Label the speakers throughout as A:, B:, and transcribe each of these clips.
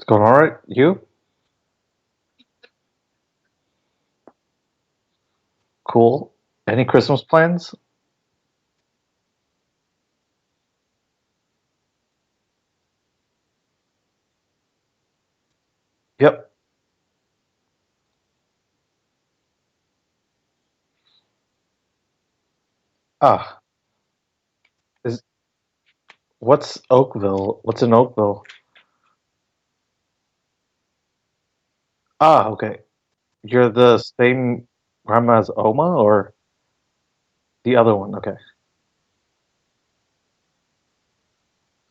A: Going all right? You? Cool. Any Christmas plans? Yep. Ah, is what's Oakville? What's in Oakville? Ah, okay. You're the same grandma as Oma, or the other one? Okay,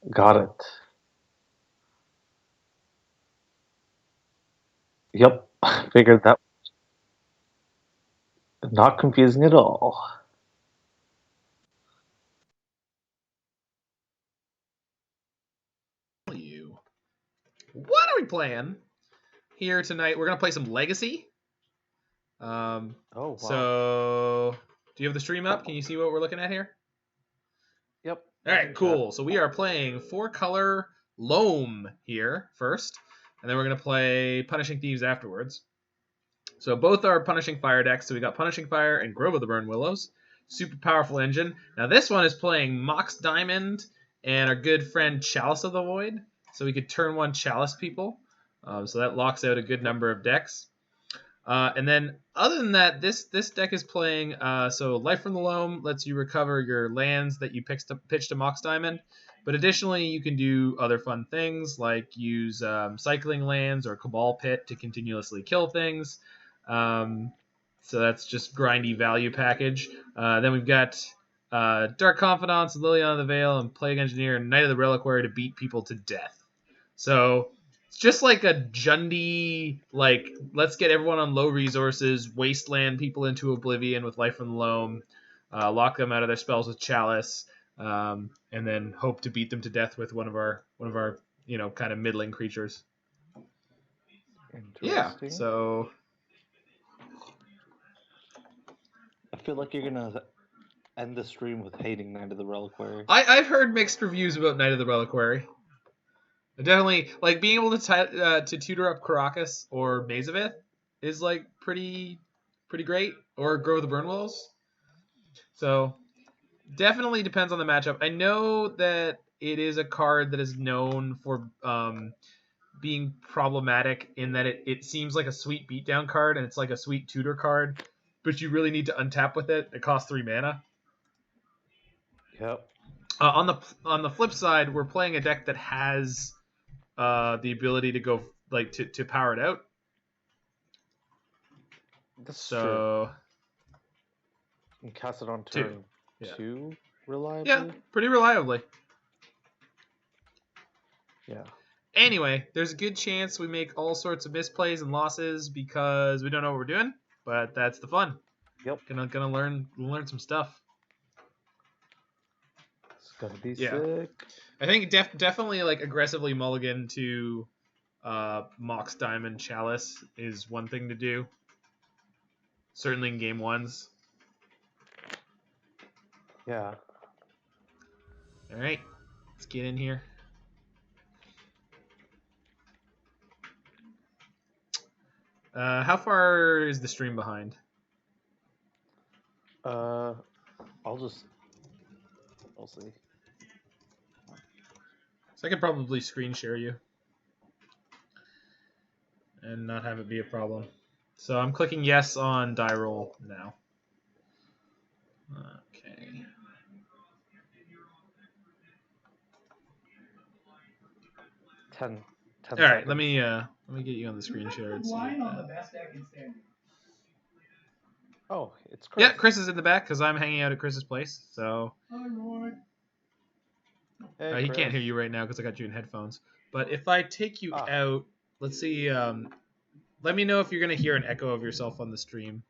A: got it. Yep, figured that. Not confusing at all.
B: You. What are we playing here tonight? We're gonna play some Legacy.
A: Oh wow.
B: So do you have the stream up? Can you see what we're looking at here?
A: Yep.
B: All right, cool. So we are playing 4-color Loam here first, and then we're gonna play Punishing Thieves afterwards. So both are Punishing Fire decks. So we got Punishing Fire and Grove of the Burnwillows. Super powerful engine. Now this one is playing Mox Diamond and our good friend Chalice of the Void. So we could turn one Chalice people. So that locks out a good number of decks. And then other than that, this deck is playing so Life from the Loam lets you recover your lands that you pitched to Mox Diamond. But additionally, you can do other fun things like use cycling lands or Cabal Pit to continuously kill things. So that's just grindy value package. Then we've got Dark Confidant, Liliana the Vale, and Plague Engineer and Knight of the Reliquary to beat people to death. So it's just like a Jundy, like, let's get everyone on low resources, wasteland people into oblivion with Life from the Loam, lock them out of their spells with Chalice, and then hope to beat them to death with one of our kind of middling creatures. Yeah. So
A: I feel like you're gonna end the stream with hating Knight of the Reliquary.
B: I've heard mixed reviews about Knight of the Reliquary. I definitely like being able to tutor up Karakas or Maze of Ith is like pretty great, or Grow the Burnwillows. So definitely depends on the matchup. I know that it is a card that is known for being problematic in that it seems like a sweet beatdown card and it's like a sweet tutor card, but you really need to untap with it. It costs 3 mana.
A: Yep.
B: On the flip side, we're playing a deck that has the ability to go like to power it out.
A: That's true.
B: So
A: You can cast it on turn 2 reliably.
B: Yeah, pretty reliably.
A: Yeah.
B: Anyway, there's a good chance we make all sorts of misplays and losses because we don't know what we're doing, but that's the fun.
A: Yep.
B: Gonna learn some stuff.
A: It's gonna be sick.
B: I think definitely like aggressively mulligan to Mox Diamond Chalice is one thing to do. Certainly in game ones.
A: Yeah.
B: All right, let's get in here. How far is the stream behind?
A: I'll see.
B: So I could probably screen share you and not have it be a problem. So I'm clicking yes on die roll now. Okay.
A: Ten
B: All right,
A: seconds.
B: let me get you on the screen share and see.
A: Oh, it's Chris.
B: Yeah, Chris is in the back because I'm hanging out at Chris's place. So
A: Hey,
B: he can't hear you right now because I got you in headphones. But if I take you out, let's see. Let me know if you're gonna hear an echo of yourself on the stream.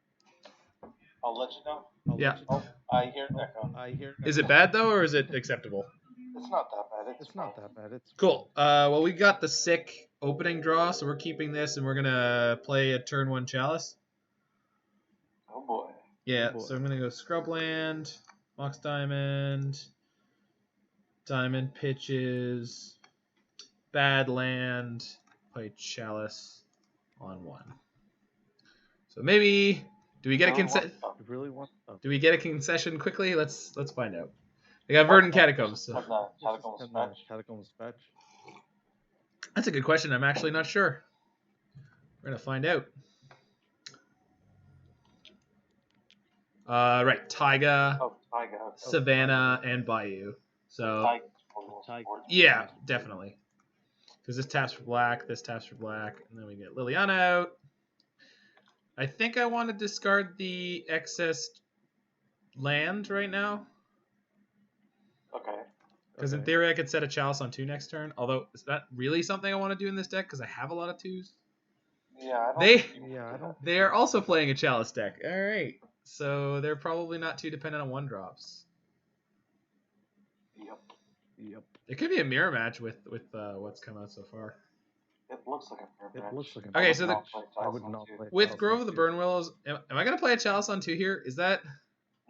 C: I'll let you know. I hear an echo.
B: Is it bad though, or is it acceptable?
C: It's not that bad.
A: It's not that bad. It's
B: cool. Well, we got the sick opening draw, so we're keeping this, and we're gonna play a turn 1 Chalice.
C: Oh boy.
B: Yeah. So I'm gonna go Scrubland, Mox Diamond, Diamond Pitches, Badland, play Chalice on 1. So maybe do we get a concession?
A: Really want?
B: Do we get a concession quickly? Let's find out. They got Verdant Catacombs. So.
A: Catacombs fetch.
B: That's a good question. I'm actually not sure. We're gonna find out. Right, Taiga, Savannah, and Bayou. So yeah, definitely. Because this taps for black, this taps for black, and then we get Liliana out. I think I want to discard the excess land right now.
C: Okay.
B: Because in theory I could set a Chalice on 2 next turn. Although, is that really something I want to do in this deck? Because I have a lot of 2s.
C: Yeah,
B: I don't. They are also playing a Chalice deck. All right. So they're probably not too dependent on 1-drops.
C: Yep.
B: It could be a mirror match with what's come out so far.
C: It looks like a mirror match.
B: Okay, so
A: I would not play
B: with Grove of the Burnwillows, am I gonna play a Chalice on 2 here? Is that?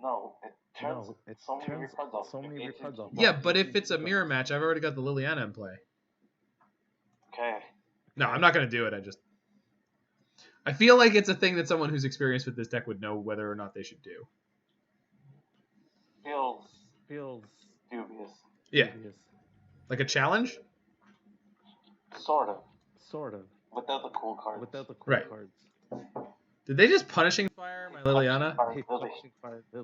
C: No, it turns so many of your cards off.
B: Yeah, but if it's a mirror match, I've already got the Liliana in play.
C: Okay.
B: No, I'm not gonna do it. I feel like it's a thing that someone who's experienced with this deck would know whether or not they should do.
C: Feels dubious.
B: Yeah. Like a challenge?
C: Sort of. Without the cool cards.
B: Cards. Did they just Punishing Fire my Liliana?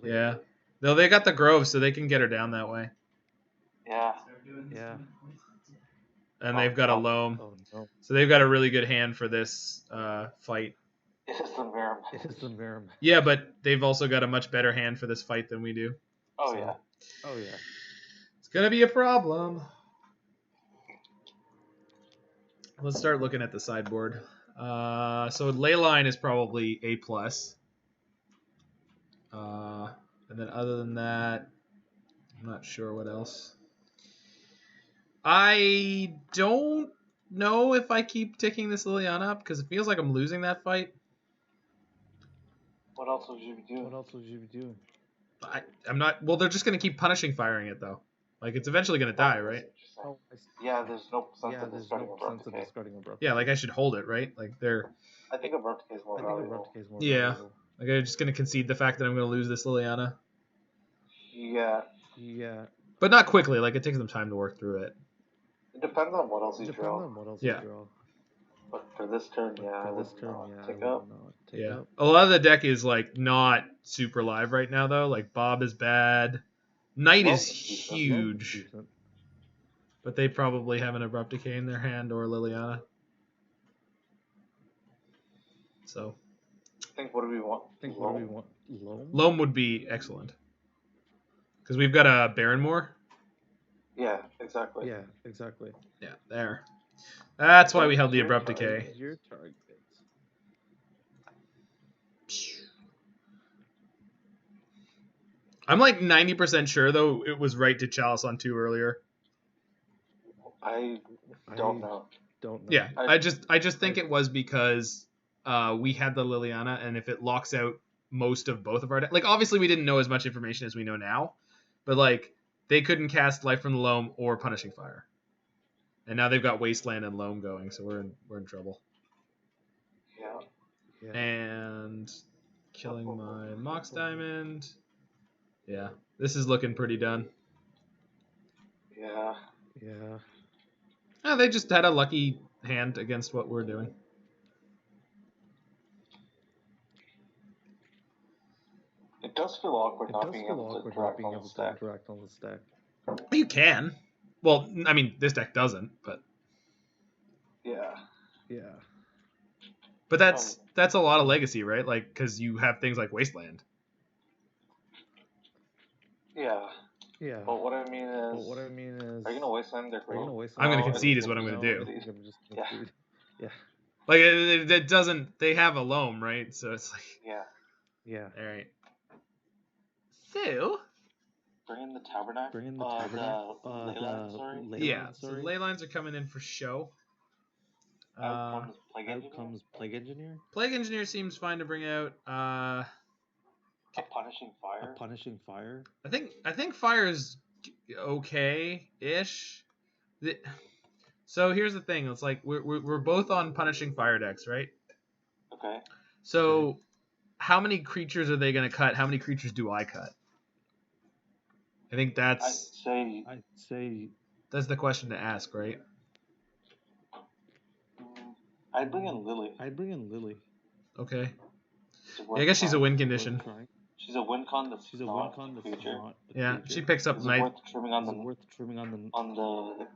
B: Yeah. No, they got the Grove, so they can get her down that way.
C: Yeah.
B: And they've got a Loam.
A: Oh, no.
B: So they've got a really good hand for this fight.
C: It is the mirror match.
B: Yeah, but they've also got a much better hand for this fight than we do.
C: Oh, yeah.
B: It's going to be a problem. Let's start looking at the sideboard. So Leyline is probably A+. And then other than that, I'm not sure what else. I don't know if I keep ticking this Liliana up because it feels like I'm losing that fight.
C: What else would you be doing?
B: I'm not. Well, they're just gonna keep Punishing Firing it though. Like it's eventually gonna die, right?
C: Yeah, there's no sense of discarding Abrupt Decay.
B: Yeah, like I should hold it, right? Like they're.
C: I think Abrupt Decay is more valuable.
B: Yeah. Like I'm just gonna concede the fact that I'm gonna lose this Liliana.
C: Yeah.
B: But not quickly. Like it takes them time to work through it.
C: It depends on what else you draw.
B: Yeah.
C: But for this turn, take up.
B: Yeah. A lot of the deck is like not super live right now though. Like Bob is bad. Knight is huge. But they probably have an Abrupt Decay in their hand or Liliana. So.
C: What do we want?
A: Loam?
B: Loam would be excellent. Because we've got a Barren Moor.
C: Yeah, exactly.
B: Yeah, there. That's why we held the Abrupt Decay.
A: Your target.
B: I'm like 90% sure though it was right to Chalice on 2 earlier.
C: I don't know.
B: Yeah, I just think it was because we had the Liliana, and if it locks out most of both of our like obviously we didn't know as much information as we know now, but like they couldn't cast Life from the Loam or Punishing Fire, and now they've got Wasteland and Loam going, so we're in trouble.
C: Yeah.
B: And killing my Mox Diamond. Yeah, this is looking pretty done.
C: Yeah.
B: Oh, they just had a lucky hand against what we're doing.
C: It does feel awkward not being able to interact on the stack.
B: You can. Well, I mean, this deck doesn't, but...
C: Yeah.
B: But that's a lot of legacy, right? Like, because you have things like Wasteland.
C: Yeah. But what I mean is, are you gonna Wasteland their Grove?
B: I'm gonna concede is what I'm gonna do.
C: Yeah.
B: Like it doesn't. They have a Loam, right? So it's like.
C: Yeah.
B: All right. So.
C: Bring in the Tabernacle. Leyline,
B: Yeah. So the Leylines are coming in for show.
C: Out comes Plague Engineer.
B: Plague Engineer seems fine to bring out.
C: A Punishing Fire.
B: I think Fire is okay-ish. So here's the thing. It's like we're both on punishing fire decks, right?
C: Okay.
B: So how many creatures are they going to cut? How many creatures do I cut? I think
C: I'd
B: that's
C: say
B: that's the question to ask, right?
C: I'd bring in Lily.
B: Okay.
C: It's
B: Yeah, I
C: worth
B: guess she's a
C: trying.
B: win condition.
C: She's a win con that's not a creature.
B: Yeah, she picks up
C: Is it
B: night.
C: worth trimming on the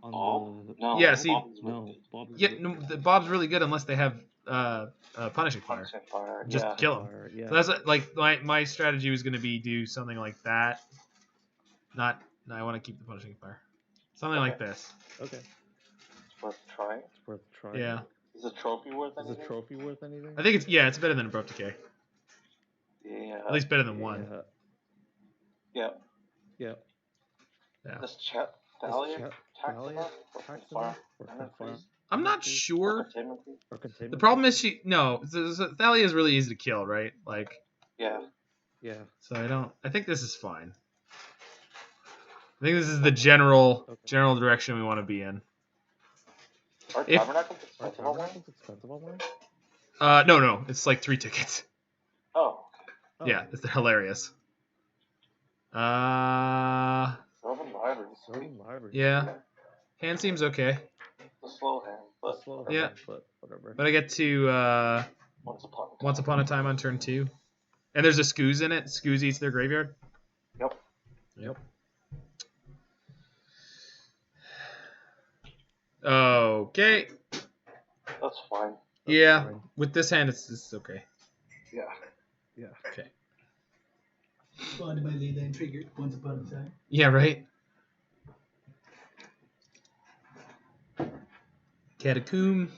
C: Bob? No.
B: Yeah, see-
C: Bob is really good.
B: Yeah, no, Bob's really good unless they have punishing fire.
C: Punishing fire.
B: Just
C: Yeah.
B: kill him. So that's like my strategy was going to be do something like that. Not. No, I want to keep the punishing fire. Something like this.
C: It's worth trying.
B: Yeah.
C: Is the trophy worth anything?
B: I think it's better than Abrupt Decay.
C: Yeah.
B: At least better than one.
C: Yeah.
B: Yeah.
C: Does Thalia tax enough for fire?
B: I'm not sure.
C: Containment Priest?
B: The problem is Thalia is really easy to kill, right? Like,
C: Yeah.
B: so I think this is fine. I think this is the general direction we want to be in.
C: Are
B: If-
C: Tabernacles expensive online?
B: No, it's like 3 tickets.
C: Oh.
B: Yeah, they're hilarious.
C: Sylvan Library.
B: Yeah. Hand seems okay.
C: The slow hand, but
B: Yeah.
C: whatever.
B: But I get to
C: Once upon a time.
B: on turn 2. And there's a Scooze in it. Scooze eats their graveyard. Yep. Okay.
C: That's fine.
B: Yeah. With this hand, it's okay.
C: Yeah.
B: Okay.
D: Spawned by Leyline triggered once upon a time.
B: Yeah, right? Catacomb.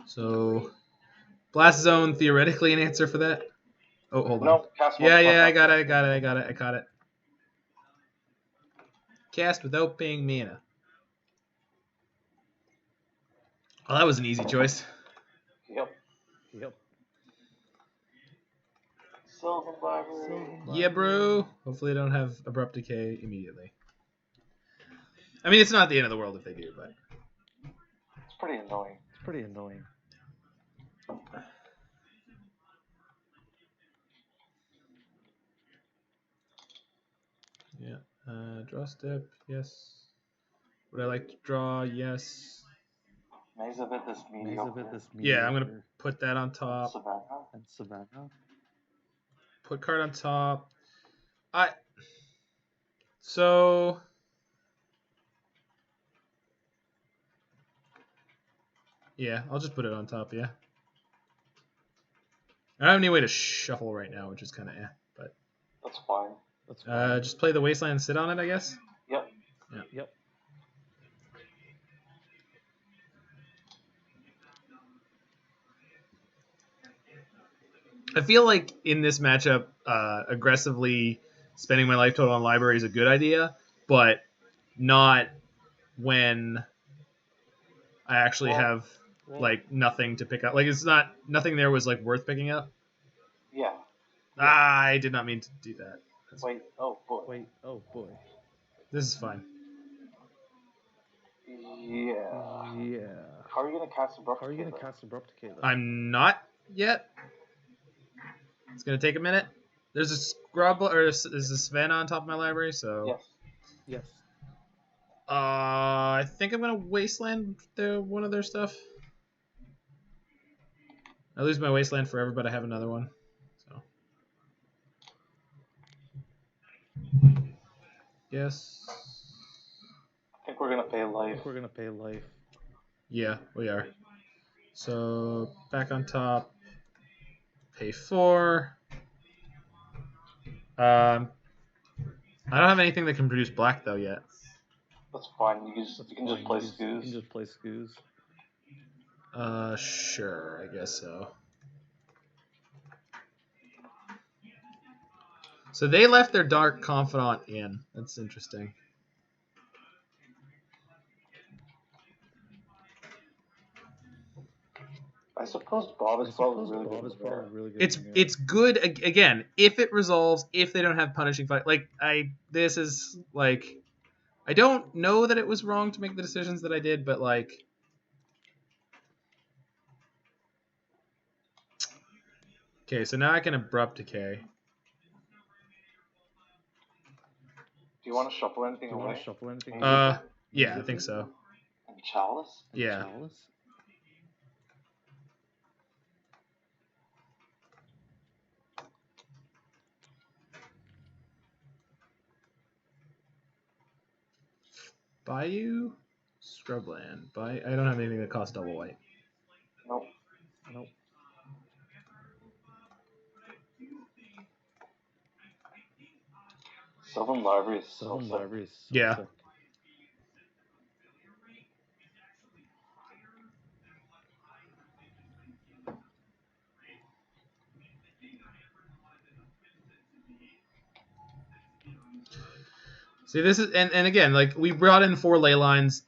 B: So, Blast Zone, theoretically an answer for that. Oh, hold on.
C: No, cast
B: Yeah,
C: once upon
B: I
C: a
B: got
C: time.
B: it. I caught it. Cast without paying mana. Oh, that was an easy choice.
C: Yep. Sylvan Library.
B: Yeah, bro. Hopefully I don't have Abrupt Decay immediately. I mean, it's not the end of the world if they do, but...
C: It's pretty annoying.
B: Yeah. Draw step, yes. Would I like to draw? Yes.
C: Maze of Ith is mediocre.
B: Yeah, I'm going to put that on top.
C: Savannah.
B: Put card on top. So... Yeah, I'll just put it on top, yeah. I don't have any way to shuffle right now, which is kind of but...
C: That's fine.
B: Just play the Wasteland and sit on it, I guess?
C: Yep.
B: I feel like in this matchup, aggressively spending my life total on library is a good idea, but not when I actually have like nothing to pick up. Like nothing there was like worth picking up.
C: Yeah.
B: I did not mean to do that.
C: Wait. Oh boy.
B: This is fine.
C: Yeah. How are you gonna cast Abrupt Decay?
B: I'm not yet. It's gonna take a minute. There's a Scrubland or there's a Savannah on top of my library, so.
C: Yes.
B: I think I'm gonna Wasteland one of their stuff. I lose my Wasteland forever, but I have another one. So. Yes.
C: I think we're gonna pay life.
B: Yeah, we are. So back on top. Pay 4. I don't have anything that can produce black though yet.
C: That's fine. You can just play Scooze.
B: Sure, I guess so. So they left their Dark Confidant in. That's interesting.
C: I suppose Bob is probably really good.
B: It's good again if it resolves. If they don't have punishing fight, this is like I don't know that it was wrong to make the decisions that I did, but like... Okay, so now I can Abrupt Decay.
C: Do you want to shuffle anything away?
B: Yeah, I think so.
C: And Chalice?
B: Yeah. Bayou? Scrubland. I don't have anything that costs double white.
C: Nope. Sylvan Library is so sick.
B: Yeah. See, this is and again, like we brought in 4 Leylines,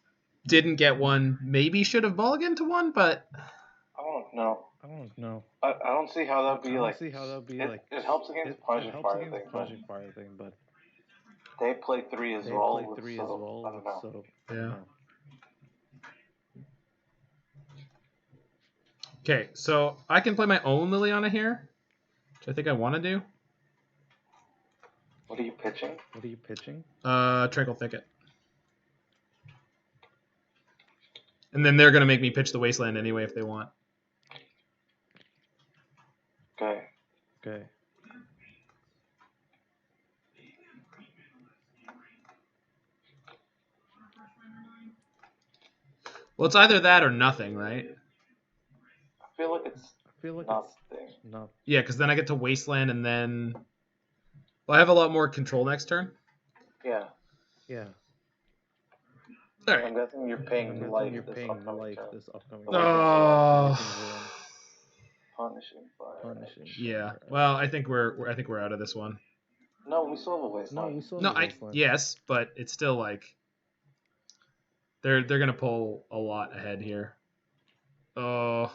B: didn't get one. Maybe should have mulliganed to one, but
C: I don't know. I don't see how that'd be like. It helps against the punishing fire thing, but they play 3 as well. I don't know.
B: Yeah. Okay, so I can play my own Liliana here, which I think I want to do.
C: What are you pitching?
B: Tranquil Thicket. And then they're going to make me pitch the Wasteland anyway if they want.
C: Okay.
B: Well, it's either that or nothing, right?
C: I feel like it's nothing.
B: Yeah, because then I get to Wasteland and then... Well, I have a lot more control next turn.
C: Yeah.
B: All right.
C: I'm guessing you're paying life this upcoming turn.
B: Oh.
C: Punishing fire.
B: Yeah. Well, I think we're out of this one.
C: No, we still have a Wasteland.
B: Yes, but it's still like they're gonna pull a lot ahead here. Oh.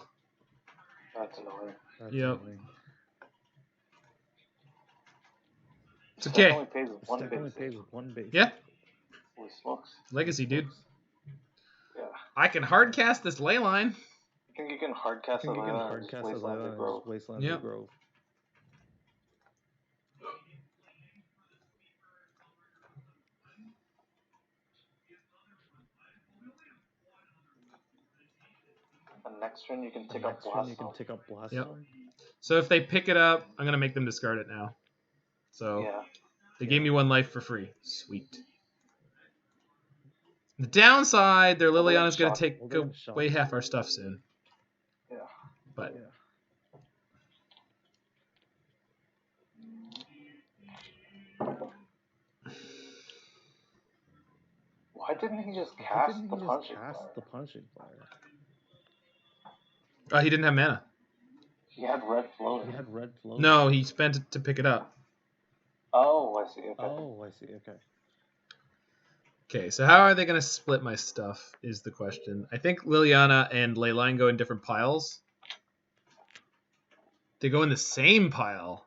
C: That's annoying.
B: Yep. It's
C: It
B: okay.
C: only pays with one base.
B: Yeah.
C: Holy smokes.
B: Legacy, dude.
C: Yeah.
B: I can hard cast this Leyline.
C: I think you can hard cast the Wasteland
B: Yep.
C: Grove. And next turn you can take up Blast.
B: Yep. So if they pick it up, I'm gonna make them discard it now. So
C: Yeah.
B: they gave me 1 life for free. Sweet. The downside, their Liliana's gonna take away half our stuff soon.
C: Yeah.
B: But
C: Why didn't he just cast the punching fire?
B: he didn't have mana.
C: He had red floating.
B: No, he spent it to pick it up.
C: Oh, I see. Okay.
B: Okay, so how are they going to split my stuff is the question. I think Liliana and Leyline go in different piles. They go in the same pile.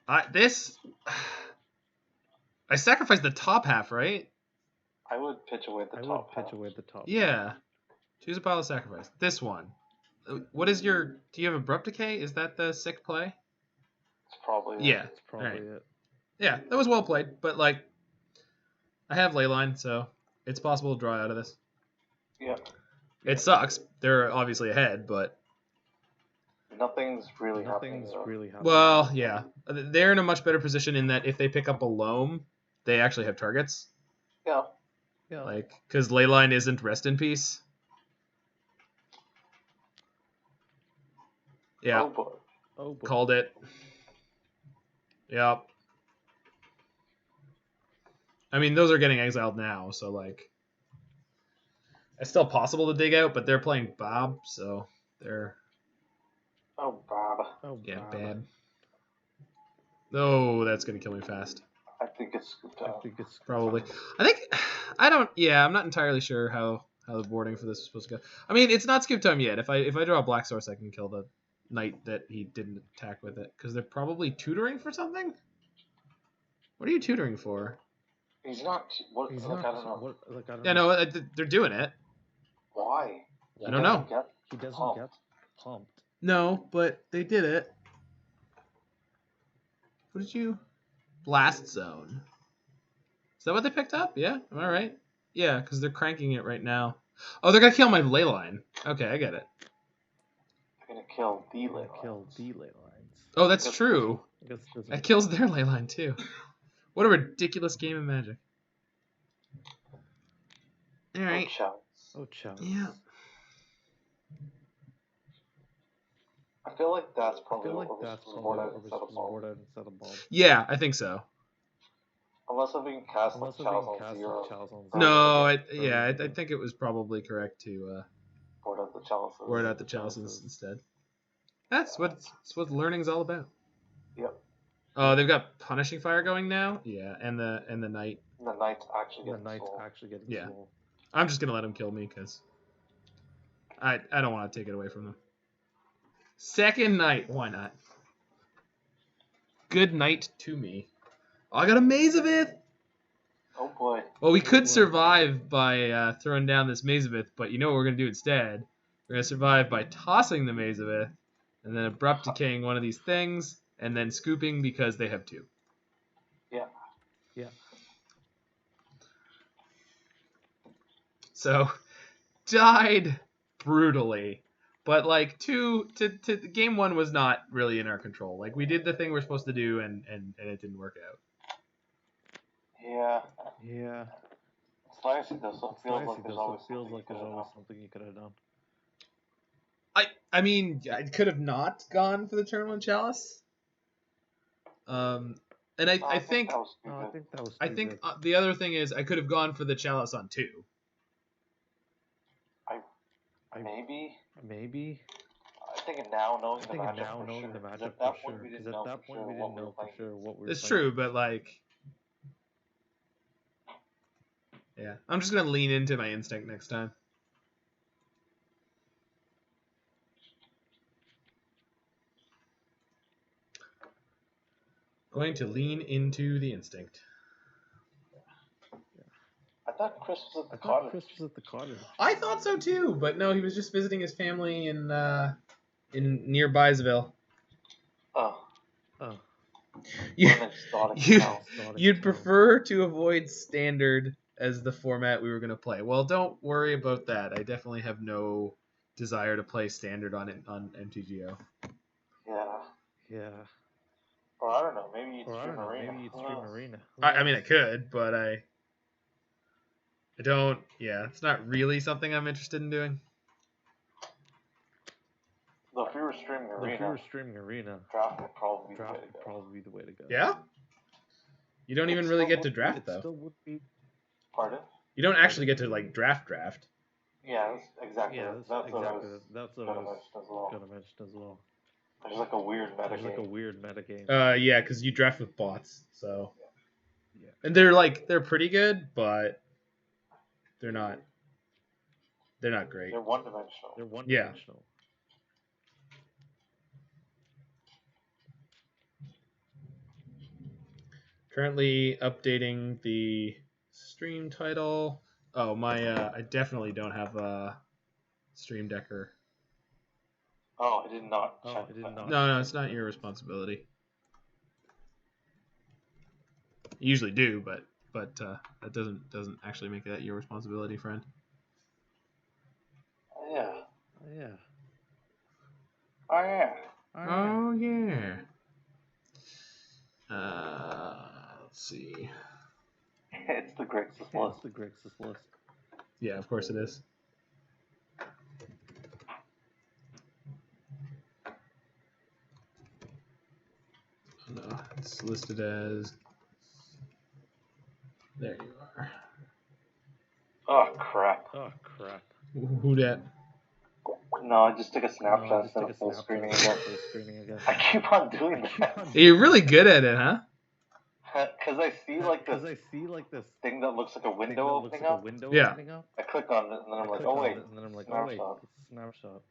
B: I sacrificed the top half, right?
C: I would pitch away the top.
B: Yeah. Choose a pile of sacrifice. This one. What is your... Do you have Abrupt Decay? Is that the sick play?
C: It's probably
B: Yeah.
C: It's probably
B: it. Yeah, that was well played, but like... I have Leyline, so it's possible to draw out of this.
C: Yeah.
B: It sucks. They're obviously ahead, but...
C: Nothing's really happening.
B: Well, yeah. They're in a much better position in that if they pick up a Loam, they actually have targets.
C: Yeah.
B: Like, because Leyline isn't Rest in Peace. Yeah.
C: Oh boy.
B: Called it. Yep. I mean, those are getting exiled now, so, like... It's still possible to dig out, but they're playing Bob, so they're...
C: Oh, Bob.
B: Yeah, bad. Oh, that's going to kill me fast.
C: I think it's
B: Probably. I'm not entirely sure how the boarding for this is supposed to go. I mean, it's not skip time yet. If I draw a Black Source, I can kill the knight that he didn't attack with it. Because they're probably tutoring for something? What are you tutoring for?
C: He's not. What?
A: He's
C: like,
A: not.
C: I don't know.
A: What? Like I don't
B: Yeah,
A: know.
B: no, they're doing it.
C: Why?
B: I don't know.
A: He doesn't get pumped.
B: No, but they did it. What did you? Blast Zone. Is that what they picked up? Yeah, am I right? Yeah, because they're cranking it right now. Oh, they're gonna kill my Leyline. Okay, I get it.
C: They're gonna kill the
A: Leylines.
B: Oh, that's true.
A: That
B: That kills their Leyline too. What a ridiculous game of Magic. All right.
C: Oh,
A: Chalice.
B: Yeah.
C: I feel like that's probably what was board out instead of bulb.
B: Yeah, I think so.
C: Unless if we can cast like Chalice on zero.
B: No, I think it was probably correct to
C: board out the Chalices.
B: Board out the Chalices instead. That's what learning's all about.
C: Yep.
B: Oh, they've got Punishing Fire going now. Yeah, and the Knight.
C: The Knight's actually getting
B: yeah. I'm just gonna let him kill me because I don't want to take it away from them. Second Knight, why not? Good night to me. Oh, I got a Maze of Ith.
C: Oh boy.
B: Well, we could survive by throwing down this Maze of Ith, but you know what we're gonna do instead? We're gonna survive by tossing the Maze of Ith, and then Abrupt Decaying one of these things, and then scooping because they have 2.
C: Yeah.
B: So, died brutally. But like game 1 was not really in our control. Like we did the thing we're supposed to do and it didn't work out.
C: Yeah. It's nice though, so it feels like there's always something you could have done.
B: I mean, I could have not gone for the Terminal Chalice. And I think
C: that was stupid.
B: I think the other thing is I could have gone for the Chalice on 2.
C: Maybe. I think now knowing the matchup at that point we didn't know for sure what we were
B: It's true, but like, yeah, I'm just gonna lean into my instinct next time. Going to lean into the instinct.
C: I thought Chris was at the cottage.
B: I thought so too, but no, he was just visiting his family in near Bayou.
C: Oh.
B: You'd prefer to avoid Standard as the format we were going to play. Well, don't worry about that. I definitely have no desire to play Standard on MTGO.
C: Yeah. Or I don't know. Maybe you'd stream Arena.
B: I mean, I could, but I don't. Yeah, it's not really something I'm interested in doing.
C: Though if you were streaming Arena, draft would probably be the way to go.
B: Yeah? You don't even really get to draft, though.
C: Still would be. Pardon?
B: You don't actually get to, like, draft.
C: Yeah, exactly. That's what I was going to mention as well. There's like a weird metagame.
B: Yeah, because you draft with bots, so. Yeah. And they're pretty good, but they're not great.
C: They're one-dimensional.
B: Yeah. Currently updating the stream title. Oh, I definitely don't have a Stream Decker.
C: Oh, I did not.
B: No, it's not your responsibility. You usually do, but that doesn't actually make that your responsibility, friend.
C: Yeah.
B: Oh yeah. Let's see.
C: It's the Grixis list.
B: Yeah, of course it is. No, it's listed as. There you are.
C: Oh crap.
B: Who dat?
C: No, I just took a snapshot instead of full screening again. I keep on doing that.
B: You're really good at it, huh?
C: Because I see like this thing that looks like a window opening up.
B: Yeah.
C: I click on it and then I'm like, oh wait, snapshot.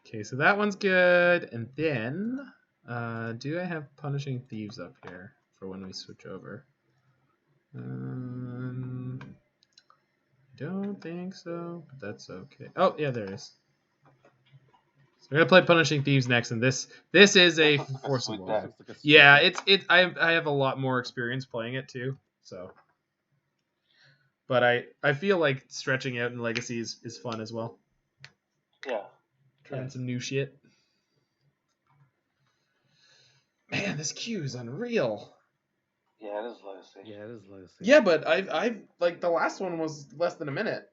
B: Okay, so that one's good. And then, do I have Punishing Thieves up here for when we switch over? Don't think so, but that's okay. Oh, yeah, there it is. So we're gonna play Punishing Thieves next, and this is a forcible. Yeah, I have a lot more experience playing it too, so. But I feel like stretching out in Legacy is fun as well.
C: Yeah.
B: Trying some new shit. Man, this queue is unreal.
C: Yeah, it is Legacy.
B: Yeah, but I've like the last one was less than a minute.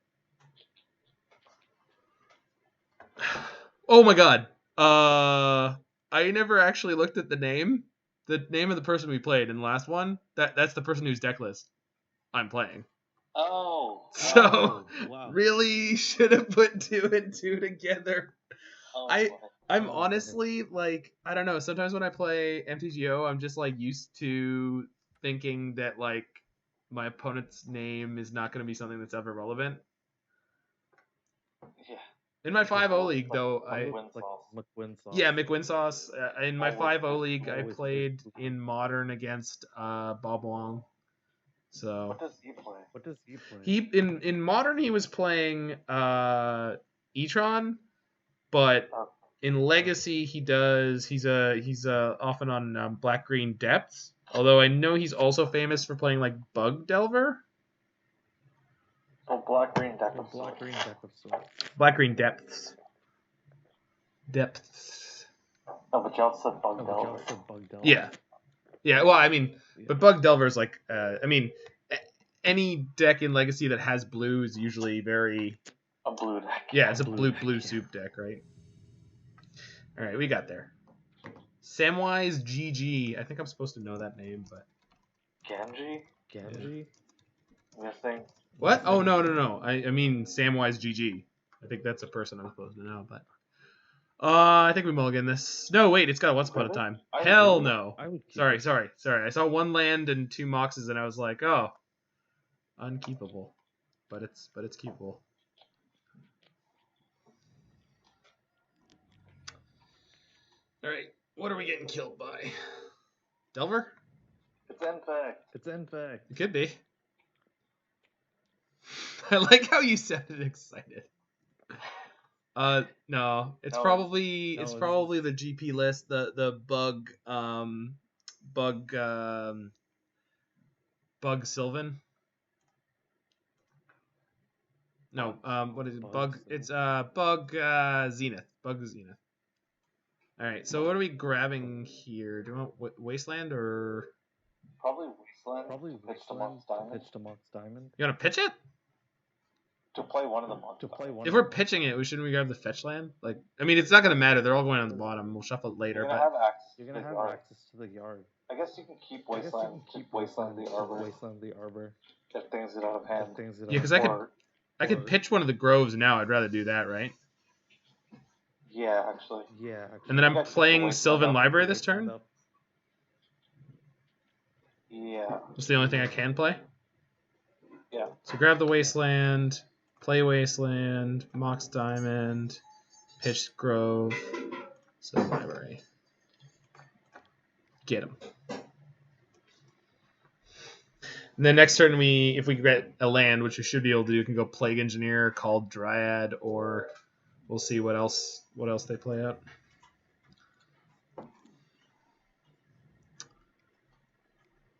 B: Oh my god. I never actually looked at the name. The name of the person we played in the last one. That's the person whose deck list I'm playing.
C: Oh.
B: So
C: wow.
B: Really should have put 2 and 2 together.
C: Oh,
B: I'm honestly like, I don't know, sometimes when I play MTGO, I'm just like used to thinking that like my opponent's name is not going to be something that's ever relevant.
C: Yeah.
B: In my 5-0 league, though,
C: McWinsauce.
B: McWinsauce. In my 5-0 league, I played in Modern against Bob Wong. So
C: what does he play?
B: He in Modern he was playing E-Tron, but in Legacy he's often on Black Green Depths. Although I know he's also famous for playing like Bug Delver.
C: Oh, Black Green Deck of Swords.
B: Black Green Depths. Depths.
C: Oh, but y'all said Bug Delver.
B: Yeah. Yeah, well, I mean, but Bug Delver is like, I mean, any deck in Legacy that has blue is usually very...
C: A blue deck.
B: Yeah, it's a blue soup deck, right? All right, we got there. Samwise GG. I think I'm supposed to know that name, but...
C: Genji? Missing.
B: What? Oh, no. I mean Samwise GG. I think that's a person I'm supposed to know, but... I think we mulligan this. No, wait, it's got a Once Upon a Time. Hell no. Sorry. I saw 1 land and 2 Moxes, and I was like, oh, unkeepable. But it's keepable. All right, what are we getting killed by? Delver?
C: It's Infect.
B: It could be. I like how you sounded excited. No, it's probably the GP list, the bug Sylvan. No, what is it? Bug. It's bug Zenith. Bug Zenith. All right, so what are we grabbing here? Do you want Wasteland or?
C: Probably Wasteland. Pitch to Mox Diamond.
B: You want to pitch it?
C: To play one of them.
B: If we're pitching it, shouldn't we grab the fetch land? Like, I mean, it's not gonna matter. They're all going on the bottom. We'll shuffle it later.
C: You're gonna have access to the yard. I guess you can keep Wasteland. Keep Wasteland the Arbor. If things get out of hand.
B: Yeah, because I could pitch one of the groves now. I'd rather do that, right?
C: Yeah, actually.
B: And then I'm playing Sylvan Library this turn.
C: Yeah.
B: That's the only thing I can play.
C: Yeah.
B: So grab the Wasteland. Play Wasteland, Mox Diamond, pitch Grove, Sylvan Library. Get him. And then next turn, if we get a land, which we should be able to do, we can go Plague Engineer, Called Dryad, or we'll see what else they play out.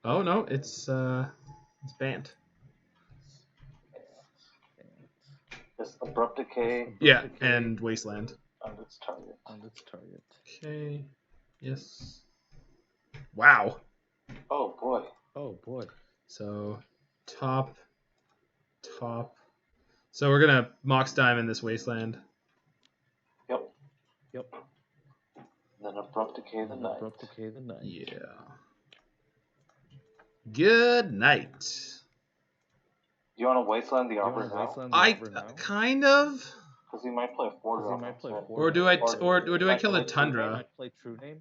B: Oh no, it's banned.
C: Just Abrupt Decay.
B: Yeah, and Wasteland.
C: On its target.
B: Okay. Yes. Wow.
C: Oh boy.
B: So, top. So we're gonna Mox Diamond this Wasteland.
C: Yep. Then Abrupt Decay the Night.
B: Yeah. Good night.
C: Do you want to Wasteland the Arbor now?
B: Kind of.
C: Because he might play 4 drop.
B: Or do I kill the Tundra?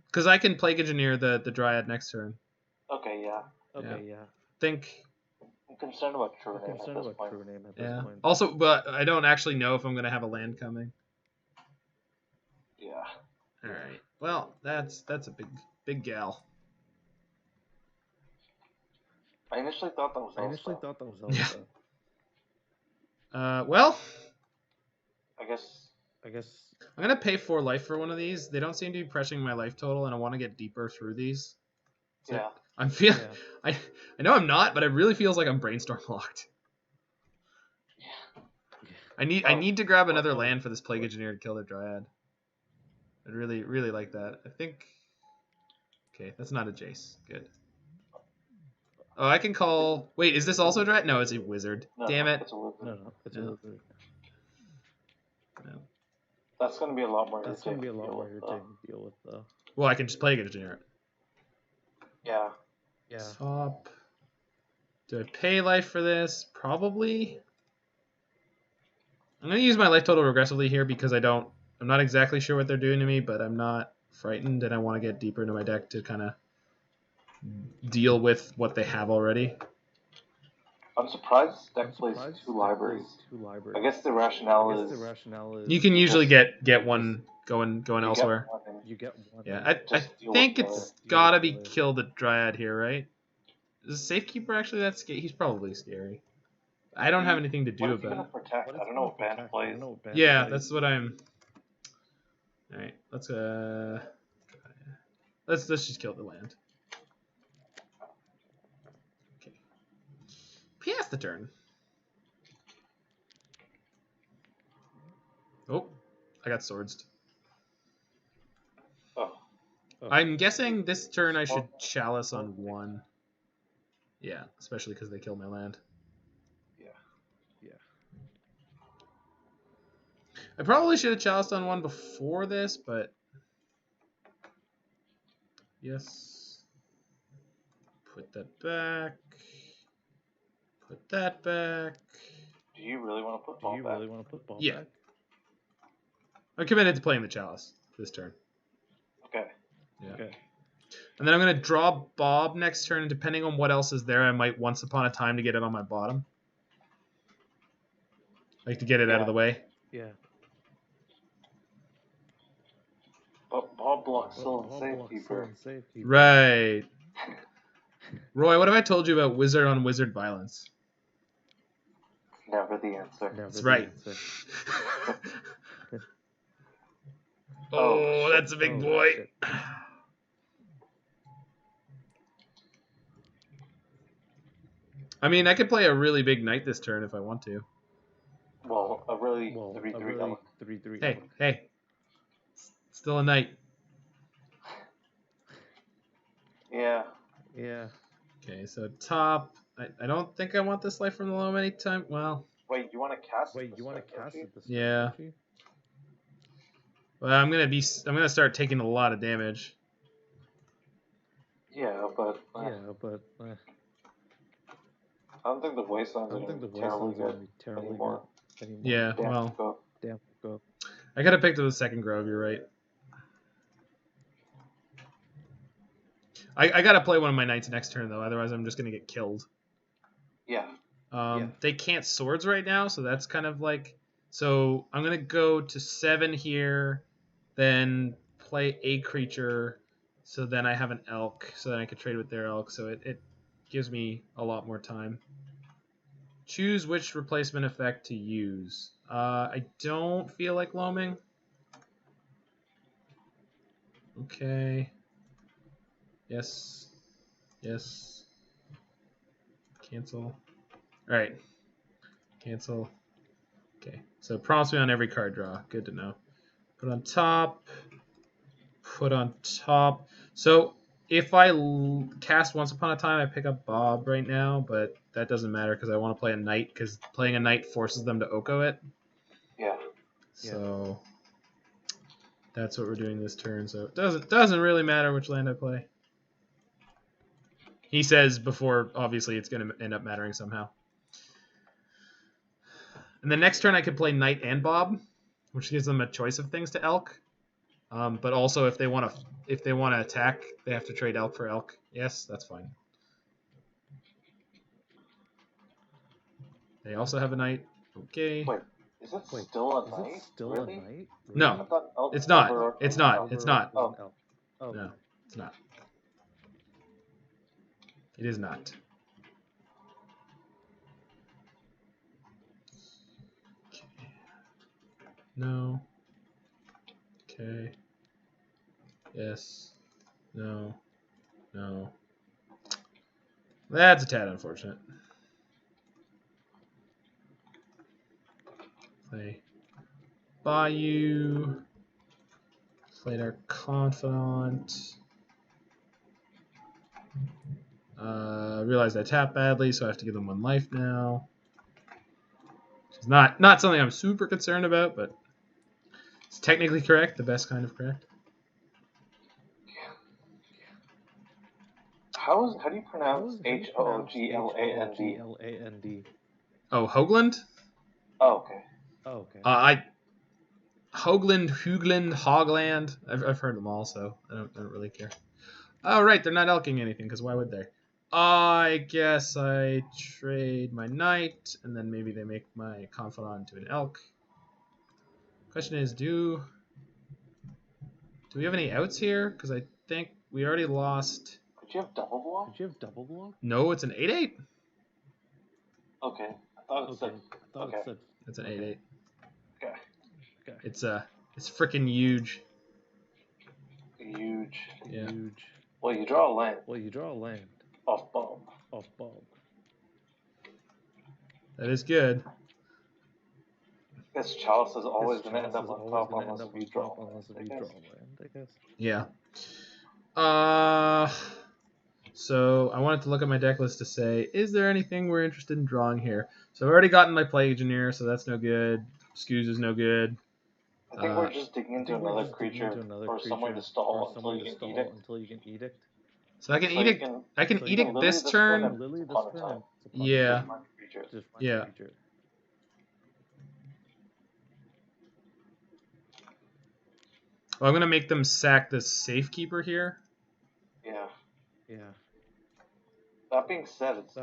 B: Because I can Plague Engineer the Dryad next turn.
C: Okay, yeah.
B: I'm
C: concerned about True Name at this point.
B: Yeah. Also, but I don't actually know if I'm gonna have a land coming.
C: Yeah.
B: All right. Well, that's a big gal.
C: I initially thought that was Elspeth.
B: Well,
C: I guess
B: I'm gonna pay 4 life for one of these. They don't seem to be pressing my life total, and I want to get deeper through these. So
C: yeah.
B: I'm feeling. I know I'm not, but it really feels like I'm brainstorm locked. I need to grab another land for this Plague Engineer to kill their Dryad. I'd really like that. I think. Okay, that's not a Jace. Good. Oh, I can call. Wait, is this also Dryad? No, it's a Wizard.
C: No,
B: Damn it.
C: It's a wizard.
A: No, it's a wizard.
B: No.
C: That's gonna be a lot more.
A: That's gonna be a lot more irritating to deal with, though.
B: Well, I can just Plague Engineer it.
C: Yeah.
B: Top. Do I pay life for this? Probably. I'm gonna use my life total regressively here because I'm not exactly sure what they're doing to me, but I'm not frightened, and I want to get deeper into my deck to kind of deal with what they have already.
C: I'm surprised this deck plays 2 libraries. I guess the rationale is
B: you can usually get one going elsewhere.
A: You get one.
B: Yeah, I think it's gotta be kill the Dryad here, right? Is Safekeeper actually that scary? He's probably scary. I don't have anything to do
C: what if
B: about
C: you're
B: it.
C: gonna protect? I don't know what Band plays.
B: Yeah, that's what I'm. All right, let's just kill the land. Okay. Pass the turn. Oh, I got swords.
C: Oh.
B: I'm guessing this turn I should Chalice on 1. Yeah, especially because they killed my land. I probably should have Chaliced on 1 before this, but yes. Put that back. Put that back.
C: Do you really want to put ball back?
B: Yeah. I'm committed to playing the Chalice this turn.
C: Okay.
B: Yeah. Okay. And then I'm going to draw Bob next turn, and depending on what else is there, I might Once Upon a Time to get it on my bottom. Like to get it out of the way.
A: Yeah.
C: But Bob blocks Sylvan Safekeeper.
B: Right. Roy, what have I told you about wizard on wizard violence?
C: Never the answer.
B: That's right. Oh, that's a big boy. Shit. I mean, I could play a really big knight this turn if I want to.
C: Well, a really 3/3.
B: Hey. Still a knight.
C: Yeah.
B: Okay, so top. I don't think I want this life from the Loam anytime. Well.
C: Wait, you want to cast?
A: it?
B: Yeah. Well, I'm gonna start taking a lot of damage.
C: Yeah, but. I don't think the Wastelands are going to be terribly good anymore.
B: Yeah,
A: Damn, go.
B: I could have picked up the second Grove, you're right. I gotta play one of my knights next turn, though, otherwise I'm just gonna get killed.
C: Yeah.
B: They can't swords right now, so that's kind of like... So I'm gonna go to 7 here, then play a creature, so then I have an elk, so then I can trade with their elk, so it gives me a lot more time. Choose which replacement effect to use. I don't feel like loaming. Okay. Yes. Cancel. Alright. Cancel. Okay. So it prompts me on every card draw. Good to know. Put on top. Put on top. So if I cast Once Upon a Time, I pick up Bob right now, but that doesn't matter because I want to play a knight, because playing a knight forces them to Oko it.
C: Yeah.
B: So that's what we're doing this turn. So it doesn't really matter which land I play. He says before, obviously, it's going to end up mattering somehow. And the next turn I could play Knight and Bob, which gives them a choice of things to Elk. But also, if they want to attack, they have to trade Elk for Elk. Yes, that's fine. They also have a Knight. Okay.
C: Wait, is it still a Knight? Really?
B: No, it's not. It's not. It's not.
C: Oh.
B: No, it's not. It is not. No. Okay. Yes. No. No. That's a tad unfortunate. Play Bayou. Play Dark Confidant. Realized I tapped badly, so I have to give them 1 life now. It's not something I'm super concerned about, but it's technically correct, the best kind of correct.
C: How do you pronounce Hoogland?
B: Oh, Hoagland?
C: Oh, okay.
B: Hoagland, Hogland. I've heard them all, so I don't really care. Oh, right, they're not elking anything, because why would they? I guess I trade my knight, and then maybe they make my confidant into an elk. Question is, do we have any outs here? Because I think we already lost.
C: Could you have double block?
B: No, it's an 8/8.
C: Okay. I thought it said. Okay.
B: It's an 8/8.
C: Okay.
B: It's freaking huge.
C: Huge.
B: Yeah.
C: Well, you draw a land. Off bulb.
B: That is good.
C: This Chalice is always going to end up on top unless we draw land, I guess.
B: Yeah. So I wanted to look at my deck list to say, is there anything we're interested in drawing here? So I've already gotten my Plague Engineer, so that's no good. Scooze is no good.
C: I think we're just digging into another creature or somewhere to stall until you can edict.
B: So I can edict. I can edict this turn. Yeah. Yeah. Well, I'm gonna make them sack the Safekeeper here.
C: Yeah. That being said, it's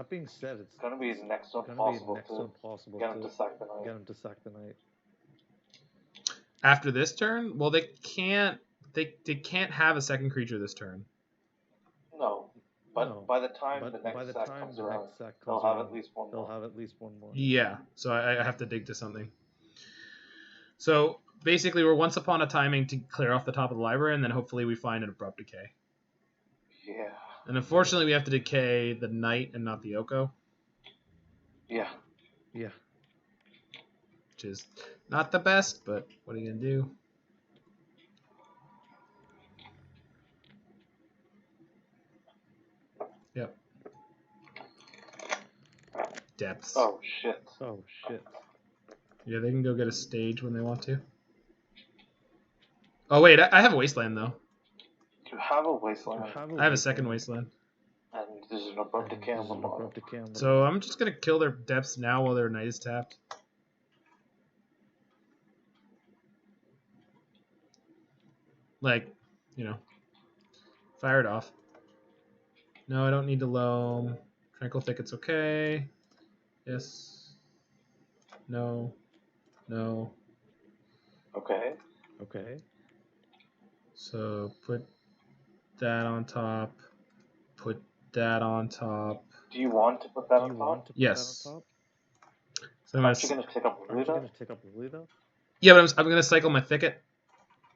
C: gonna be next to impossible to get him to sack the knight.
B: After this turn, well, they can't. They can't have a second creature this turn.
C: No, but by the time the next sack comes around, they'll have at least one more.
B: Yeah, so I have to dig to something. So basically, we're once upon a timing to clear off the top of the library, and then hopefully we find an Abrupt Decay.
C: Yeah.
B: And unfortunately, we have to decay the Knight and not the Oko.
C: Yeah.
B: Which is not the best, but what are you gonna do? Yep. Depths.
C: Oh shit.
B: Yeah, they can go get a stage when they want to. Oh wait, I have a Wasteland though.
C: You have a Wasteland.
B: I have a second Wasteland.
C: And there's an Abrupt Decay on the bottom.
B: So I'm just gonna kill their depths now while their Knight is tapped. Like, fire it off. No, I don't need to Loam. Tranquil Thicket's okay. Yes. No.
C: Okay.
B: So put that on top. Put that on top.
C: Do you want to put that on top?
B: Yes. So
C: Aren't you going to take up Liliana?
B: Yeah, but I'm going to cycle my Thicket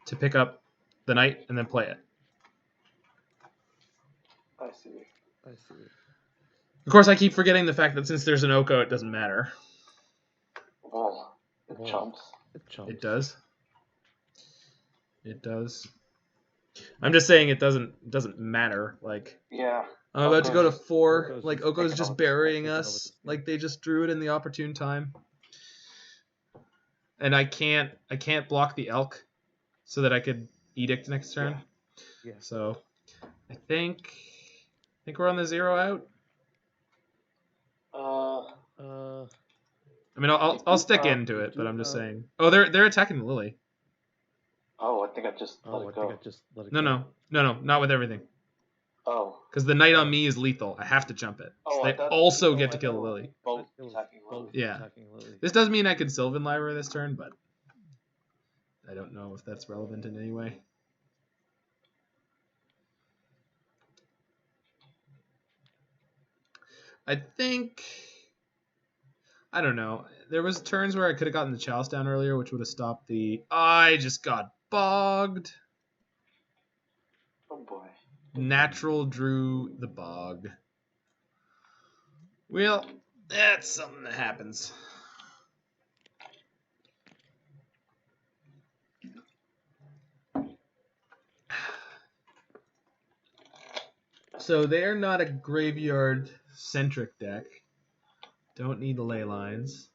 B: to pick up the Knight and then play it.
C: I see.
B: Of course, I keep forgetting the fact that since there's an Oko, it doesn't matter.
C: Well, it chumps.
B: It does. I'm just saying it doesn't matter. Like,
C: yeah.
B: I'm about to go to 4. Like, Oko's just burying us. Like, they just drew it in the opportune time. And I can't block the Elk so that I could edict next turn.
C: Yeah.
B: So I think we're on the 0 out. I mean, I'll stick into it, but I'm just saying. Oh, they're attacking the Lily.
C: Oh, I think I just let it go.
B: No, not with everything.
C: Oh.
B: Because the Knight on me is lethal. I have to jump it. So they also get to kill the Lily.
C: Both attacking Lily.
B: Yeah. This does mean I could Sylvan Library this turn, but I don't know if that's relevant in any way. I think I don't know. There was turns where I could have gotten the Chalice down earlier, which would have stopped the... I just got bogged.
C: Oh boy.
B: Natural drew the bog. Well, that's something that happens. So they're not a graveyard-centric deck. Don't need ley lines.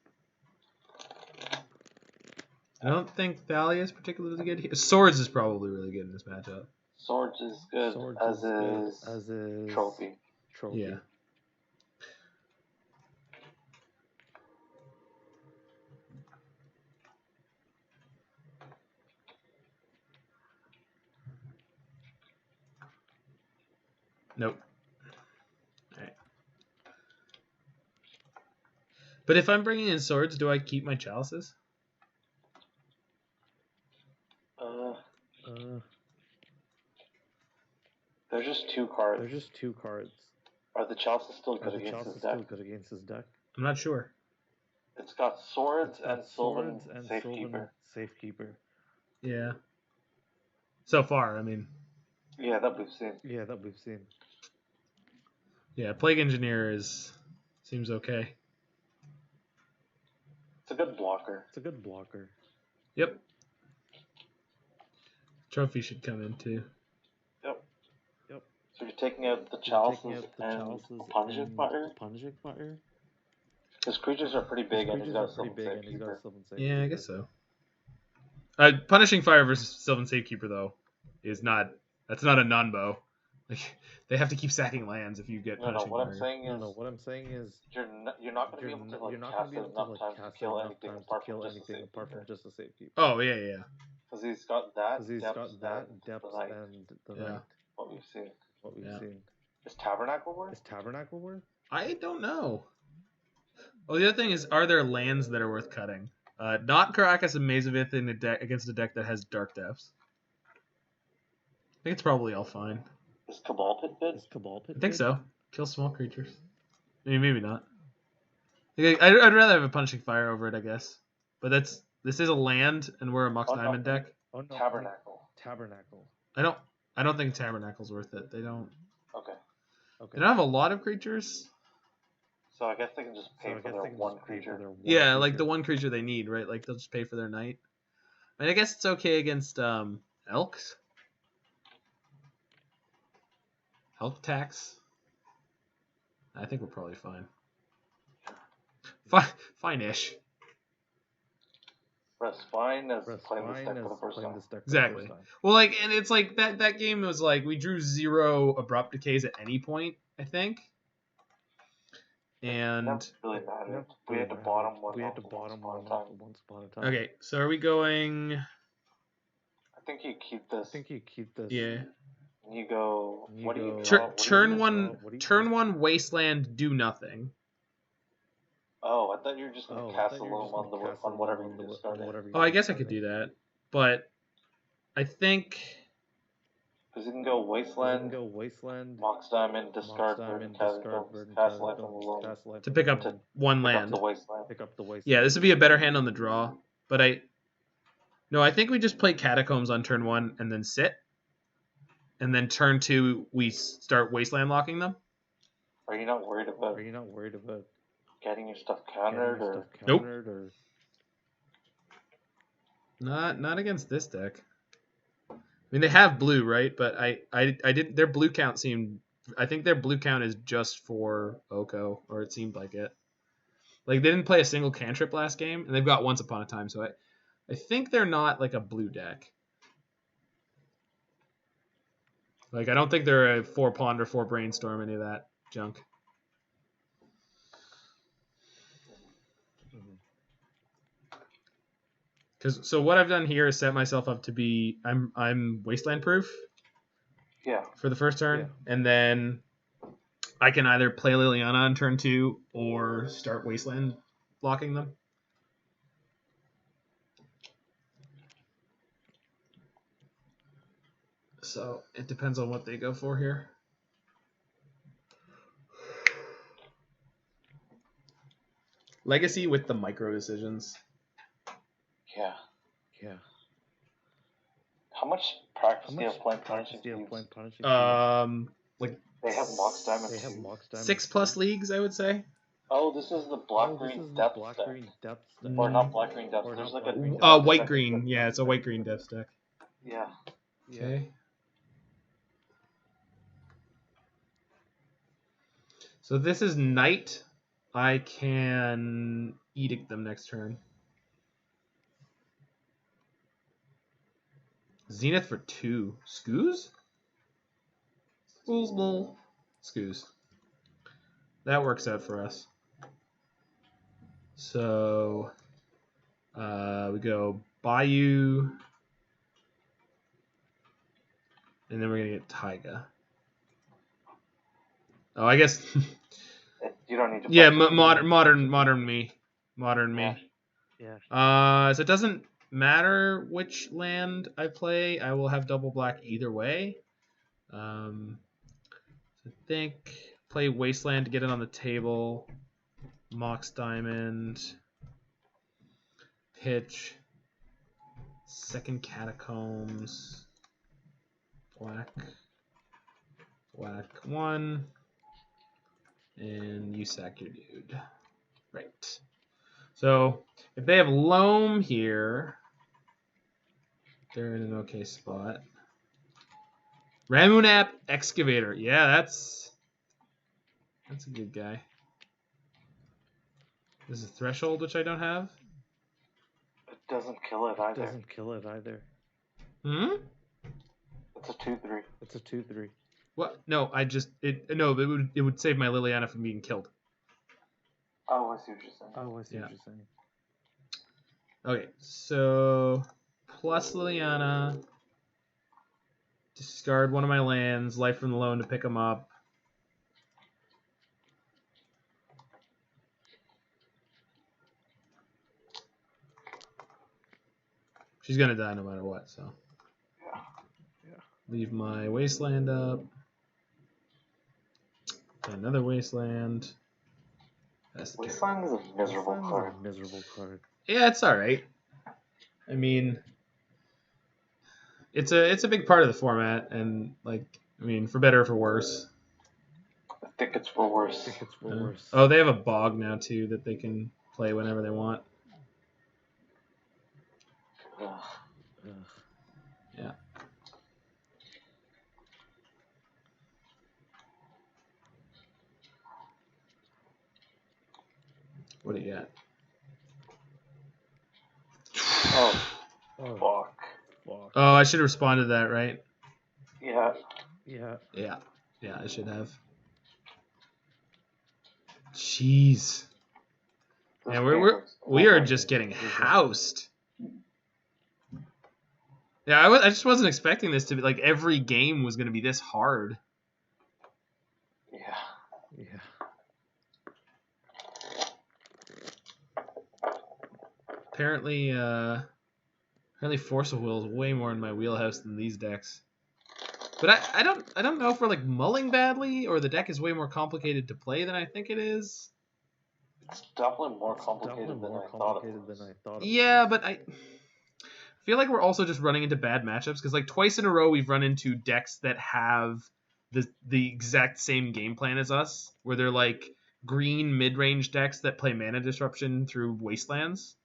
B: I don't think Thalia is particularly good here. Swords is probably really good in this matchup.
C: Swords is good, as is Trophy.
B: Yeah. Nope. Alright. But if I'm bringing in swords, do I keep my chalices?
C: There's just 2 cards. Are the chalices still good against his deck?
B: I'm not sure.
C: It's got swords and Sylvan Safekeeper.
B: Yeah. So far, I mean.
C: Yeah, that we've seen.
B: Yeah, Plague Engineer seems okay.
C: It's a good blocker.
B: Yep. Trophy should come in too.
C: Yep. So you're taking out the chalices and Punishing Fire? His creatures are pretty big and he's got Sylvan Safekeeper.
B: Yeah, I guess so. Punishing Fire versus Sylvan Safekeeper though that's not a non-bow. Like they have to keep sacking lands if you get Punishing Fire.
C: What I'm saying is you're not going to be able to cast it enough times to kill anything apart from just a Safekeeper.
B: Oh yeah.
C: Because he's got that depth and the night. What we've seen. Is Tabernacle worth?
B: I don't know. Well, the other thing is, are there lands that are worth cutting? Not Karakas and Maze of Ith in a deck against a deck that has Dark Depths. I think it's probably all fine.
C: Is Cabal Pit good?
B: I think so. Kill small creatures. Maybe not. I'd rather have a Punishing Fire over it, I guess. But this is a land, and we're a Mox Diamond deck.
C: Oh, no. Tabernacle.
B: I don't think Tabernacle's worth it. They don't.
C: Okay.
B: They don't have a lot of creatures.
C: So I guess they can just pay for their one creature.
B: Yeah, like the one creature they need, right? Like they'll just pay for their night. I mean, I guess it's okay against elks. Elk tax. I think we're probably fine. Fine-ish.
C: Rest fine as playing this deck for the first time.
B: Exactly. Well, and it's like that game was like we drew 0 Abrupt Decays at any point, I think. And
C: that really mattered. We had to bottom one once upon a time.
B: Okay, so are we going?
C: I think you keep this.
B: Yeah.
C: And you go. What do you?
B: Turn one Wasteland, do nothing.
C: Oh, I thought you were just going to cast a Loam on whatever you discarded.
B: Oh, I guess I could do that, but I think.
C: Because you can go Wasteland, Mox Diamond, discard Verdant Catacombs, cast life on the Loam.
B: To pick up one land.
C: Pick up the Wasteland.
B: Yeah, this would be a better hand on the draw, but I think we just play Catacombs on turn 1 and then sit. And then turn 2, we start Wasteland locking them.
C: Are you not worried about getting your stuff countered or?
B: Nope. Not against this deck. I mean, they have blue, right? But I didn't. Their blue count seemed. I think their blue count is just for Oko, or it seemed like it. Like they didn't play a single cantrip last game, and they've got Once Upon a Time, so I think they're not like a blue deck. Like I don't think they're a 4 Ponder, 4 Brainstorm, any of that junk. So what I've done here is set myself up to be I'm Wasteland proof.
C: Yeah.
B: For the first turn, and then I can either play Liliana on turn 2 or start Wasteland blocking them. So it depends on what they go for here. Legacy with the micro decisions.
C: Yeah. How much practice do you have playing Punishing Thieves?
B: Like
C: they have Mox Diamond.
B: 6+ leagues, I would say.
C: Oh, this is the black-green depth deck. Or not black-green depth. There's like
B: a white-green. Yeah, it's a white-green depth deck.
C: Yeah.
B: Okay. So this is night. I can edict them next turn. Zenith for 2. Scoos? Scoos. That works out for us. So we go Bayou. And then we're going to get Taiga. Oh, I guess...
C: you don't need to...
B: Yeah, modern me.
C: Yeah.
B: So it doesn't matter which land I play. I will have double black either way. I think play Wasteland to get it on the table. Mox Diamond. Pitch. Second Catacombs. Black 1. And you sack your dude. Right. So if they have Loam here, they're in an okay spot. Ramunap Excavator. Yeah, that's a good guy. This is Threshold, which I don't have.
C: It doesn't kill it either.
B: Hmm?
C: It's a 2/3.
B: What? No, it would save my Liliana from being killed.
C: Oh, I see what you're saying.
B: Okay, so plus Liliana. Discard one of my lands, Life from the Loam to pick them up. She's gonna die no matter what, so.
C: Yeah.
B: Leave my Wasteland up. Another Wasteland.
C: Wasteland is a miserable card.
B: Yeah, it's alright. I mean, it's a big part of the format, and for better or for worse.
C: I think it's for worse.
B: Oh, they have a bog now too that they can play whenever they want. Yeah. What do you got?
C: Oh, fuck.
B: Oh, I should have responded to that, right?
C: Yeah.
B: Yeah, I should have. Jeez. Man, we are just getting housed. Yeah, I just wasn't expecting this to be like every game was going to be this hard.
C: Yeah.
B: Apparently Force of Will is way more in my wheelhouse than these decks. But I don't know if we're like mulling badly or the deck is way more complicated to play than I think it is.
C: It's definitely more complicated than I thought it was.
B: Yeah, but I feel like we're also just running into bad matchups because like twice in a row we've run into decks that have the exact same game plan as us, where they're like green mid-range decks that play mana disruption through Wastelands.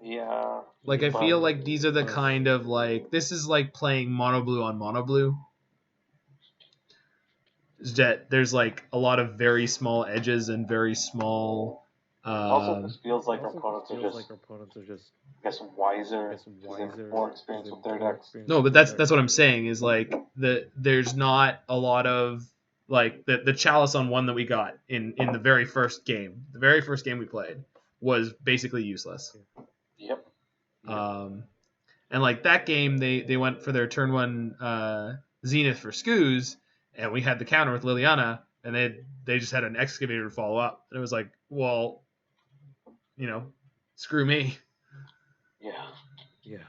C: Yeah.
B: Like I feel like these are the kind of like this is like playing mono blue on mono blue. That there's like a lot of very small edges and very small.
C: Also, this feels like our opponents are just I guess wiser, more experienced with their decks.
B: No, but that's what I'm saying is like there's not a lot of like the Chalice on one that we got in the very first game. The very first game we played was basically useless.
C: Yep.
B: And like that game, they went for their turn 1 Zenith for Scoos, and we had the counter with Liliana, and they just had an Excavator to follow up, and it was like, well, screw me.
C: Yeah.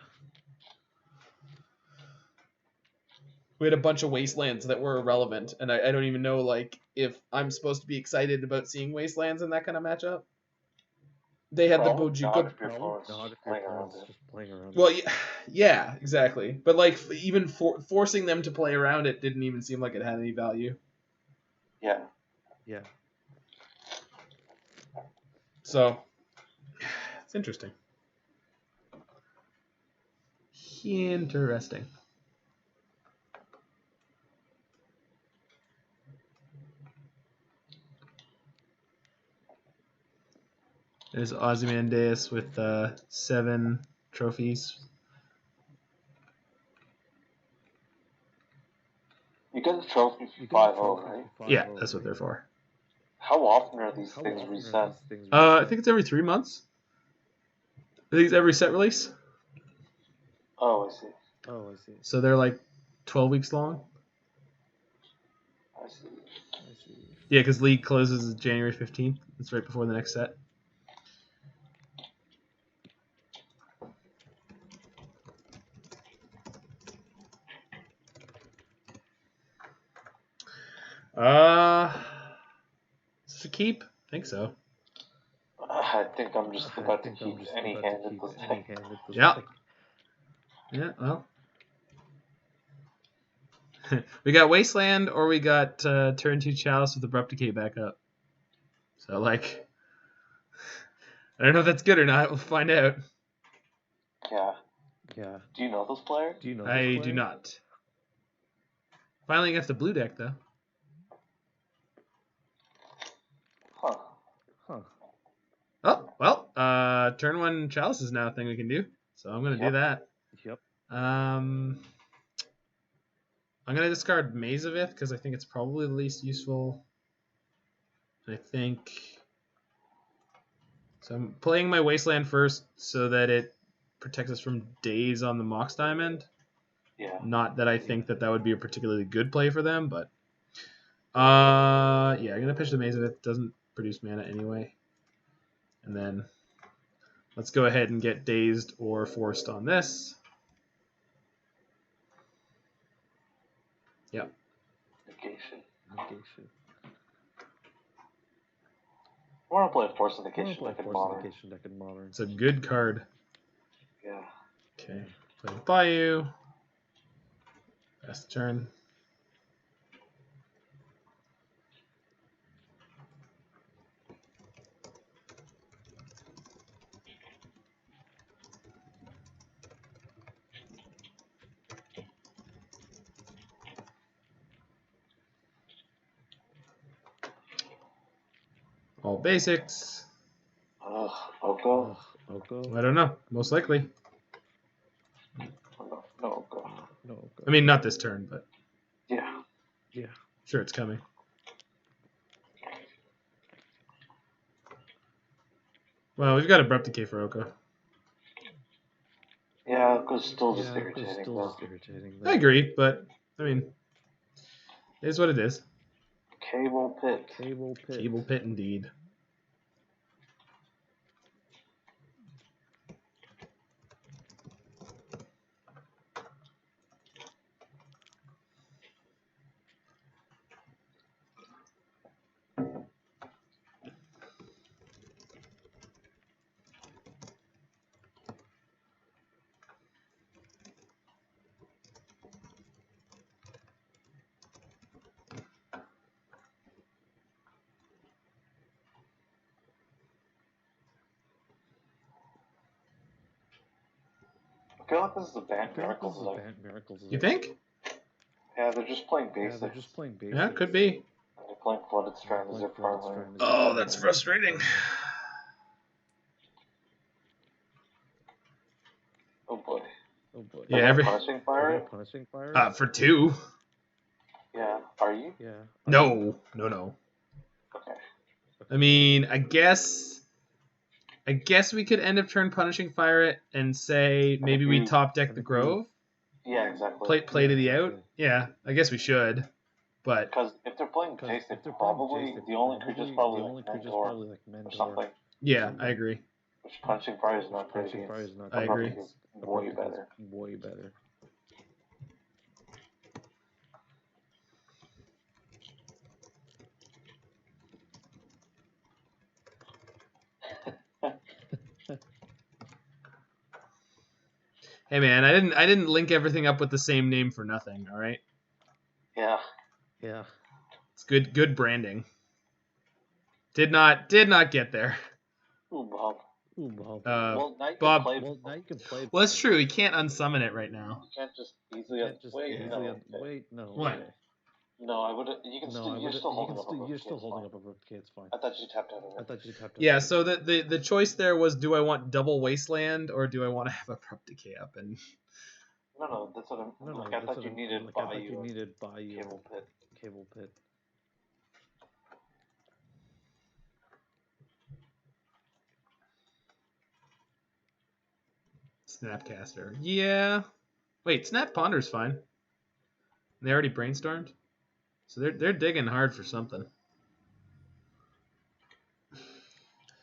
B: we had a bunch of Wastelands that were irrelevant, and I don't even know like if I'm supposed to be excited about seeing Wastelands in that kind of matchup. They had the Bojuka.
C: Not if your opponent's just playing around.
B: Well, yeah, exactly. But like even forcing them to play around it didn't even seem like it had any value.
C: Yeah.
B: So it's interesting. Interesting. There's Ozymandias with 7 trophies.
C: You get the trophy for 5-0, right?
B: Yeah, that's what they're for.
C: How often are these things reset?
B: I think it's every 3 months. I think it's every set release.
C: Oh, I see.
B: So they're like 12 weeks long.
C: I see.
B: Yeah, because League closes January 15th. It's right before the next set. Is this a keep? I think so.
C: I think I'm just about to keep any hand at this thing.
B: Yeah. Yeah, well. We got Wasteland or we got turn 2 Chalice with Abrupt Decay back up. So, like, I don't know if that's good or not. We'll find out.
C: Yeah. Do you know those players?
B: I do not. Finally against a blue deck, though.
C: Huh.
B: Oh, well, turn 1 Chalice is now a thing we can do. So I'm going to do that.
C: Yep.
B: I'm going to discard Maze of Ith because I think it's probably the least useful. I think... So I'm playing my Wasteland first so that it protects us from days on the Mox Diamond.
C: Yeah.
B: Not that I think that would be a particularly good play for them, but... yeah, I'm going to pitch the Maze of Ith. Doesn't produce mana anyway. And then let's go ahead and get Dazed or Forced on this. Yep.
C: Negation. I want to play a Force of Negation deck in Modern.
B: It's a good card.
C: Yeah.
B: Okay. Play Bayou. Best turn. All basics.
C: Oko?
B: I don't know. Most likely.
C: No, Oko.
B: I mean, not this turn, but
C: Yeah.
B: sure, it's coming. Well, we've got Abrupt Decay for Oko.
C: Yeah, Oko's still just irritating.
B: I agree, but, I mean, it is what it is.
C: Cabal Pit.
B: Cabal Pit, indeed.
C: I feel like this is a Banned Miracles.
B: You think?
C: Yeah, they're just playing basics.
B: Yeah, could be.
C: They're playing Flooded Strand as their primary.
B: Oh, that's frustrating.
C: Oh boy.
B: Yeah, every
C: Punishing Fire?
B: for 2.
C: Yeah. Are you?
B: No.
C: Okay.
B: I mean, I guess we could end up turn Punishing Fire it and say maybe we top deck the Grove.
C: Yeah, exactly.
B: Play to the out. Yeah, I guess we should. But
C: because if they're playing Jace, they're probably the only creature's probably like Mentor or something.
B: Yeah, I agree.
C: Which Punishing Fire is not great against.
B: I agree.
C: Way better.
B: Hey man, I didn't link everything up with the same name for nothing. All right.
C: Yeah.
B: It's good branding. Did not get there.
C: Ooh, Bob.
B: Well,
C: now you
B: Bob.
C: can play.
B: Well, that's true. He can't unsummon it right now.
C: You can't just easily. Wait. No.
B: What?
C: No, I would. You can still. You're still holding up Abrupt Decay. It's fine. I thought you tapped out of it.
B: Yeah. So the choice there was, do I want double Wasteland or do I want to have Abrupt Decay up? And
C: no, that's what I'm. I thought you needed Bayou. Cabal Pit.
B: Snapcaster. Yeah. Wait, Snap Ponder's fine. They already brainstormed, so they're digging hard for something.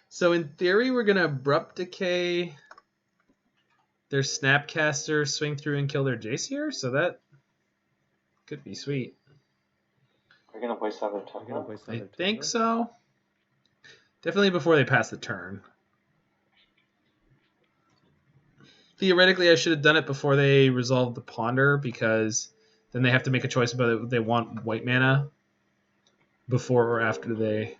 B: So in theory, we're gonna Abrupt Decay their Snapcaster, swing through and kill their Jace here, so that could be sweet.
C: We're gonna waste another turn.
B: I think so. Definitely before they pass the turn. Theoretically, I should have done it before they resolved the Ponder, because then they have to make a choice about if they want white mana before or after they...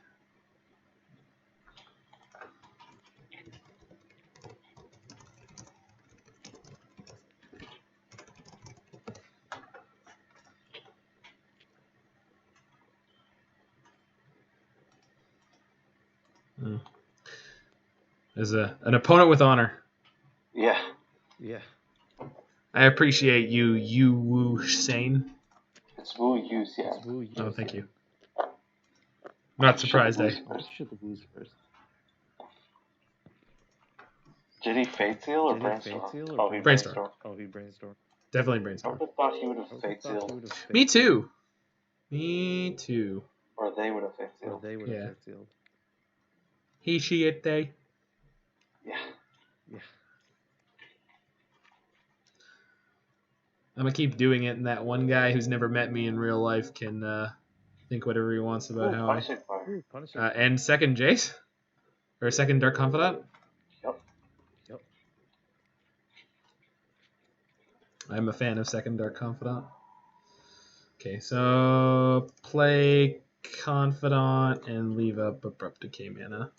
B: As an opponent with honor.
C: Yeah.
B: I appreciate you Wu Sane.
C: It's Wu Use, yeah.
B: Oh, thank you. I'm not surprised, eh?
C: Shoot the Woos first. Did he Fate Seal or Brainstorm? Oh, he
B: Brainstorm. Definitely Brainstorm.
C: I would have thought he would have Fate Sealed.
B: Me too.
C: Or they would have Fate Sealed.
B: Yeah. He, she, it, they.
C: Yeah.
B: I'm gonna keep doing it, and that one guy who's never met me in real life can think whatever he wants about how I. And second Jace, or second Dark Confidant.
C: Yep.
B: I'm a fan of second Dark Confidant. Okay, so play Confidant and leave up Abrupt Decay mana.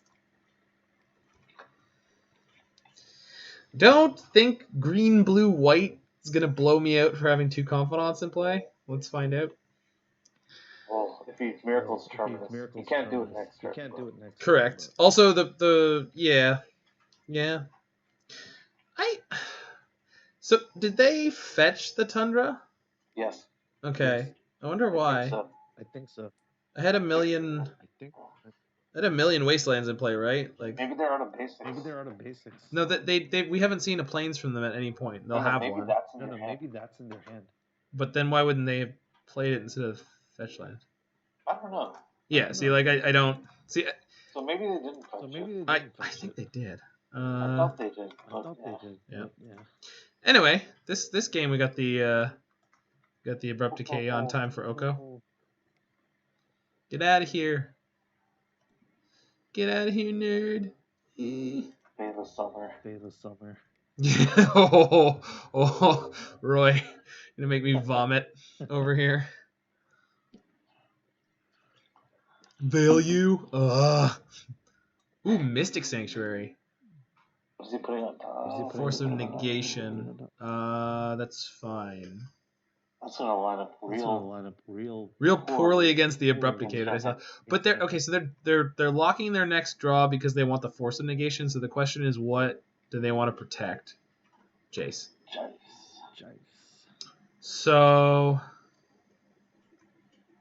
B: Don't think green, blue, white is going to blow me out for having two Confidants in play. Let's find out.
C: Well, if he's Miracle's Terminus, he can't do it next turn.
B: Correct. Also, yeah. So, did they fetch the Tundra?
C: Yes.
B: Okay. I wonder why.
C: I think so.
B: I had a million Wastelands in play, right? Like,
C: maybe they're out of basics.
B: No, we haven't seen a Plains from them at any point. They'll have one.
C: Maybe that's in their hand.
B: But then why wouldn't they have played it instead of fetch land?
C: I don't know.
B: Yeah, see, like, I don't... See,
C: so maybe they didn't fetch it.
B: I think they did.
C: I thought they did.
B: Yeah. Anyway, this game we got the Abrupt Decay on time for Oko. Get out of here. Get out of here, nerd.
C: Vale Summer.
B: Oh, Roy, you're gonna make me vomit over here. Value. Ooh, Mystic Sanctuary.
C: What is he putting on top?
B: Force of Negation. That's fine.
C: That's gonna line up
B: real poorly against the Abrupt Decay that I saw. But they're okay, so they're locking their next draw because they want the Force of Negation. So the question is, what do they want to protect? Jace. So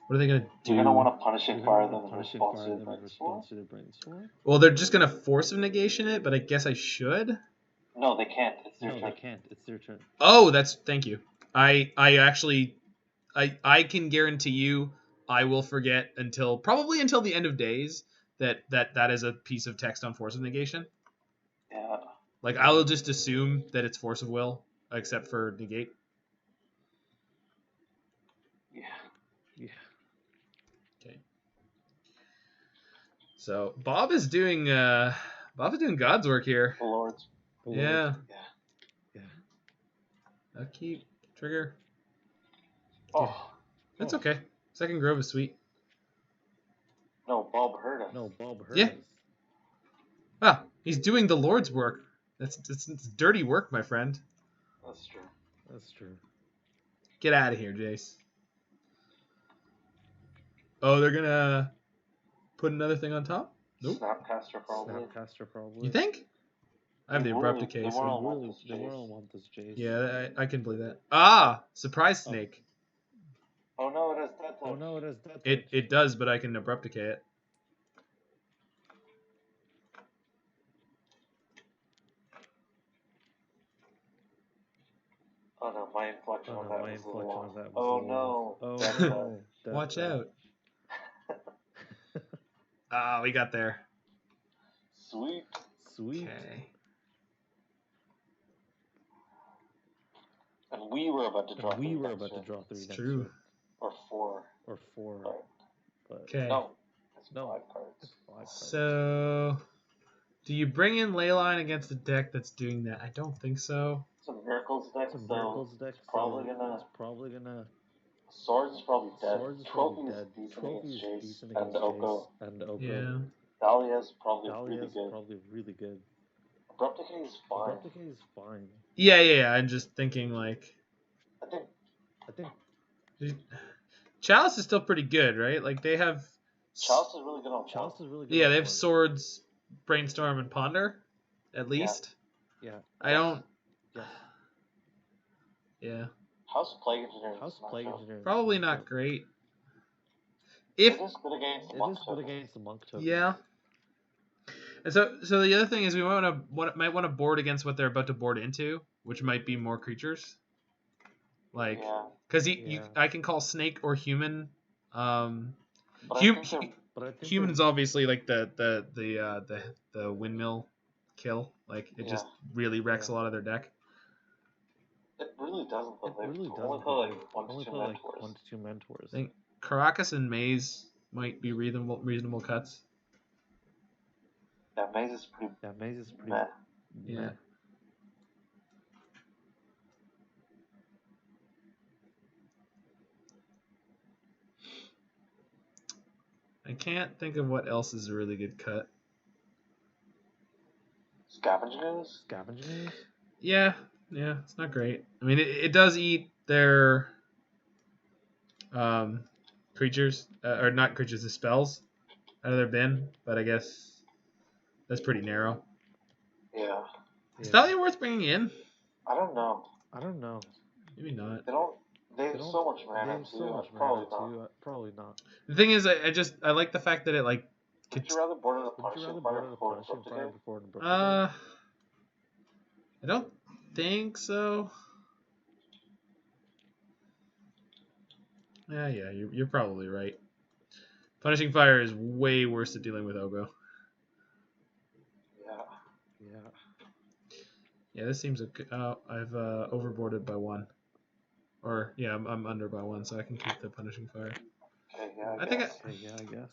B: what are they gonna do?
C: You're gonna want to Punishing Fire them in response to the Brainstorm?
B: Well, they're just gonna Force of Negation it, but I guess I should.
C: No, they can't. It's their turn.
B: Oh, thank you. I actually can guarantee you I will forget probably until the end of days that is a piece of text on Force of Negation.
C: Yeah.
B: Like, I'll just assume that it's Force of Will, except for Negate.
C: Yeah.
B: Okay. So Bob is doing God's work here.
C: The Lords.
B: Yeah. Upkeep. Trigger.
C: Oh.
B: That's okay. Second Grove is sweet.
C: No, Bob heard us.
B: Yeah. Ah, he's doing the Lord's work. It's dirty work, my friend.
C: That's true.
B: Get out of here, Jace. Oh, they're gonna put another thing on top? Nope.
C: Snapcaster probably.
B: You think? I have the Abrupt Decay.
C: They won't want this Jace.
B: Yeah, I can believe that. Ah! Surprise Snake.
C: Oh no, it has death touch.
B: It does, but I can Abrupt Decay it.
C: Oh no, my inflection on that was a little. Oh no.
B: Watch out. Ah, we got there.
C: Sweet.
B: Okay.
C: And we were about to draw 3
B: It's true.
C: Or 4. But
B: Okay.
C: No, it's 5 cards.
B: So, do you bring in Leyline against a deck that's doing that? I don't think so.
C: It's a Miracles deck, so it's probably gonna... Swords is probably dead. Trophy is decent against Jace and Oko.
B: Yeah.
C: Thalia is probably really good. Abrupt Decay is fine.
B: Yeah. I'm just thinking, like...
C: I think...
B: Chalice is still pretty good, right? Like, they have...
C: Chalice is really good on
B: Yeah, they have Swords, Brainstorm, and Ponder, at least.
C: Yeah.
B: I don't... Yeah.
C: House Plague Engineer.
B: Probably not great.
C: It is good against the Monk token.
B: Yeah. And so the other thing is we might want to board against what they're about to board into, which might be more creatures. Like, because I can call Snake or Human. Human is obviously like the windmill kill. Like it just really wrecks a lot of their deck.
C: It really doesn't. Only play like 1 to 2 mentors.
B: I think Karakas and Maze might be reasonable cuts.
C: Yeah, Maze is pretty. Meh.
B: Yeah. I can't think of what else is a really good cut.
C: Scavenging Ooze?
B: Yeah, it's not great. I mean, it does eat their creatures, or not creatures, the spells out of their bin, but I guess that's pretty narrow.
C: Yeah.
B: Is Thalia worth bringing in?
C: I don't know.
B: Maybe not.
C: They have so much mana too. Probably not.
B: The thing is, I like the fact that it like.
C: Would you rather board a Punishing Fire before Abrupt Decay?
B: I don't think so. Yeah, you're probably right. Punishing Fire is way worse at dealing with Ogo. Yeah, this seems a good... I've overboarded by 1. Or, yeah, I'm under by 1, so I can keep the Punishing Fire.
C: Okay, yeah,
B: I guess.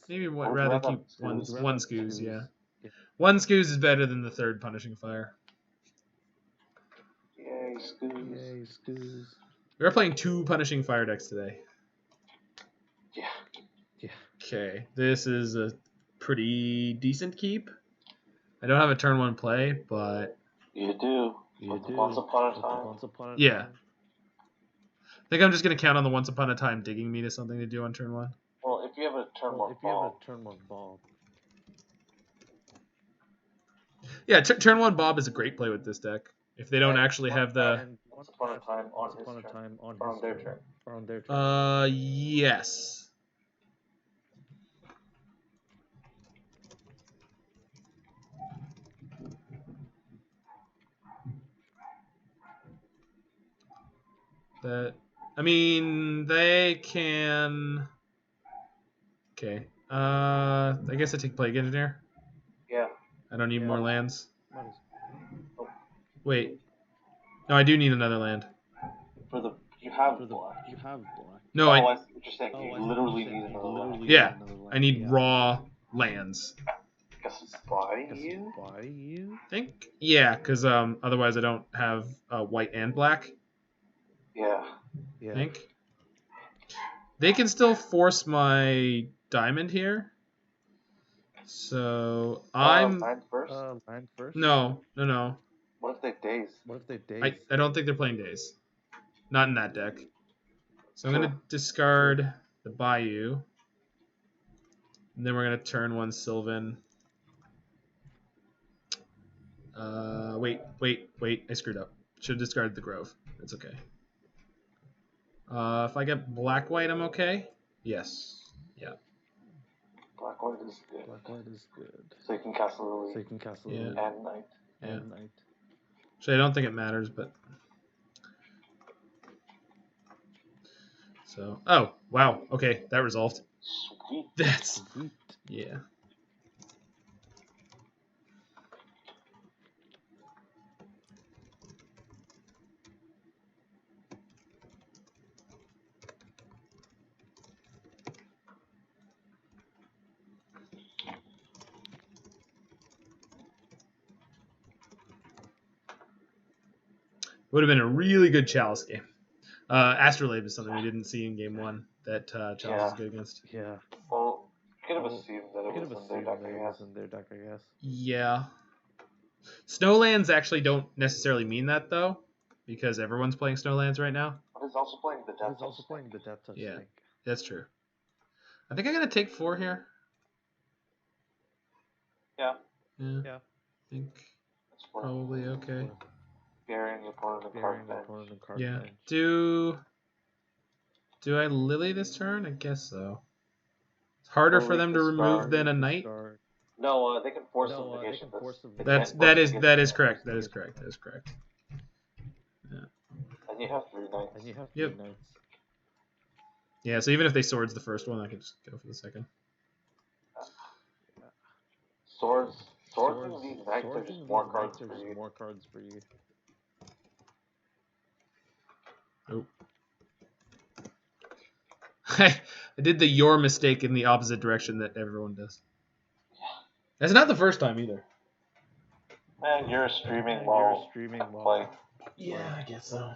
B: Maybe
C: rather
B: keep
C: keep
B: one Scooze, yeah.
C: Yeah.
B: 1 Scooze is better than the 3rd Punishing Fire.
C: Yay, Scooze.
B: We are playing 2 Punishing Fire decks today.
C: Yeah.
B: Okay, this is a pretty decent keep. I don't have a turn 1 play, but...
C: You do. Once upon a time.
B: Yeah. I think I'm just going to count on the Once Upon a Time digging me to something to do on turn 1.
C: Well, if you have a turn 1 Bob.
B: Yeah, turn 1 Bob is a great play with this deck. If they don't actually have the...
C: Once upon a time on their turn.
B: Yes. I mean, they can... Okay. I guess I take Plague Engineer.
C: Yeah.
B: I don't need more lands. Wait. No, I do need another land.
C: You have black.
B: No,
C: I see what you're saying. You literally need another land.
B: Yeah, I need raw lands.
C: Guess it's by you?
B: Think? Yeah, because otherwise I don't have white and black.
C: Yeah.
B: I think. They can still force my diamond here. So I'm...
C: Land first?
A: Land first?
B: No.
C: What if they daze?
B: I don't think they're playing days. Not in that deck. So I'm going to discard the Bayou. And then we're going to turn one Sylvan. Wait. I screwed up. Should have discarded the Grove. That's okay. If I get black-white, I'm okay? Yes. Yeah.
C: Black-white is good. So you can castle Lily. And Knight.
B: Actually, I don't think it matters, but... So... Oh, wow. Okay, that resolved.
C: Sweet.
B: That's... Yeah. Would have been a really good Chalice game. Astrolabe is something we didn't see in game 1 that Chalice is good against.
A: Yeah.
C: Well, you could have assumed that it was in their deck, I guess.
B: Yeah. Snowlands actually don't necessarily mean that, though, because everyone's playing Snowlands right now.
C: But it's also playing the Death Touch.
B: Yeah, that's true. I think I'm going to take 4 here.
C: Yeah.
B: I think probably okay.
C: Burying the opponent in card bench.
B: Yeah. Do I Lily this turn? I guess so. It's harder for them to remove than a Knight.
C: No, they can force them negation.
B: That is correct. Yeah.
C: And you have 3 Knights.
B: Yep. Yeah, so even if they swords the first one, I could just go for the second.
C: Swords and these Knights are just more cards for you.
B: Oh. I did the your mistake in the opposite direction that everyone does.
C: Yeah.
B: That's not the first time either.
C: Man, you're streaming while play.
B: Yeah, I guess so.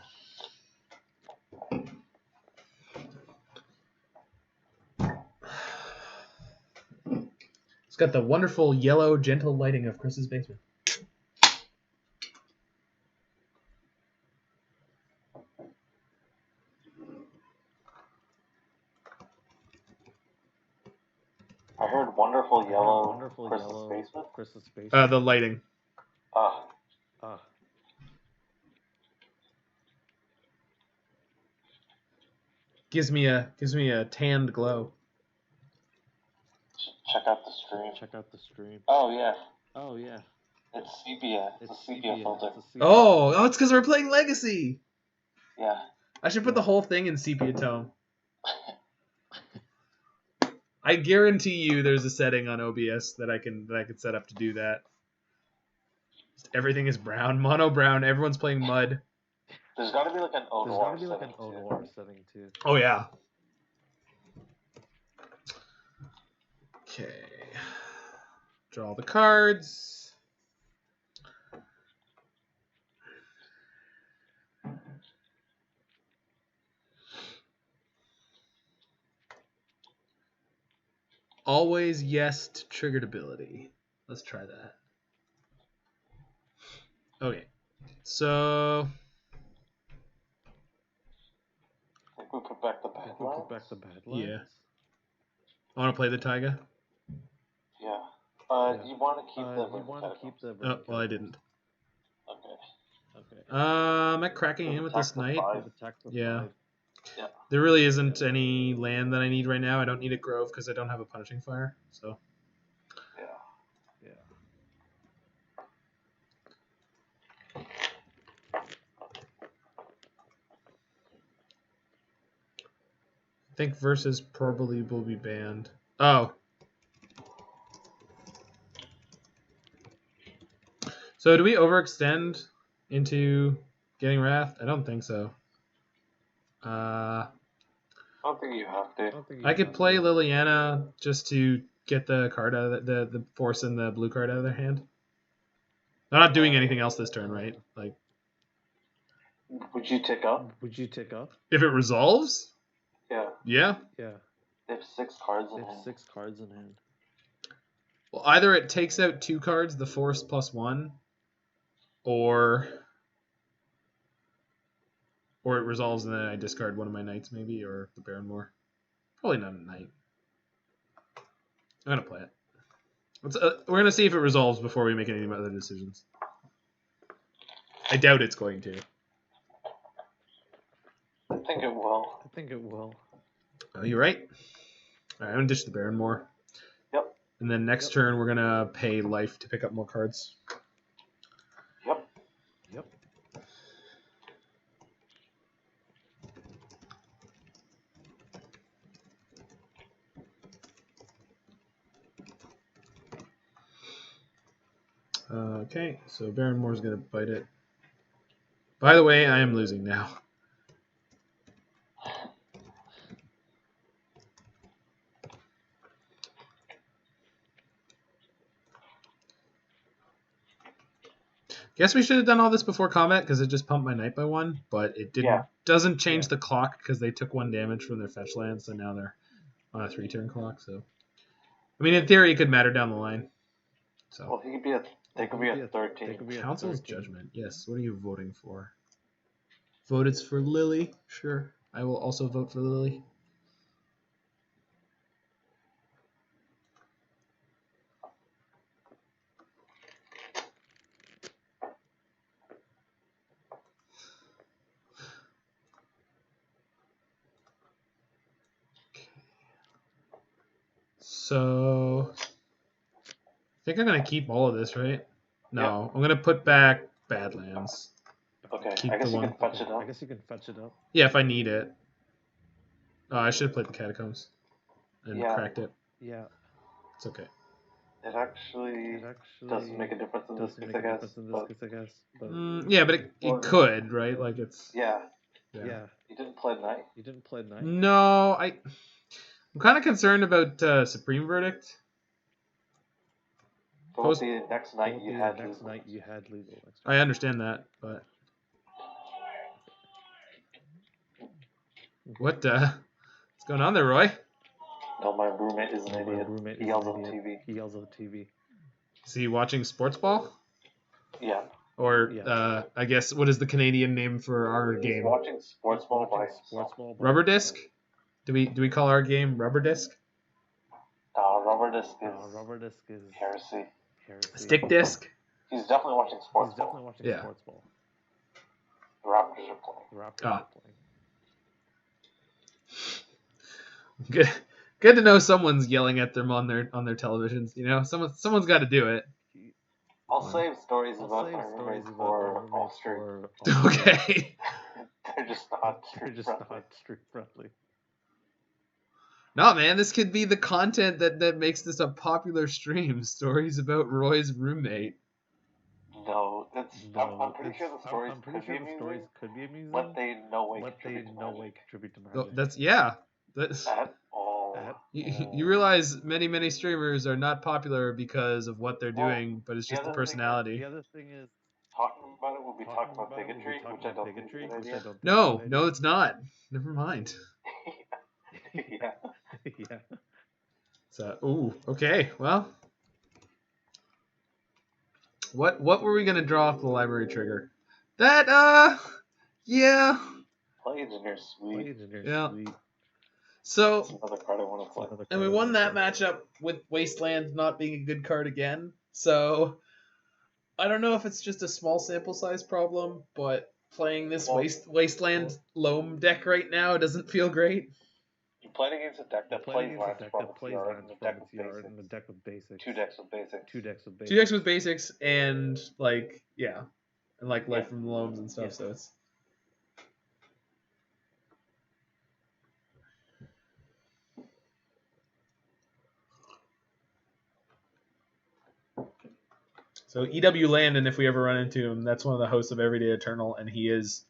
B: It's got the wonderful yellow, gentle lighting of Chris's basement.
C: I heard wonderful yellow Chris's basement.
B: The lighting. Gives me a tanned glow.
C: Check out the stream. Oh yeah. It's sepia. It's a sepia filter.
B: Oh, it's because we're playing Legacy.
C: Yeah.
B: I should put the whole thing in sepia tone. I guarantee you, there's a setting on OBS that I can set up to do that. Just everything is brown, mono brown. Everyone's playing mud.
C: There's got to be like an Eau Noir setting too.
B: Oh yeah. Okay. Draw the cards. Always yes to triggered ability. Let's try that. Okay. So...
C: I think we put back the Badlands.
B: Yeah. I want to play the Taiga?
C: Yeah. You want to keep the...
B: Oh, well, I didn't.
C: Okay.
B: I'm at cracking in with this Knight. Yeah. There really isn't any land that I need right now. I don't need a Grove because I don't have a Punishing Fire. So.
C: Yeah.
B: I think Versus probably will be banned. Oh. So do we overextend into getting Wrath? I don't think so.
C: I don't think you have to.
B: I could play Liliana just to get the card out of the force and the blue card out of their hand. They're not doing anything else this turn, right? Like.
C: Would you tick up?
B: If it resolves?
C: Yeah.
B: Yeah.
C: They have 6 cards in hand.
B: Well, either it takes out 2 cards, the Force +1, or it resolves and then I discard one of my knights maybe, or the Barren Moor. Probably not a knight. I'm going to play it. We're going to see if it resolves before we make any other decisions. I doubt it's going to.
C: I think it will.
B: Oh, you're right. All right, I'm going to ditch the Barren Moor.
C: Yep.
B: And then next turn, we're going to pay life to pick up more cards.
C: Yep.
B: Okay, so Barren Moor's going to bite it. By the way, I am losing now. Guess we should have done all this before combat because it just pumped my knight by 1, but it didn't.
C: Yeah.
B: Doesn't change the clock because they took 1 damage from their fetch land, so now they're on a 3-turn clock. So, I mean, in theory, it could matter down the line. So.
C: Well, they could be at 13.
B: Council's Judgment. Yes. What are you voting for? Voted for Lily. Sure. I will also vote for Lily. So, I think I'm going to keep all of this, right? No,
C: Yep.
B: I'm going to put back Badlands.
C: Okay,
B: Keep
C: I guess
B: the
C: you
B: one.
C: can fetch it up.
B: Yeah, if I need it. Oh, I should have played the Catacombs and
C: Yeah.
B: cracked it.
A: Yeah.
B: It's okay.
C: It actually doesn't make a difference in this case, I guess. But
B: Yeah, but it could, right? Like it's.
C: Yeah.
B: Yeah.
C: You didn't play knight?
B: No, I'm kind of concerned about Supreme Verdict.
C: But with the next night you had legal.
B: I understand that, but what's going on there, Roy?
C: No, my roommate is an idiot. He yells on TV.
B: Is he watching sports ball?
C: Yeah.
B: Or I guess what is the Canadian name for our
C: He's
B: game?
C: watching sports ball by himself.
B: Rubber disc? Do we call our game rubber disc?
C: Rubber disc is heresy.
B: Stick disc?
C: He's definitely watching sports ball.
B: Yeah.
C: The Raptors are playing.
B: Good to know someone's yelling at them on their televisions. You know, someone's got to do it.
C: I'll save stories about my roommates for off stream.
B: Okay.
C: They're just not street friendly.
B: No, man, this could be the content that makes this a popular stream. Stories about Roy's roommate.
C: No, I'm pretty sure the stories could be amusing, but they in no way contribute to magic.
B: That's
C: at all.
B: You realize many streamers are not popular because of what they're doing, but it's just the personality.
C: The other thing is, talking about it will be talking about bigotry, which I don't think is a good idea.
B: No, it's not. Never mind.
C: Yeah.
B: So, okay. Well, what were we gonna draw off the library trigger? That yeah.
C: Play Engineer sweet.
B: Yeah. So,
C: that's another card I want to play.
B: And we won that matchup with Wasteland not being a good card again. So, I don't know if it's just a small sample size problem, but playing this Wasteland Loam deck right now doesn't feel great.
C: You're playing against a deck that plays lands from its yard and a deck with basics. Two decks with basics.
B: And life from the Loams and stuff. So it's. So E.W. Landon, if we ever run into him, that's one of the hosts of Everyday Eternal, and he is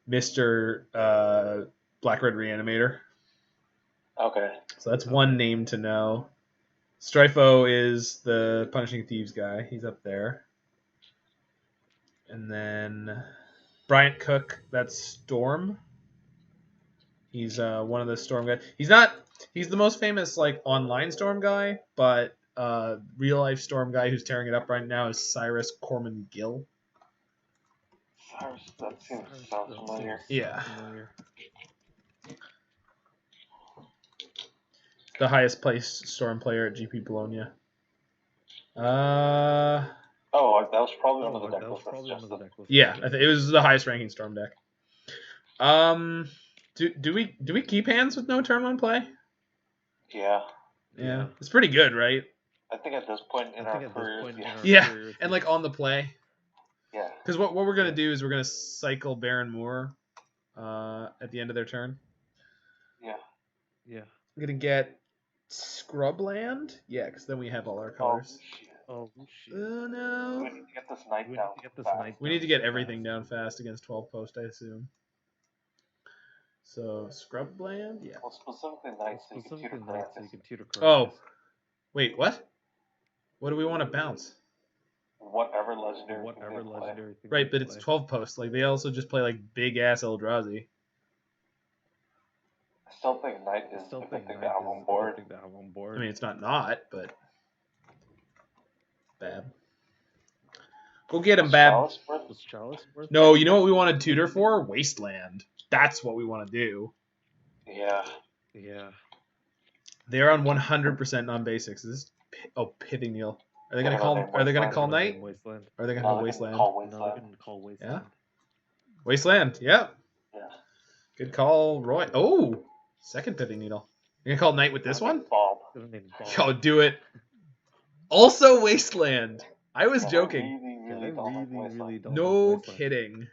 B: Mr. Black Red Reanimator.
C: Okay.
B: So that's one name to know. Stryfo is the Punishing Thieves guy. He's up there. And then Bryant Cook, that's Storm. He's one of the Storm guys. He's the most famous like online Storm guy, but real life Storm guy who's tearing it up right now is Cyrus Corman Gill.
C: Cyrus, that sounds familiar.
B: Yeah. The highest placed Storm player at GP Bologna.
C: Oh, that was probably one of the deck lists that's suggested.
B: Yeah, it was the highest ranking Storm deck. Do we keep hands with no turn one play?
C: Yeah.
B: Yeah. It's pretty good, right?
C: I think at this point in our careers,
B: yeah. And like on the play.
C: Yeah.
B: Because what we're gonna do is we're gonna cycle Barren Moor at the end of their turn.
C: Yeah.
B: We're gonna get Scrubland. Yeah, because then we have all our colors.
C: Oh
B: shit. Oh no.
C: We need to get this night down.
B: We need to get everything down fast against 12 post, I assume. So Scrubland, yeah.
C: Well, specifically nights so you can tutor Karakas.
B: Oh, wait, what? What do we want to bounce?
C: Whatever legendary.
B: Right, but it's 12 posts. Like they also just play like big ass Eldrazi.
C: I still think night is the thing to have on board.
B: I mean, it's not, but Bab. Go get him, Bab.
C: Was Chalice worth?
B: No, you know what we want to tutor for? Wasteland. That's what we want to do.
C: Yeah.
B: They're on 100% non-basics. Pithing Neil. Are they gonna call? Are they gonna call Night?
C: Wasteland?
B: Or are they gonna call Wasteland?
C: No, they're gonna call Wasteland.
B: Yeah. Wasteland. Yep.
C: Yeah.
B: Good call, Roy. Oh, second Pithing Needle. You're gonna call Night with this one?
C: Bob.
B: Yo, do it. Also Wasteland. I was joking.
C: Really don't
B: No kidding.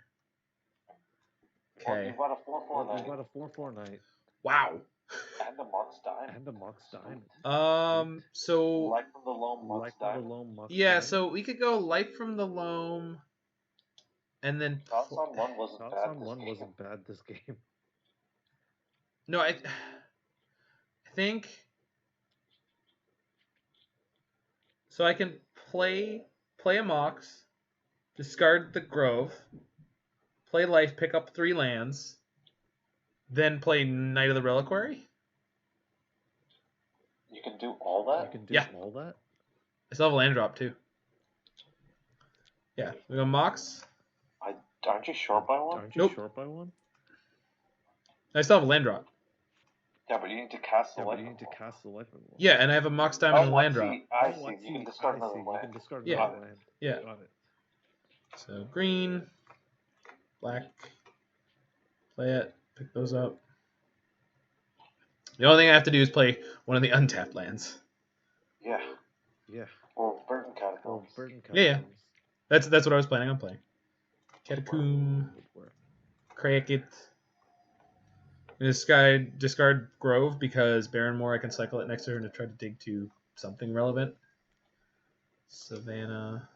B: Okay.
C: You've got a 4/4 night.
B: Wow.
C: And a Mox Diamond.
B: So
C: Light from the Loam, Mox Diamond.
B: Yeah, so we could go Light from the Loam, and then
C: Thoughts on one wasn't bad this game.
B: No, I think so. I can play a Mox, discard the Grove, play Life, pick up 3 lands, then play Knight of the Reliquary.
C: You can do all that?
B: All that? I still have a land drop, too. Yeah, we go Mox.
C: Aren't you short by one?
B: Nope. I still have a land drop.
C: Yeah, but you need to cast the life.
B: Yeah, and I have a Mox Diamond and a land drop.
C: I see. You can discard another land.
B: Yeah. So green, black, play it, pick those up. The only thing I have to do is play one of the untapped lands.
C: Yeah. Or Verdant Catacombs.
B: Yeah. That's what I was planning on playing. Catacomb, Cricket. This guy discard Grove because Barren Moor I can cycle it next turn to try to dig to something relevant. Savannah,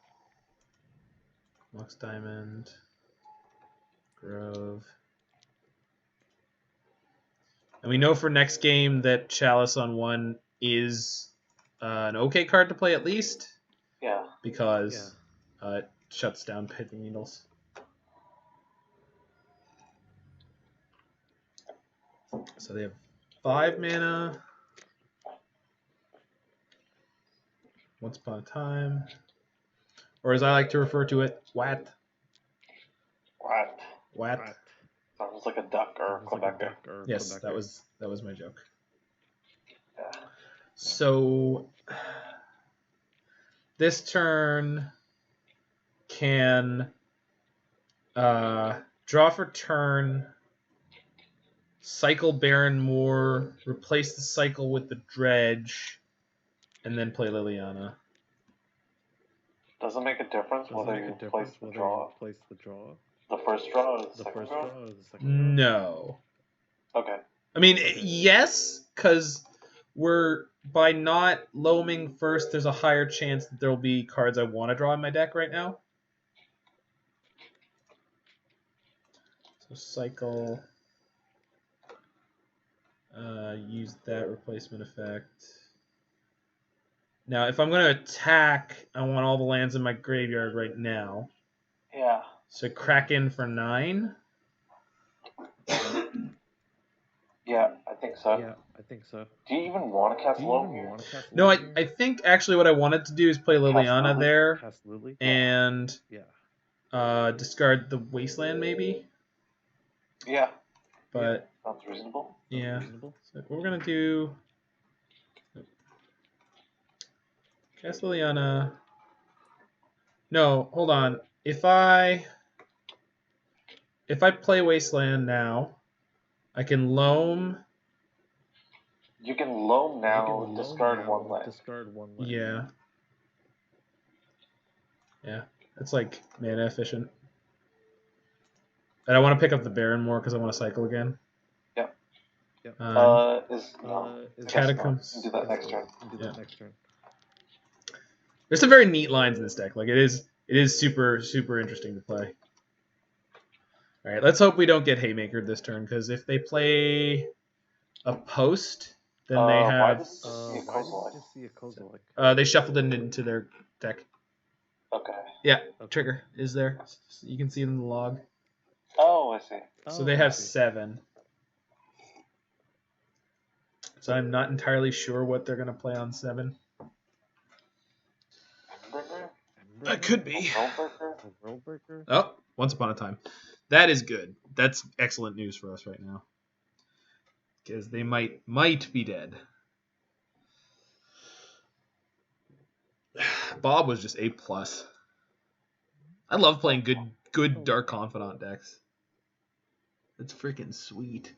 B: Mox Diamond, Grove. And we know for next game that Chalice on 1 is an okay card to play at least.
C: Yeah.
B: Because it shuts down Pithing Needles. So they have 5 mana. Once upon a time. Or as I like to refer to it, Wat.
C: Sounds like a duck or a Quebecer.
B: Yes, that was my joke.
C: Yeah.
B: So this turn can draw for turn, cycle Barren Moor, replace the cycle with the Dredge, and then play Liliana.
C: Does it make a difference whether you place the draw? The first draw or the second draw?
B: No.
C: Okay.
B: I mean, yes, because we're by not loaming first, there's a higher chance that there will be cards I want to draw in my deck right now. So cycle. Use that replacement effect. Now, if I'm going to attack, I want all the lands in my graveyard right now.
C: Yeah.
B: So Kraken for 9.
C: Yeah, I think so. Do you even want to cast Loam here?
B: No, I think actually what I wanted to do is play Liliana there and discard the Wasteland maybe.
C: Yeah.
B: But
C: sounds reasonable.
B: Yeah. So we're gonna do cast Liliana. No, hold on. If I play Wasteland now, I can Loam.
C: You can Loam now, discard one land.
B: Yeah. Yeah. It's like mana efficient. And I want to pick up the Barren Moor because I want to cycle again.
C: Yep.
B: Catacombs.
C: Do that next turn.
B: There's some very neat lines in this deck. Like it is super interesting to play. All right, let's hope we don't get Haymaker this turn because if they play a post, then they have. They shuffled it into their deck.
C: Okay.
B: Yeah, trigger is there. So you can see it in the log.
C: Oh, I see.
B: So they have 7. So I'm not entirely sure what they're going to play on 7. That could be. Oh, Once Upon a Time. That is good. That's excellent news for us right now. Because they might be dead. Bob was just A+. I love playing good Dark Confidant decks. That's freaking sweet.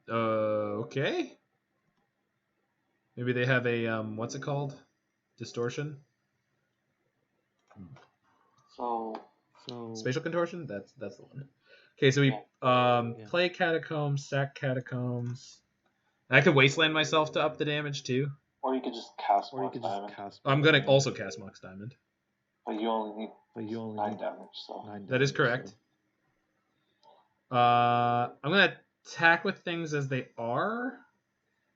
B: Okay. Maybe they have a what's it called? Distortion.
C: So
B: Spatial Contortion. That's the one. Okay, so we play Catacombs, sack Catacombs. I could Wasteland myself to up the damage too.
C: Or you could just cast Mox Diamond.
B: I'm gonna also cast Mox Diamond.
C: But you only need 9 damage, so.
B: That is correct. I'm gonna attack with things as they are.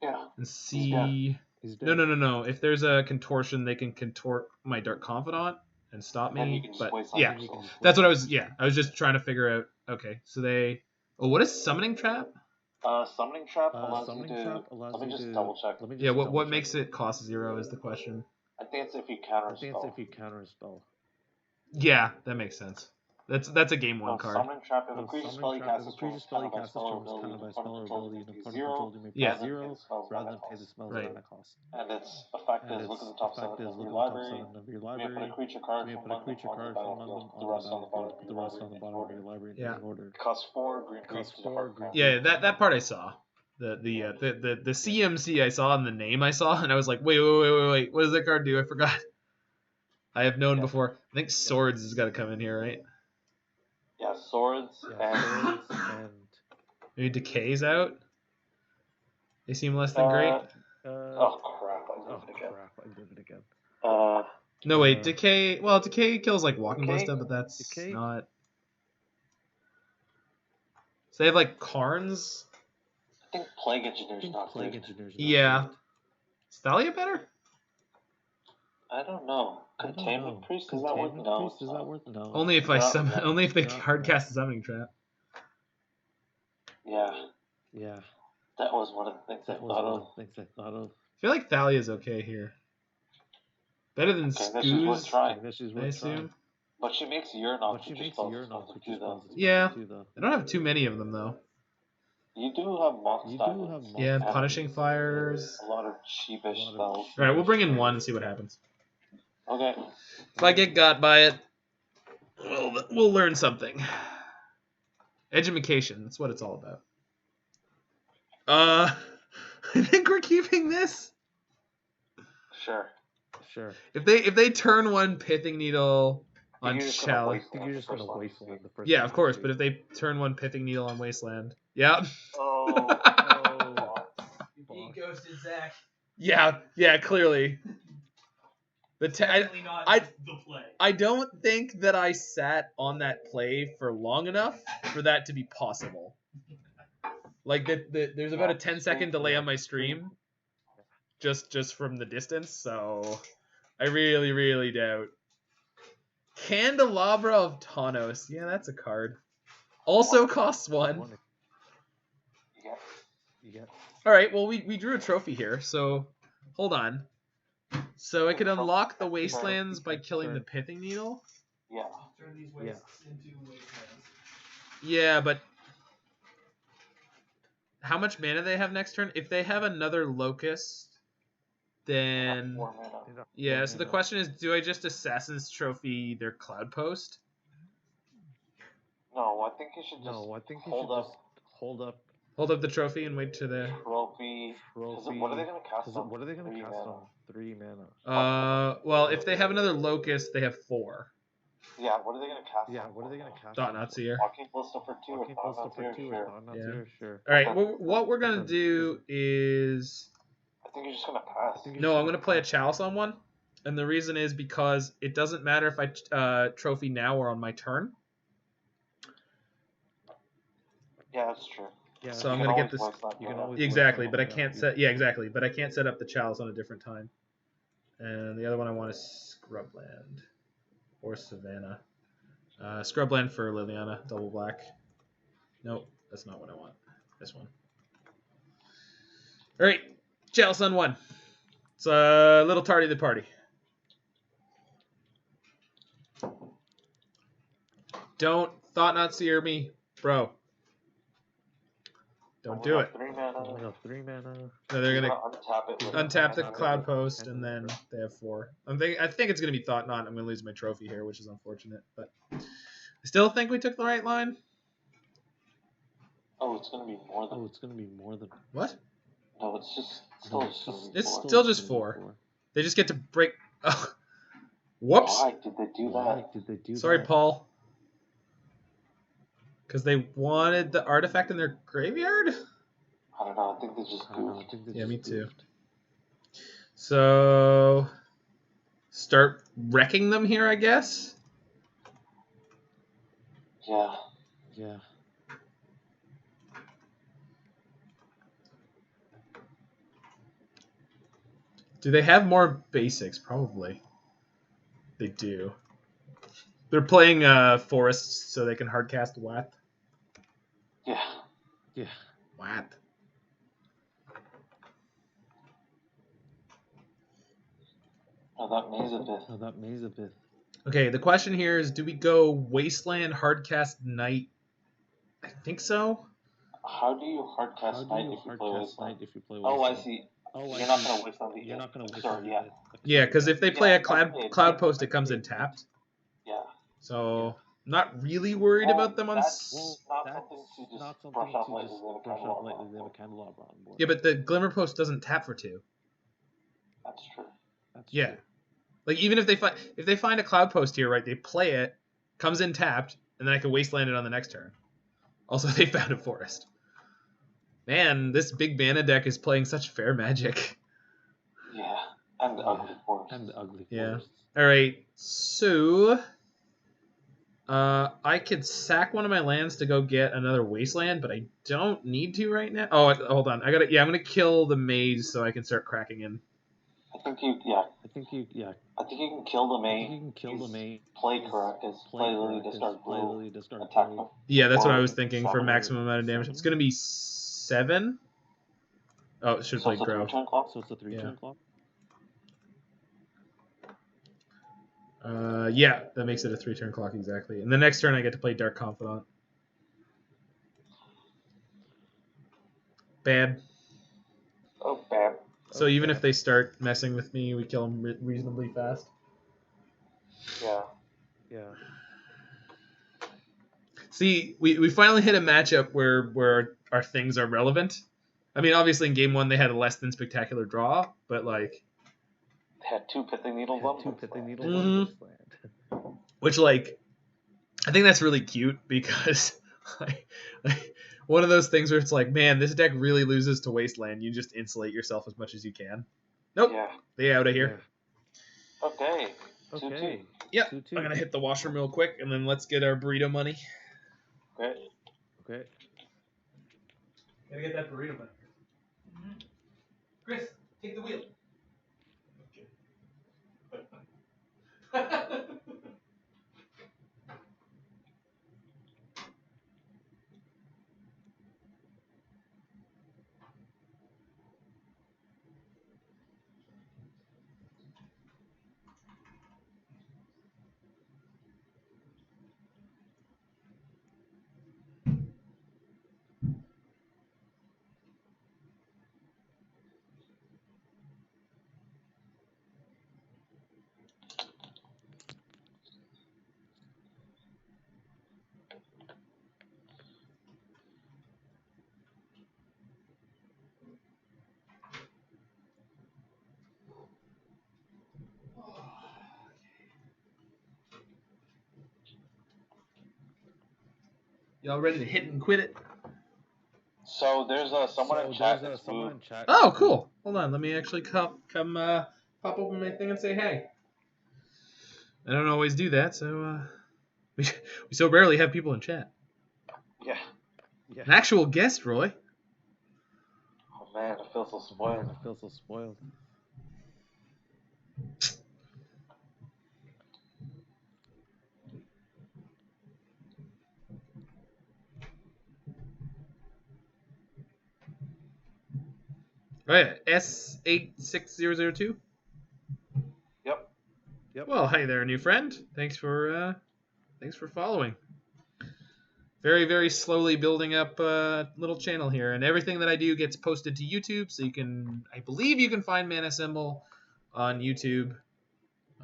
C: Yeah.
B: And see. No. If there's a contortion, they can contort my Dark Confidant and stop me. But yeah, that's what I was. Yeah, I was just trying to figure out. Okay, so they. Oh, what is Summoning Trap?
C: Summoning Trap allows you to. Let me just double check.
B: Yeah, what makes it cost 0 is the question.
C: I think it's if you counter spell.
B: Yeah, that makes sense. That's a game 1 card.
C: Summoning Trap, if a creature spell you cast is countered by spell or ability, the opponent controls you may pay 0 rather than pay the spell's mana cost. And its effect is look at the top 7 of your library. You may put a creature card from among them on the battlefield, the rest on the bottom of your library in order. It costs 4 green creatures.
B: Yeah, that part I saw. The CMC I saw and the name I saw, and I was like, wait, what does that card do? I forgot. I have known before. I think Swords has got to come in here, right?
C: Yeah, Swords and
B: maybe Decay's out. They seem less than great.
C: Oh crap! I did it again.
B: No wait, Decay. Well, Decay kills like Walking Ballista, but that's not. So they have like Karns.
C: I think Plague Engineer's not good.
B: Yeah. Is Thalia better?
C: I don't know. Containment Priest, is that worth? No.
B: Only if only if they hardcast the Summoning Trap.
C: Yeah. That was one of the things I thought of.
B: I feel like Thalia's okay here. Better than Ooze, I assume.
C: But she makes Uranoff too, though.
B: Yeah. I don't have too many of them, though.
C: You do have Mox Diamond.
B: Yeah, Punishing Fires.
C: A lot of cheapish spells.
B: Alright, we'll bring in 1 and see what happens.
C: Okay.
B: If I get got by it, we'll learn something. Edumacation, that's what it's all about. I think we're keeping this.
C: Sure.
B: If they turn 1 Pithing Needle on Chalice,
C: you're just gonna Wasteland the first.
B: Yeah, of course. But if they turn 1 Pithing Needle on Wasteland, yeah.
D: He ghosted Zach.
B: Yeah, clearly. I don't think that I sat on that play for long enough for that to be possible. Like there's about a 10-second delay on my stream, just from the distance. So I really doubt Candelabra of Tawnos. Yeah, that's a card. Also costs 1.
C: You get.
B: All right, well, we drew a trophy here, so hold on. So I could unlock the Wastelands by killing the Pithing Needle?
C: Yeah.
D: Turn these wastes into wastelands.
B: Yeah, but how much mana do they have next turn? If they have another Locust, then...
C: 4 mana.
B: Yeah, so the question is, do I just Assassin's Trophy their Cloud Post?
C: No, I think you should just hold up
B: Hold up the trophy and wait to the...
C: trophy. What are they going to cast on?
D: What are they going to cast on? 3 mana.
B: Well, if they have another Locust, they have 4.
C: Yeah, what are they going to cast on?
D: What are they going to cast
B: Thought
D: on?
B: Not Seer.
C: Walking Ballista for 2 or Thought Not Seer?
D: Sure.
B: All right, well, what we're going to do is...
C: I think you're just going to pass.
B: No, I'm going to play a Chalice on one. And the reason is because it doesn't matter if I trophy now or on my turn.
C: Yeah, that's true.
D: Yeah,
B: So I'm going to get this...
D: You can always
B: Exactly, but I can't set... Yeah, exactly, but I can't set up the Chalice on a different time. And the other one I want is Scrubland. Or Savannah. Scrubland for Liliana, double black. Nope, that's not what I want. This one. All right, Chalice on 1. It's a little tardy to the party. Don't Thought Not Seer me, bro. Don't do it.
C: 3 mana.
D: 3 mana.
B: No, they're gonna
C: untap it.
B: untap the Cloud Post, and then they have 4. I think it's gonna be Thought Not. I'm gonna lose my trophy here, which is unfortunate, but I still think we took the right line.
C: Oh, it's gonna be more than.
B: What?
C: No, it's just still.
B: It's still just 4. They just get to break. Oh. Whoops.
C: Why did they do that?
B: Sorry, Paul. Because they wanted the artifact in their graveyard?
C: I don't know. I think they just goofed.
B: Yeah, me too. So, start wrecking them here, I guess?
C: Yeah.
B: Do they have more basics? Probably. They do. They're playing forests so they can hardcast Wath.
C: Yeah.
B: Wath.
C: Oh, that Maze of Ith.
B: Okay, the question here is, do we go Wasteland, hardcast Knight? I think so.
C: How do you hardcast Knight if you play Wasteland? Oh, I see. You're not going to Wasteland it. You're not going to Wasteland it.
B: Yeah, because if they play a cloud Post, it comes in tapped.
C: Yeah.
B: So, I'm not really worried about them on...
C: That's not something to just brush off lightly. They have a Candelabra on board.
B: Yeah, but the Glimmer Post doesn't tap for 2.
C: That's true.
B: Yeah. Like, even if they find a Cloud Post here, right, they play it, comes in tapped, and then I can Wasteland it on the next turn. Also, they found a forest. Man, this big mana deck is playing such fair magic.
C: Yeah, and the ugly forest.
B: Yeah. Alright, so... I could sack one of my lands to go get another Wasteland, but I don't need to right now. Oh, hold on. I'm gonna kill the Maze so I can start cracking in.
C: I think you can kill the Maze. Play Karakas. Play Lily to start blue. Attack them.
B: Yeah, that's what I was thinking for maximum amount of damage. It's gonna be 7. Oh, it should play Grow.
C: So it's a 3-turn clock?
B: Yeah, that makes it a 3-turn clock exactly. And the next turn I get to play Dark Confidant. Bad.
C: Oh, bad.
B: So even if they start messing with me, we kill them reasonably fast.
C: Yeah.
B: See, we finally hit a matchup where our things are relevant. I mean, obviously in game 1 they had a less than spectacular draw, but like...
C: They had 2 Pithing Needles on
B: Mm-hmm. Which, like, I think that's really cute because like, one of those things where it's like, man, this deck really loses to Wasteland. You just insulate yourself as much as you can. Nope. Yeah. They out of here.
C: Yeah. Okay. 2-2.
B: Yep. 2-2. I'm going to hit the washroom real quick, and then let's get our burrito money.
C: Okay.
B: Gotta get that burrito money. Mm-hmm. Chris, take the wheel. Y'all ready to hit and quit it?
C: So there's someone in chat that's moved.
B: Oh, cool. Hold on. Let me actually come pop open my thing and say hey. I don't always do that, so we so rarely have people in chat.
C: Yeah.
B: An actual guest, Roy.
C: Oh man, I feel so spoiled.
B: Oh yeah, S86002.
C: Yep.
B: Well, hi there, new friend. Thanks for following. Very, very slowly building up a little channel here, and everything that I do gets posted to YouTube, so I believe you can find Mana Symbol on YouTube,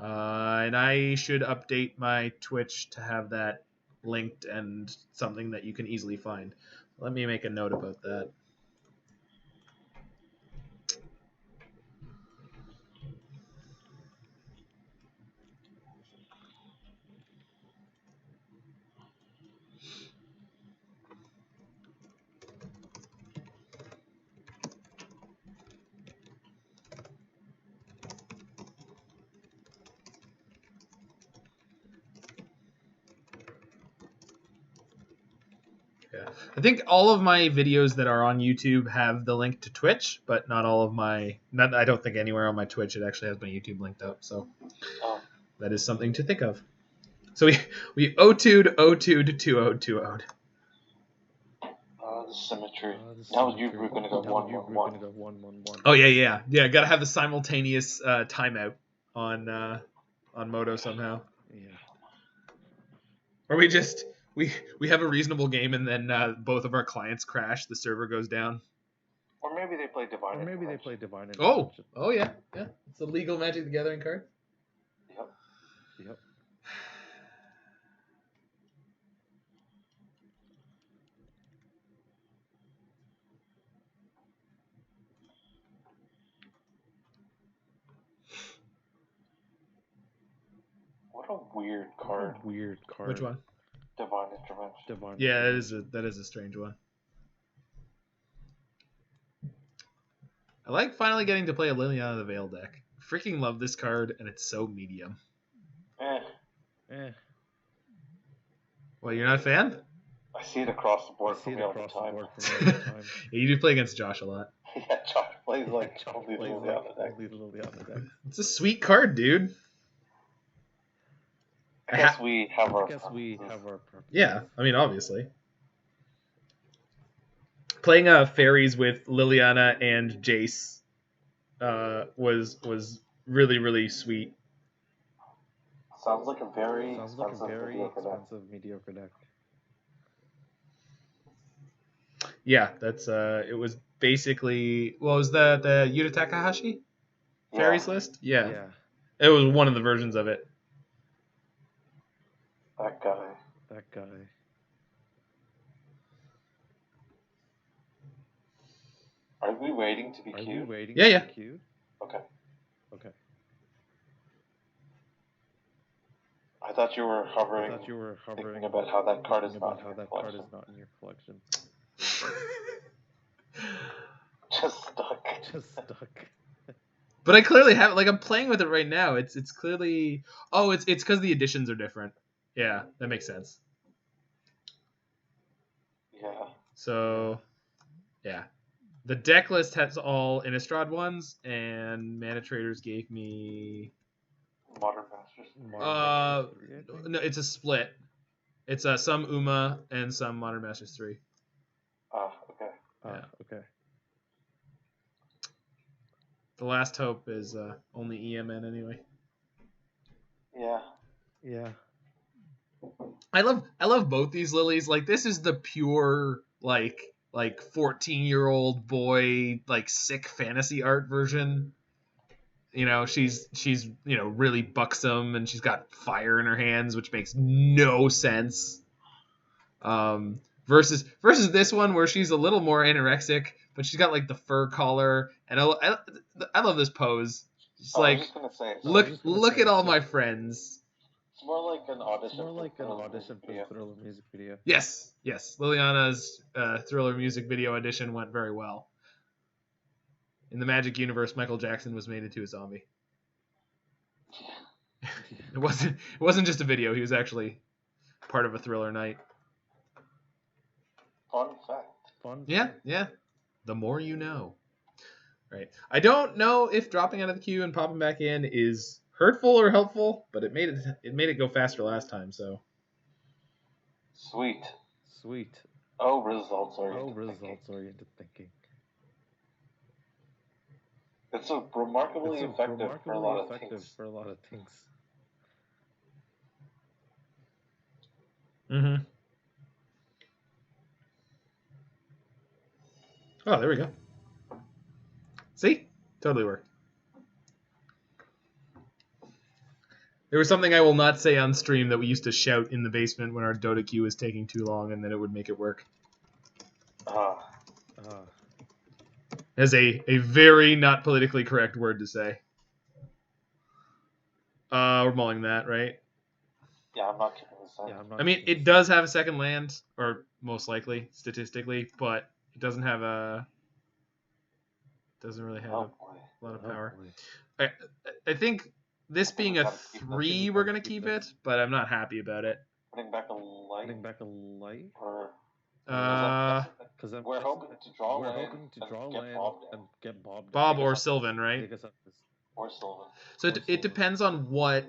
B: and I should update my Twitch to have that linked and something that you can easily find. Let me make a note about that. Yeah. I think all of my videos that are on YouTube have the link to Twitch, but not all of my. I don't think anywhere on my Twitch it actually has my YouTube linked up. So that is something to think of. So we O2'd 2020'd.
C: The symmetry. Now you were going to go 1-1-1.
B: Oh yeah. Got to have the simultaneous timeout on Moto somehow.
E: Yeah.
B: Or we have a reasonable game and then both of our clients crash, the server goes down.
C: Or maybe they play Divine.
B: Oh yeah. It's a legal Magic the Gathering card.
C: Yep. What a weird card.
B: Which one?
C: Divine Intervention.
B: Yeah, that is a strange one. I like finally getting to play a Liliana the Vale deck. Freaking love this card, and it's so medium. Well, you're not a fan?
C: I see it across the board from me all the time.
B: Yeah, you do play against Josh a lot.
C: Yeah, Josh plays like totally Liliana deck.
B: It's a sweet card, dude.
C: I guess we have our
B: Yeah, I mean, obviously. Playing fairies with Liliana and Jace was really, really sweet.
C: Sounds like a very expensive mediocre deck.
B: Yeah, that's it was basically was the Yuta Takahashi fairies list? Yeah. It was one of the versions of it.
C: That guy. Are we waiting to be queued?
B: Yeah.
C: Okay. I thought you were hovering, thinking about how that card is not in your collection. Just stuck.
B: But I clearly have it. Like, I'm playing with it right now. It's clearly... Oh, it's because the editions are different. Yeah, that makes sense.
C: Yeah.
B: So, yeah. The deck list has all Innistrad ones, and Mana Traders gave me...
C: Modern Masters.
B: No, it's a split. It's some Uma and some Modern Masters 3.
C: Okay.
B: Okay. The Last Hope is only EMN anyway.
C: Yeah.
B: I love both these lilies. Like, this is the pure like 14-year-old boy, like, sick fantasy art version. You know, she's really buxom, and she's got fire in her hands, which makes no sense. Versus this one where she's a little more anorexic, but she's got like the fur collar, and I love this pose. Just look at all my friends.
C: It's more like an audition
A: for the Thriller music video.
B: Yes. Liliana's Thriller music video audition went very well. In the Magic universe, Michael Jackson was made into a zombie. It wasn't just a video. He was actually part of a Thriller night.
C: Fun fact.
B: Yeah. The more you know. Right. I don't know if dropping out of the queue and popping back in is hurtful or helpful, but it made it go faster last time. So.
C: Sweet.
A: Oh, results-oriented thinking.
C: It's remarkably effective for a lot of things.
B: Mm-hmm. Oh, there we go. See? Totally worked. There was something I will not say on stream that we used to shout in the basement when our Dota queue was taking too long, and then it would make it work. As a very not politically correct word to say. We're mulling that, right?
C: Yeah, I'm not keeping this in.
B: I mean, it does have a second land, or most likely, statistically, but it doesn't have a... Doesn't really have a lot of power. I think this being a 3, we're going to keep it, but I'm not happy about it.
C: Putting back a light?
A: Because
C: we're hoping to draw land and
A: get bobbed.
B: Bob or Sylvan, right?
C: Or Sylvan.
B: So it depends on what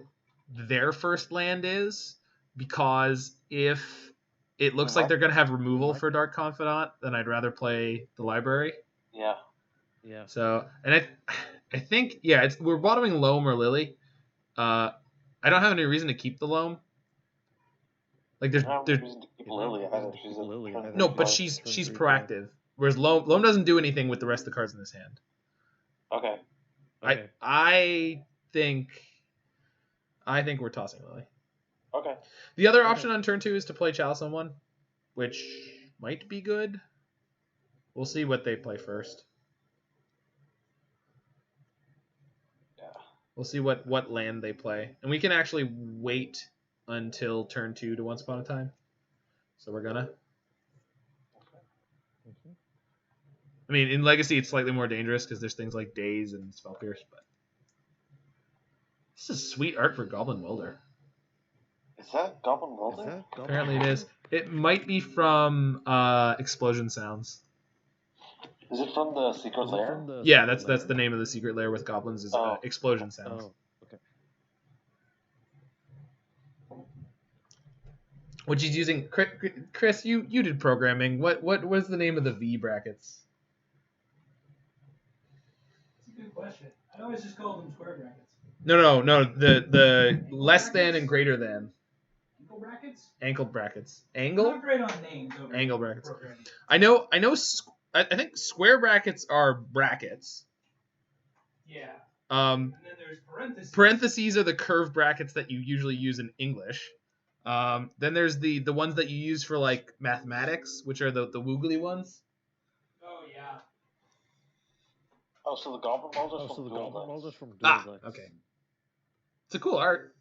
B: their first land is, because if it looks like they're going to have removal for Dark Confidant, then I'd rather play the Library.
C: Yeah.
B: So, and I think, we're bottoming Loam or Lily. I don't have any reason to keep the Loam. Like there's
C: reason to keep Lily.
B: No, but she's proactive. Whereas Loam doesn't do anything with the rest of the cards in this hand.
C: Okay.
B: I think we're tossing Lily.
C: Okay.
B: The other option on turn 2 is to play Chalice on 1, which might be good. We'll see what they play first.
C: Yeah.
B: We'll see what land they play. And we can actually wait until turn 2 to Once Upon a Time. So we're gonna. I mean, in Legacy, it's slightly more dangerous because there's things like Daze and Spell Pierce, but this is sweet art for Goblin Welder.
C: Is that Goblin Welder?
B: Apparently it is. It might be from Explosion Sounds.
C: Is it from the Secret Lair?
B: Yeah, that's the name of the Secret Lair with goblins is Explosion Sounds.
A: Oh, okay.
B: Which he's using. Chris, you did programming. What was the name of the V brackets?
D: That's a good question. I always just call them square brackets.
B: No. The less than and greater than.
D: Ankle brackets?
B: Ankle brackets.
D: I'm
B: Angle?
D: not great on names.
B: Angle brackets. I know. I think square brackets are brackets.
D: Yeah.
B: And
D: then there's parentheses.
B: Parentheses are the curved brackets that you usually use in English. Then there's the ones that you use for like mathematics, which are the woogly ones.
D: Oh yeah.
C: Oh, so the Goblin Welder's from Dual Dice.
B: Okay. It's a cool art.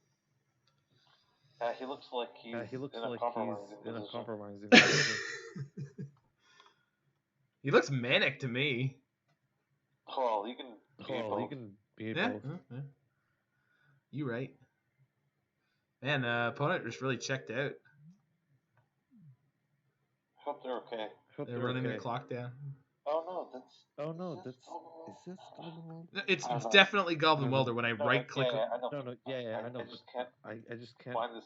C: He looks like he's in a compromising
A: position.
B: He looks manic to me.
C: Well, you can
A: be both.
B: Yeah. You right. Man, opponent just really checked out.
C: Hope they're okay.
B: They're running the clock down.
C: Oh no, that's.
A: Is this Goblin Welder?
B: It's definitely Goblin Welder when I right click.
C: I know.
A: I know.
C: I just can't find the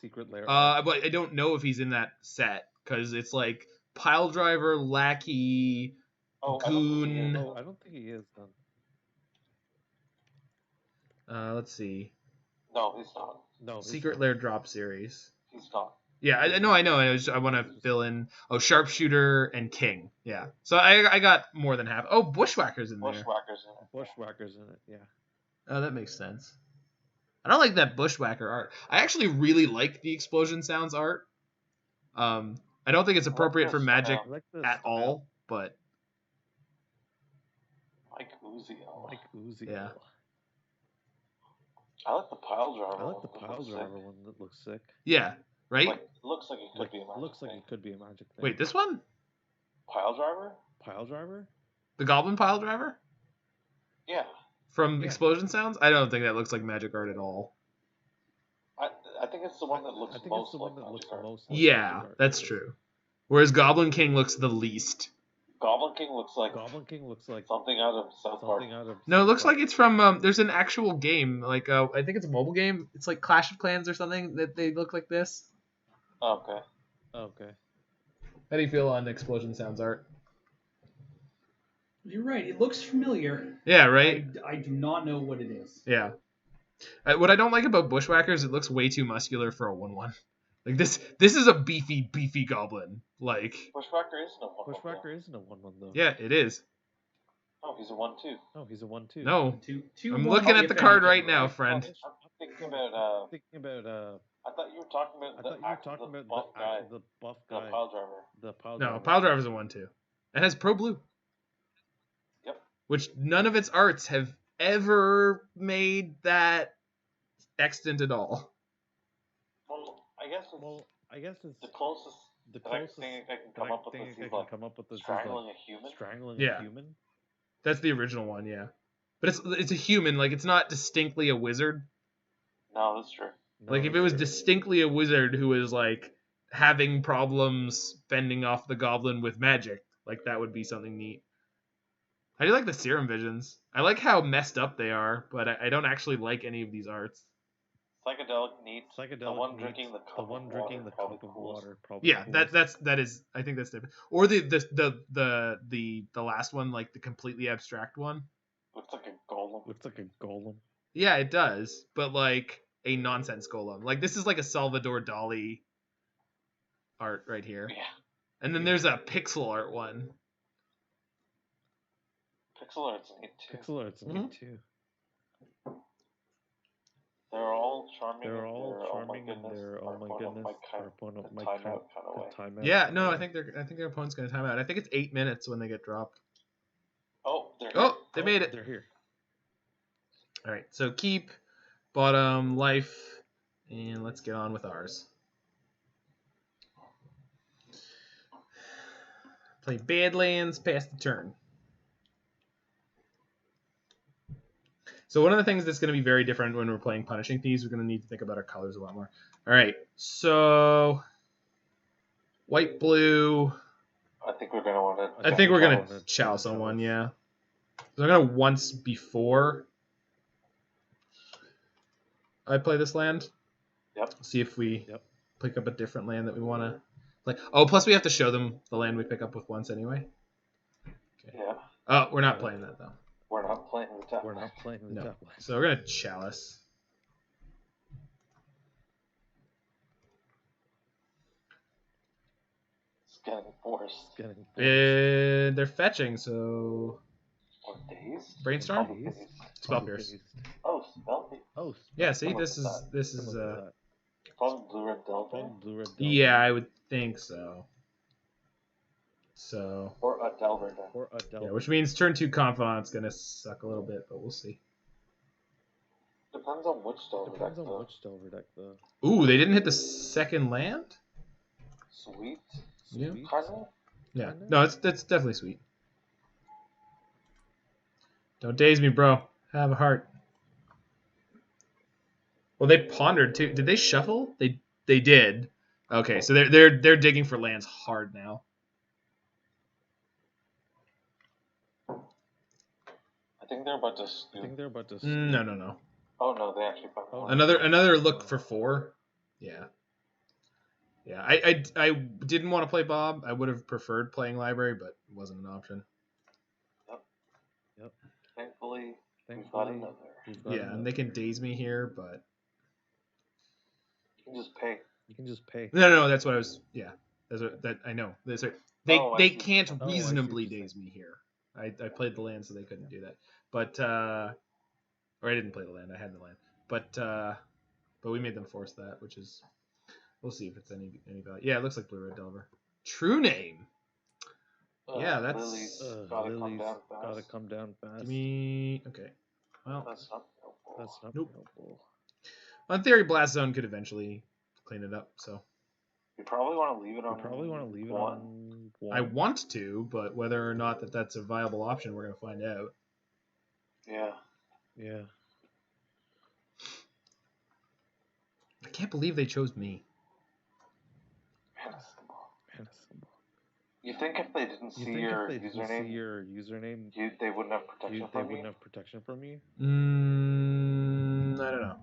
C: Secret Lair.
B: But I don't know if he's in that set because it's like Pile Driver, Lackey, Goon.
A: I don't think he is
B: then. Let's see.
C: No, he's not.
A: No.
B: Secret Lair drop series.
C: He's not.
B: Yeah, I know. I want to fill in. Oh, Sharpshooter and King. Yeah. So I got more than half. Oh, Bushwhacker's in there.
C: Bushwhacker's in it.
A: Yeah.
B: Oh, that makes sense. I don't like that Bushwhacker art. I actually really like the Explosion Sounds art. I don't think it's appropriate for Magic at all, but.
C: Mike Uziel.
B: Yeah.
C: I like the pile driver.
A: One that looks sick.
B: Yeah, right?
C: Like, looks like it could be a magic thing.
B: Wait, this one?
C: Pile driver?
B: The Goblin Pile Driver?
C: Yeah.
B: From Explosion Sounds? I don't think that looks like magic art at all.
C: I think it's the one that looks most like magic art.
B: Yeah, that's true. Whereas Goblin King looks the least.
C: Goblin King looks like something out of South Park.
B: No, it looks like it's from there's an actual game, like I think it's a mobile game. It's like Clash of Clans or something that they look like this.
C: Okay.
B: How do you feel on Explosion Sounds art?
D: You're right. It looks familiar.
B: Yeah, right?
D: I do not know what it is.
B: Yeah. What I don't like about Bushwhackers, it looks way too muscular for a 1/1. Like this is a beefy goblin. Like
C: Bushwhacker isn't a 1/1 though.
B: Yeah, it is.
C: Oh, he's a 1/2.
B: No.
D: Two,
B: I'm looking at the card right now, friend.
C: I'm thinking about I thought you were talking about the buff guy. The pile driver.
B: No, Pile Driver's a 1/2. It has Pro Blue.
C: Yep.
B: Which none of its arts have ever made that extant at all.
C: Well, I guess it's the closest thing I can come up with is strangling a human.
B: That's the original one, yeah. But it's a human, like it's not distinctly a wizard.
C: No, that's true.
B: Like if it was distinctly a wizard who was like having problems fending off the goblin with magic, like that would be something neat. I do like the Serum Visions. I like how messed up they are, but I don't actually like any of these arts.
C: Psychedelic neat. The one drinking the cup of water. Probably.
B: Yeah, that is. I think that's different. Or the last one, like the completely abstract one.
C: Looks like a golem.
B: Yeah, it does, but like a nonsense golem. Like this is like a Salvador Dali art right here.
C: Yeah.
B: And then there's a pixel art one.
C: Pixel art's neat too. They're all charming. Oh my goodness. Time out.
B: Yeah, no, I think their opponent's gonna time out. I think it's 8 minutes when they get dropped.
C: Oh, they're here.
B: Oh, they made it.
C: They're here.
B: All right, so keep, bottom, life, and let's get on with ours. Play Badlands, pass the turn. So one of the things that's going to be very different when we're playing Punishing Thieves, we're going to need to think about our colors a lot more. All right, so white, blue.
C: I think we're going to want to.
B: I think we're going to Chalice on one, yeah. So I'm going to once before I play this land.
C: Yep.
B: See if we pick up a different land that we want to play. Oh, plus we have to show them the land we pick up with once anyway.
C: Okay. Yeah.
B: Oh, we're not playing that though.
C: We're not playing the top.
B: No. So we're gonna Chalice.
C: It's getting forced.
B: They're fetching, so.
C: Or dazed?
B: Brainstorm? Spell Pierce.
C: Oh, Spell Pierce.
B: Yeah, see, this is
C: Probably Blue-Red Delver.
B: Yeah, I would think so.
C: Or a Delver.
B: Yeah, which means turn 2 Confidant's gonna suck a little bit, but we'll see.
C: Depends on which Delver deck though.
B: Ooh, they didn't hit the second land?
C: Sweet.
B: Yeah.
C: Kinda?
B: Yeah. No, that's definitely sweet. Don't daze me, bro. Have a heart. Well, they pondered too. Did they shuffle? They did. Okay, so they're digging for lands hard now.
C: I think they're about to.
B: No.
C: Oh no, they actually found
B: Another look for 4. Yeah. Yeah, I didn't want to play Bob. I would have preferred playing Library, but it wasn't an option.
C: Yep. Thankfully, we've got another.
B: Yeah, and they can daze me here, but
C: you can just pay.
B: No, that's what I was. Yeah, that I know. They can't reasonably daze me here. I played the land, so they couldn't do that. But or I didn't play the land. I had the land, but we made them force that, which is we'll see if it's any value. Yeah, it looks like Blue-Red Delver. True name. Yeah, that's
C: Lily's gotta come down fast.
B: Give me okay. Well,
C: that's not helpful.
B: Nope. In theory, Blast Zone could eventually clean it up. So
C: you probably want to leave it on.
B: I want to, but whether or not that's a viable option, we're gonna find out.
C: Yeah.
B: I can't believe they chose me.
C: Mana symbol. You think if they didn't see your username, they wouldn't have protection from you?
B: I don't know.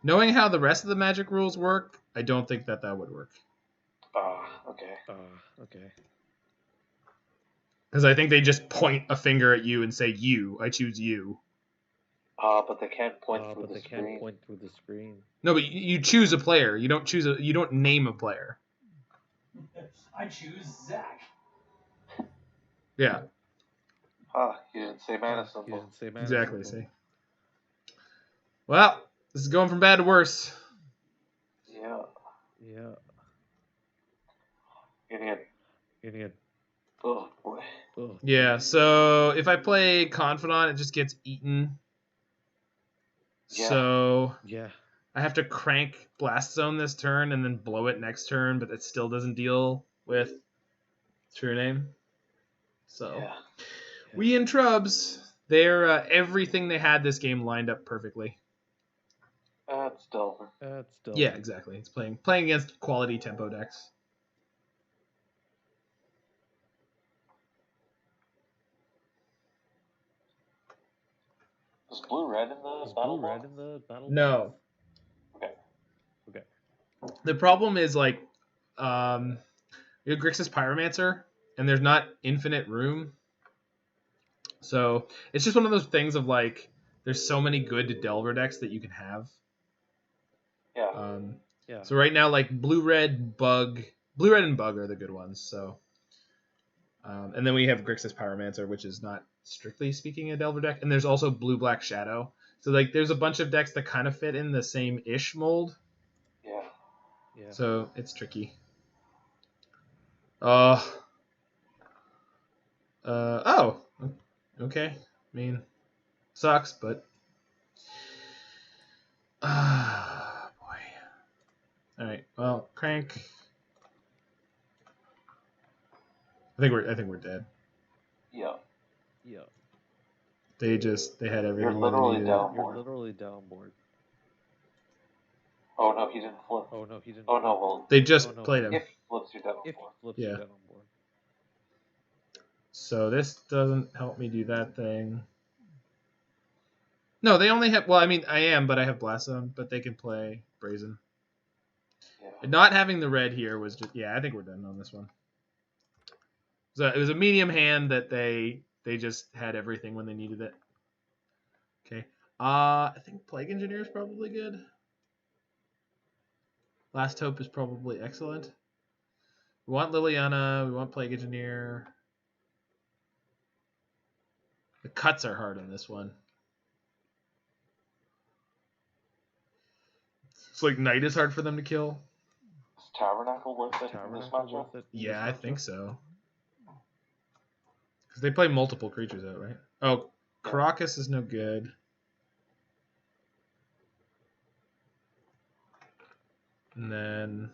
B: Knowing how the rest of the Magic rules work, I don't think that would work.
C: Okay.
B: Because I think they just point a finger at you and say, "You, I choose you."
C: But they can't point through the screen.
B: No, but you choose a player. You don't name a player.
D: I choose Zach.
B: Yeah.
C: You didn't say mana symbol.
B: Exactly. See. Well, this is going from bad to worse.
C: Yeah. Idiot. Oh boy.
B: Yeah. So if I play Confidant, it just gets eaten.
C: Yeah.
B: So
C: yeah.
B: I have to crank Blast Zone this turn and then blow it next turn, but it still doesn't deal with True Name. So
C: yeah.
B: We in Trubs, they're everything they had this game lined up perfectly.
C: It's Delver.
B: Yeah, exactly. It's playing against quality tempo decks.
C: Is blue red in the battle?
B: No.
C: Okay.
B: The problem is like, you have Grixis Pyromancer, and there's not infinite room. So it's just one of those things of like, there's so many good Delver decks that you can have.
C: Yeah.
B: Yeah. So right now, like blue, red, and bug are the good ones. So, and then we have Grixis Pyromancer, which is not strictly speaking a Delver deck, and there's also blue, black, Shadow. So like, there's a bunch of decks that kind of fit in the same ish mold.
C: Yeah.
B: So it's tricky. Okay. I mean, sucks, but boy. All right. Well, crank. I think we're dead.
C: Yeah.
B: They had everything.
C: You're literally down board. Oh no, he didn't flip. Oh no, well,
B: they just played him.
C: If flips you down board.
B: Yeah. So this doesn't help me do that thing. No, they only have. Well, I mean, I am, but I have Blast Zone, but they can play Brazen.
C: Yeah.
B: Not having the red here was just. Yeah, I think we're done on this one. So it was a medium hand that they just had everything when they needed it. Okay. I think Plague Engineer is probably good. Last Hope is probably excellent. We want Liliana. We want Plague Engineer. The cuts are hard on this one. It's like Knight is hard for them to kill.
C: Is Tabernacle worth it in this matchup?
B: Yeah, I think so. Because they play multiple creatures out, right? Oh, Karakas is no good. And then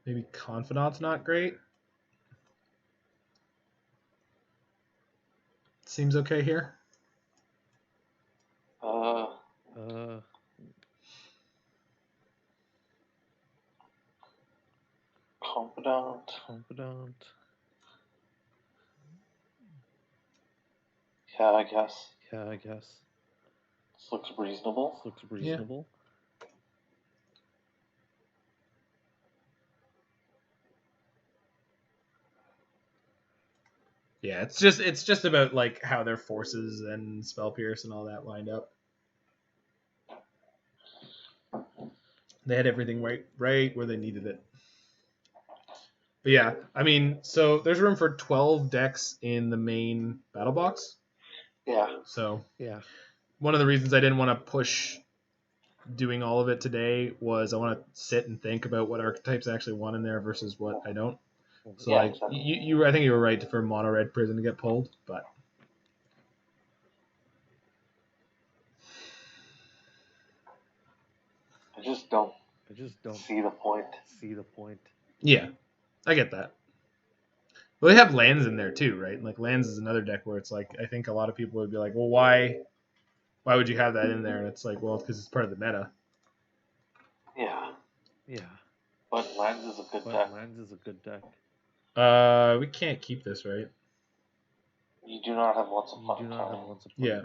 B: maybe Confidant's not great. Seems okay here.
C: Confidant. Yeah, I guess. This looks reasonable.
B: Yeah. Yeah, it's just about like how their forces and Spell Pierce and all that lined up. They had everything right where they needed it. But yeah, I mean, so there's room for 12 decks in the main battle box.
C: Yeah.
B: So one of the reasons I didn't want to push doing all of it today was I want to sit and think about what archetypes I actually want in there versus what I don't. So like you I think you were right for mono red prison to get pulled, but
C: I just don't see the point.
B: Yeah, I get that. Well, they have lands in there too, right? Like lands is another deck where it's like I think a lot of people would be like, well, why would you have that in there? And it's like, well, because it's part of the meta.
C: Yeah. But lands is a good deck.
B: We can't keep this, right?
C: You do not have Once Upon a Time.
B: Yeah.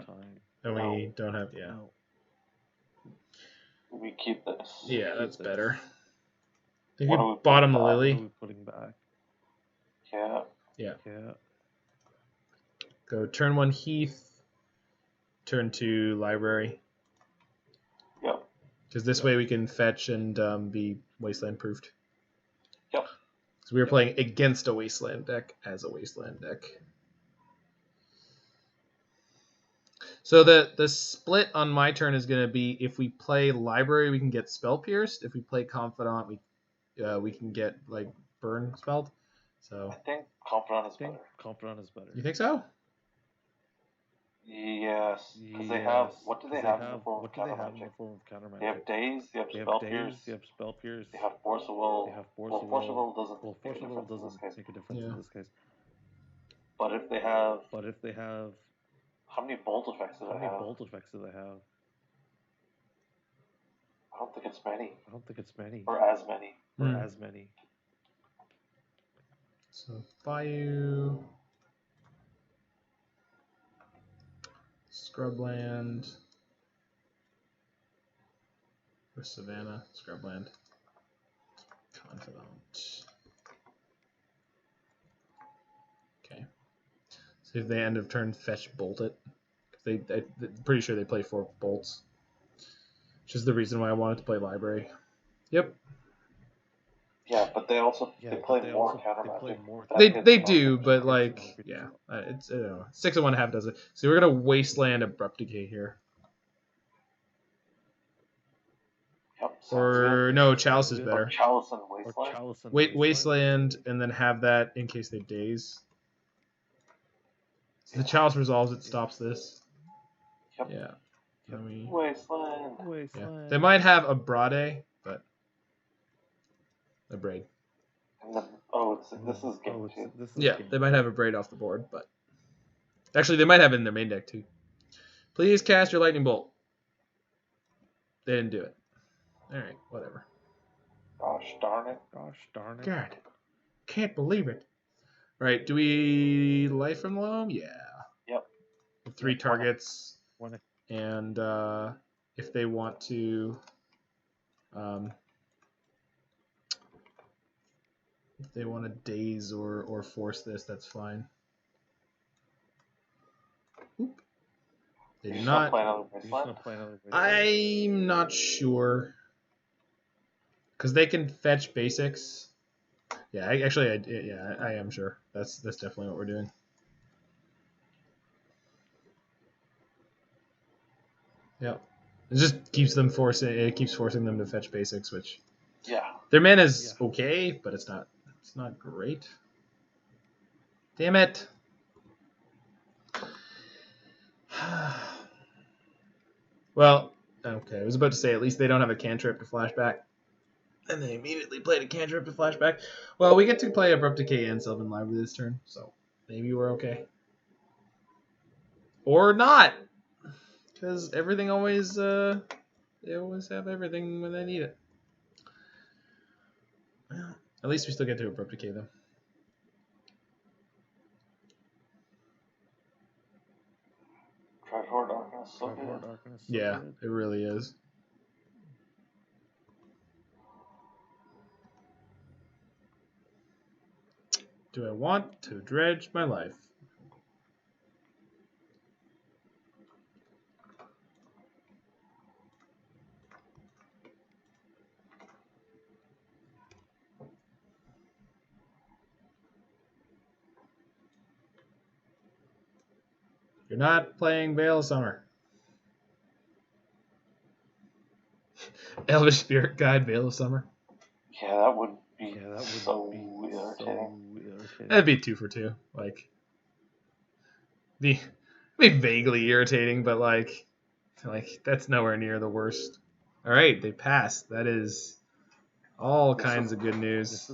B: And we don't have, yeah.
C: No. We keep this.
B: Yeah, that's better. They could bottom the Lily.
C: What are we putting back? Yeah.
B: Go turn 1 Heath, turn 2 Library.
C: Yep.
B: Because this way we can fetch and be Wasteland proofed.
C: Yep.
B: So we were playing against a Wasteland deck as a Wasteland deck. So the split on my turn is going to be if we play Library, we can get Spell Pierced. If we play Confidant, we can get like Burn spelled. So
C: I think Confidant is better.
B: You think so?
C: Yes, because they have. What do they have in the form of counter magic? They have Daze. They have Spell Pierce. They have Force of Will. Well, Force of Will doesn't make a difference in this case. But if they have. How many bolt effects do they have? I don't think it's many. Or as many.
B: So Bayou, Scrubland, or Savannah, Scrubland, Confidant. Okay. So if they end of turn fetch bolt it, they're pretty sure they play 4 bolts, which is the reason why I wanted to play Library. Yep.
C: Yeah, but they also they play more counter magic.
B: They do, but like it's 6 of 1.5 does it. So we're gonna Wasteland Abrupt Decay here.
C: Yep.
B: Or no, Chalice is better.
C: Or Chalice and Wasteland.
B: Wasteland and then have that in case they daze. So the Chalice resolves it, stops this.
C: Yep.
B: Yeah.
C: Wasteland.
B: Yeah. They might have a Brade, but a Braid.
C: And then, this is game 2.
B: Yeah, they might have a Braid off the board, but actually they might have it in their main deck too. Please cast your Lightning Bolt. They didn't do it. All right, whatever.
C: Gosh darn it.
B: God, can't believe it. All right, do we Life from Loam? Yeah.
C: Yep.
B: 3 targets. And if they want to, daze or force this, that's fine. Oop. They do not. I'm not sure. Because they can fetch basics. Yeah, I am sure. That's definitely what we're doing. Yep. It just keeps them forcing them to fetch basics, which their mana is okay, but it's not great. Damn it. Well, okay, I was about to say at least they don't have a cantrip to flashback. And they immediately played a cantrip to flashback. Well, we get to play Abrupt Decay and Sylvan Library this turn, so maybe we're okay. Or not! Because everything always, they always have everything when they need it. Well, at least we still get to Abrupt Decay, though.
C: Triford Darkness, so good.
B: Yeah, it really is. Do I want to dredge my life? You're not playing Vale of Summer. Elvish Spirit Guide, Vale of Summer.
C: Yeah, that would be so irritating.
B: That'd be 2 for 2. Like, be vaguely irritating, but like that's nowhere near the worst. All right, they passed. That is all kinds of good news.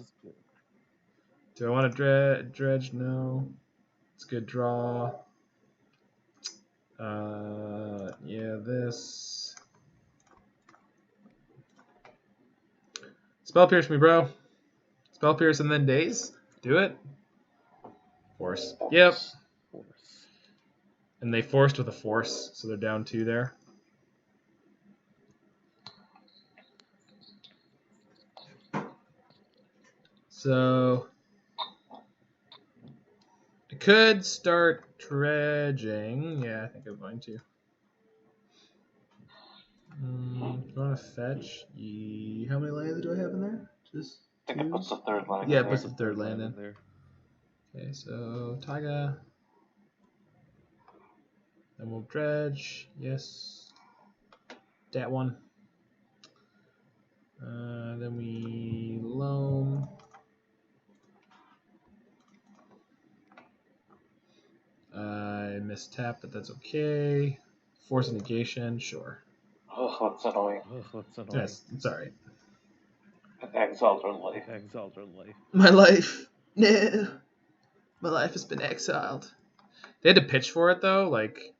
B: Do I want to dredge? No. It's a good draw. Yeah, this. Spell Pierce me, bro. Spell Pierce and then Daze. Do it. Force. Yep. And they forced with a force, so they're down 2 there. So I could start dredging. Yeah, I think I'm going to. Do I want to fetch? How many lands do I have in there? Just
C: I think it puts the 3rd land.
B: Yeah, it puts the 3rd land in there. Okay, so Taiga. Then we'll dredge. Yes. That one. Then we loam. I missed tap, but that's okay. Force negation, sure.
C: Oh, that's annoying.
B: Yes, it's alright.
C: Exiled or life.
B: My life. No. My life has been exiled. They had to pitch for it, though. Like,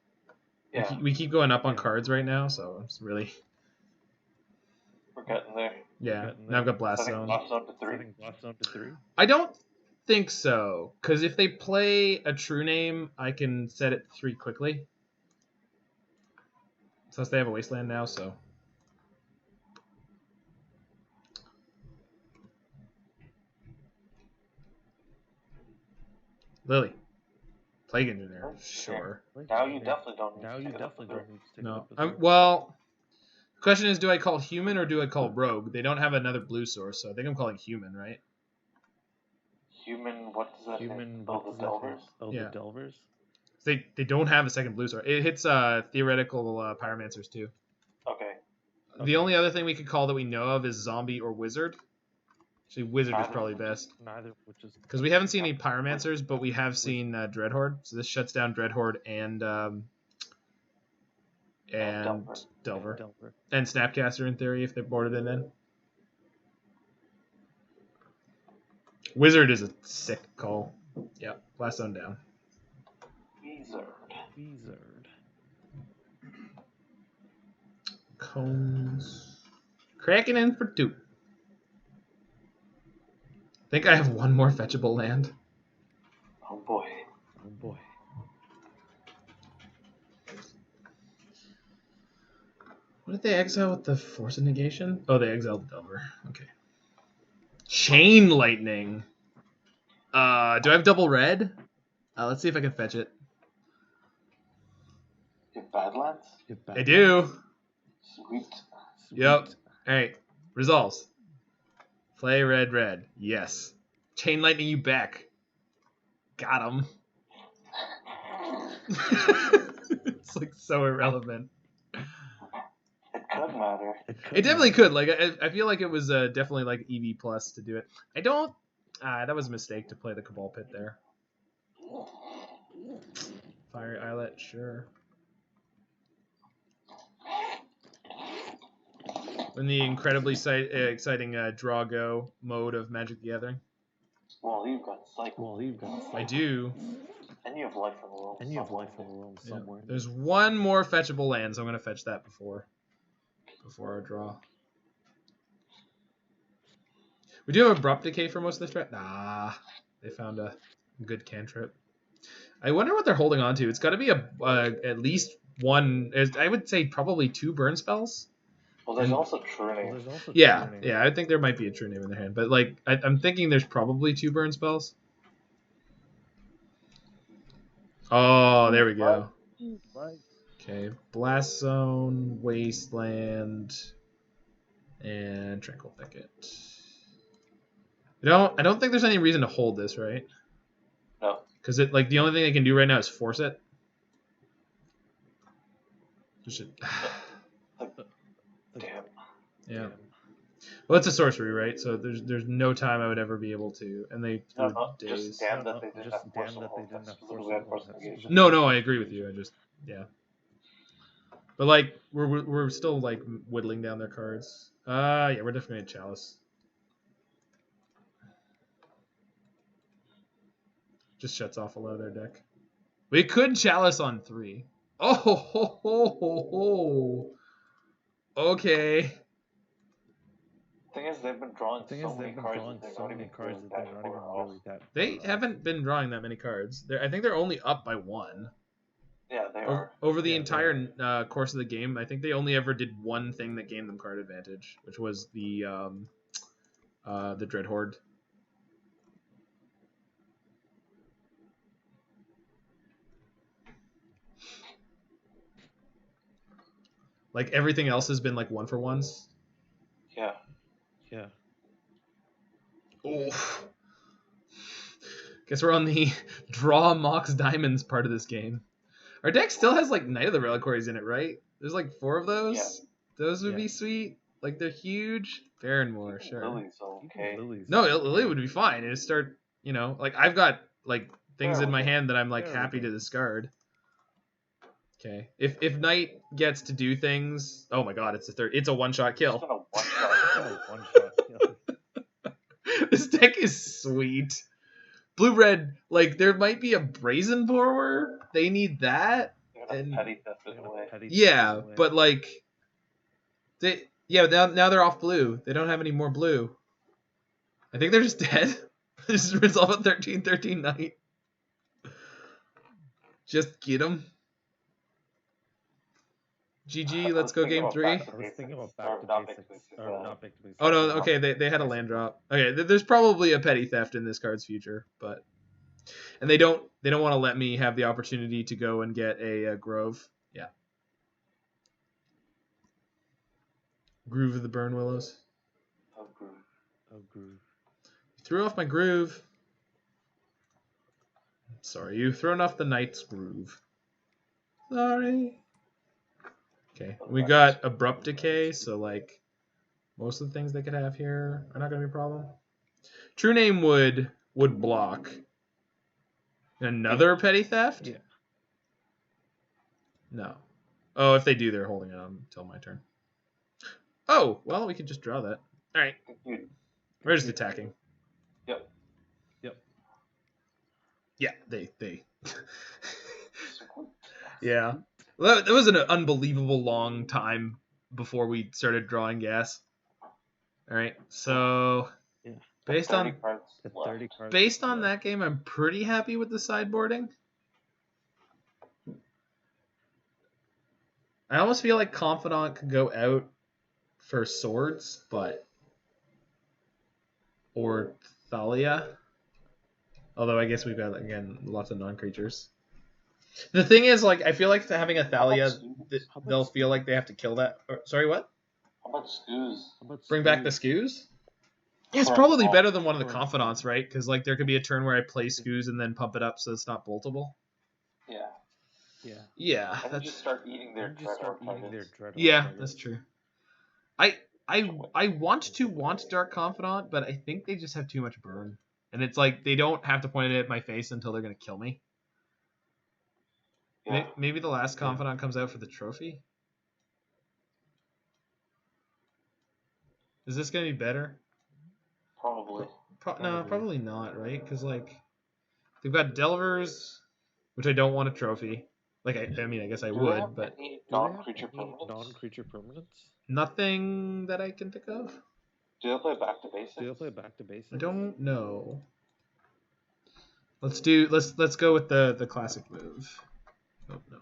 C: yeah.
B: we keep going up on cards right now, so it's really...
C: We're getting there.
B: Yeah, now I've got Blast Zone.
C: Blast Zone to 3?
B: I don't think so, because if they play a true name, I can set it 3 quickly. Since they have a Wasteland now, so... Lily. Plague Engineer. Sure.
C: Now you definitely don't need to
B: No. Well, the question is, do I call human or do I call rogue? They don't have another blue source, so I think I'm calling human, right?
C: Human, what does that hit? The Delvers?
B: Yeah.
E: The Delvers?
B: They don't have a second blue source. It hits theoretical Pyromancers, too.
C: Okay.
B: The only other thing we could call that we know of is zombie or wizard. Actually, wizard is probably best.
E: Neither, which is...
B: Because we haven't seen any Pyromancers, but we have seen Dreadhorde. So this shuts down Dreadhorde and Delver. And Snapcaster, in theory, if they're boarded in. Wizard is a sick call. Yeah, Blast Zone down.
E: Wizard.
B: Cones. Cracking in for 2. I think I have 1 more fetchable land.
C: Oh boy.
B: What did they exile with the Force of Negation? Oh, they exiled the Delver. Okay. Chain Lightning. Do I have double red? Let's see if I can fetch it.
C: You have Badlands?
B: I do.
C: Sweet.
B: Yep. Alright. Resolves. Play red. Yes. Chain Lightning you back. Got him. It's like so irrelevant.
C: It could matter.
B: It definitely could. Like I feel like it was definitely like EV plus to do it. I don't. That was a mistake to play the Cabal Pit there. Fiery Islet, sure. In the incredibly exciting draw go mode of Magic the Gathering.
C: Well, you've got Cycle.
B: I do.
C: And you have Life in the Loam.
E: Somewhere.
B: There's 1 more fetchable land, so I'm going to fetch that before our draw. We do have Abrupt Decay for most of this draft. Nah, they found a good cantrip. I wonder what they're holding on to. It's got to be at least 1. I would say probably 2 burn spells.
C: Well, there's also True Name.
B: Yeah, I think there might be a True Name in their hand, but like I'm thinking there's probably 2 burn spells. Oh, there we go. Okay, Blast Zone, Wasteland, and Tranquil Thicket. I don't think there's any reason to hold this, right?
C: No.
B: Because the only thing they can do right now is force it. Damn. Yeah. Well, it's a sorcery, right? So there's no time I would ever be able to, and they threw days.
C: Just damn that they didn't have force negation.
B: No, I agree with you. I just but like we're still like whittling down their cards. Yeah, we're definitely a Chalice. Just shuts off a lot of their deck. We could Chalice on 3. Oh ho ho. Okay.
C: Thing is, they've been drawing so many cards that they're not even really that.
B: They haven't been drawing that many cards. I think they're only up by 1.
C: Yeah, they are.
B: Over the entire course of the game, I think they only ever did one thing that gained them card advantage, which was the Dread Horde. Like everything else has been like 1-for-1s.
C: Yeah.
B: Oof. Guess we're on the draw Mox Diamonds part of this game. Our deck still has like Knight of the Reliquaries in it, right? There's like 4 of those. Yeah. Those would be sweet. Like they're huge. Barren Moor, sure.
C: Lily's okay.
B: No, Lily would be fine. It'd start, like I've got like things in my hand that I'm like happy to discard. Okay. If Knight gets to do things, oh my god, it's a one-shot kill. This deck is sweet. Blue-red, like there might be a Brazen Borrower. They need that.
C: And petty theft in a way.
B: Yeah, but like now they're off blue. They don't have any more blue. I think they're just dead. Just resolve a 13/13 Knight. Just get them. GG, let's go game 3.
C: I was thinking about back to basics. Not back to basics.
B: Oh no, okay, they had a land drop. Okay, there's probably a petty theft in this card's future, and they don't want to let me have the opportunity to go and get a Grove. Yeah. Groove of the Burnwillows.
C: Oh, Groove.
B: You threw off my Groove. Sorry, you've thrown off the Knight's Groove. Sorry. Okay, we got Abrupt Decay, so like most of the things they could have here are not going to be a problem. True Name would block. Another petty theft?
C: Yeah.
B: No. Oh, if they do, they're holding it on until my turn. Oh, well, we could just draw that. All right. We're just attacking.
C: Yep.
B: Yeah, they. Yeah. Well, that was an unbelievable long time before we started drawing gas. All right, so based on that game, I'm pretty happy with the sideboarding. I almost feel like Confidant could go out for swords, or Thalia. Although I guess we've got again lots of non-creatures. The thing is, like, I feel like having a Thalia, they'll feel like they have to kill that. Sorry, what?
C: How about Scooze?
B: Bring back the Scooze? Yeah, it's probably better than one of the Confidants, right? Because like there could be a turn where I play Scooze and then pump it up so it's not boltable. Yeah.
C: And just start eating their dread.
B: Yeah, that's true. I want Dark Confidant, but I think they just have too much burn, and it's like they don't have to point it at my face until they're gonna kill me. Yeah. Maybe the last Confidant comes out for the trophy. Is this gonna be better?
C: Probably.
B: No, probably not, right? Because like they've got Delvers, which I don't want a trophy. Like I guess I would, but
C: non-creature permanents.
B: Nothing that I can think of.
C: Do they play back to basics?
B: I don't know. Let's go with the classic move. Oh no.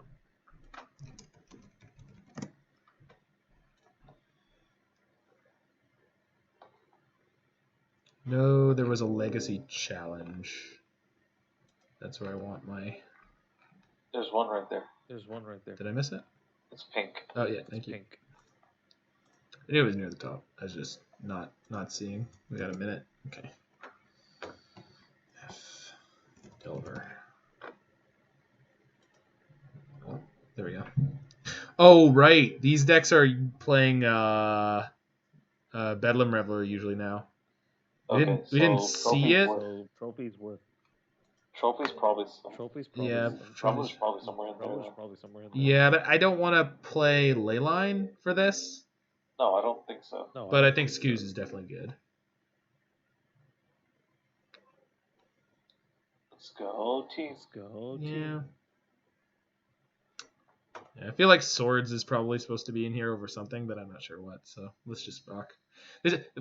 B: No, there was a legacy challenge. That's where I want my.
C: There's one right there.
B: Did I miss it?
C: It's pink.
B: Oh yeah, thank you. Pink. I knew it was near the top. I was just not seeing. We got a minute. Okay. F. Delver. Oh, there we go. Oh right, these decks are playing Bedlam Reveler usually now.
C: Okay,
B: We didn't see it.
A: So trophies worth.
C: Trophy's probably
B: Yeah,
C: Trouble's probably somewhere in there.
B: Yeah, but I don't want to play Leyline for this.
C: No, I don't think so.
B: But I think Skews is definitely good.
C: Let's go, team.
B: Yeah. I feel like Swords is probably supposed to be in here over something, but I'm not sure what. So let's just rock.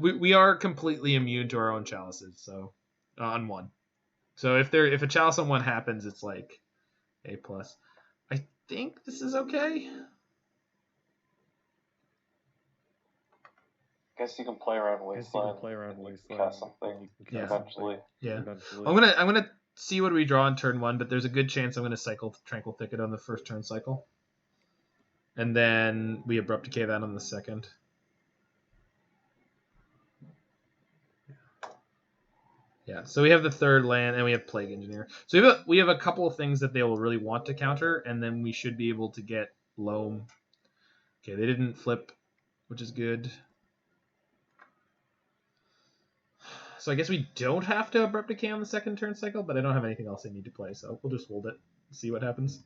B: We are completely immune to our own chalices, so on one. So if a chalice on one happens, it's like A+. I think this is okay.
C: Guess you can play around Wasteland. Cast something.
B: Yeah.
C: Eventually.
B: Yeah. I'm gonna see what we draw on turn 1, but there's a good chance I'm gonna cycle Tranquil Thicket on the first turn cycle. And then we Abrupt Decay that on the second. Yeah, so we have the third land, and we have Plague Engineer. So we have a couple of things that they will really want to counter, and then we should be able to get Loam. Okay, they didn't flip, which is good. So I guess we don't have to Abrupt Decay on the second turn cycle, but I don't have anything else I need to play, so we'll just hold it, see what happens.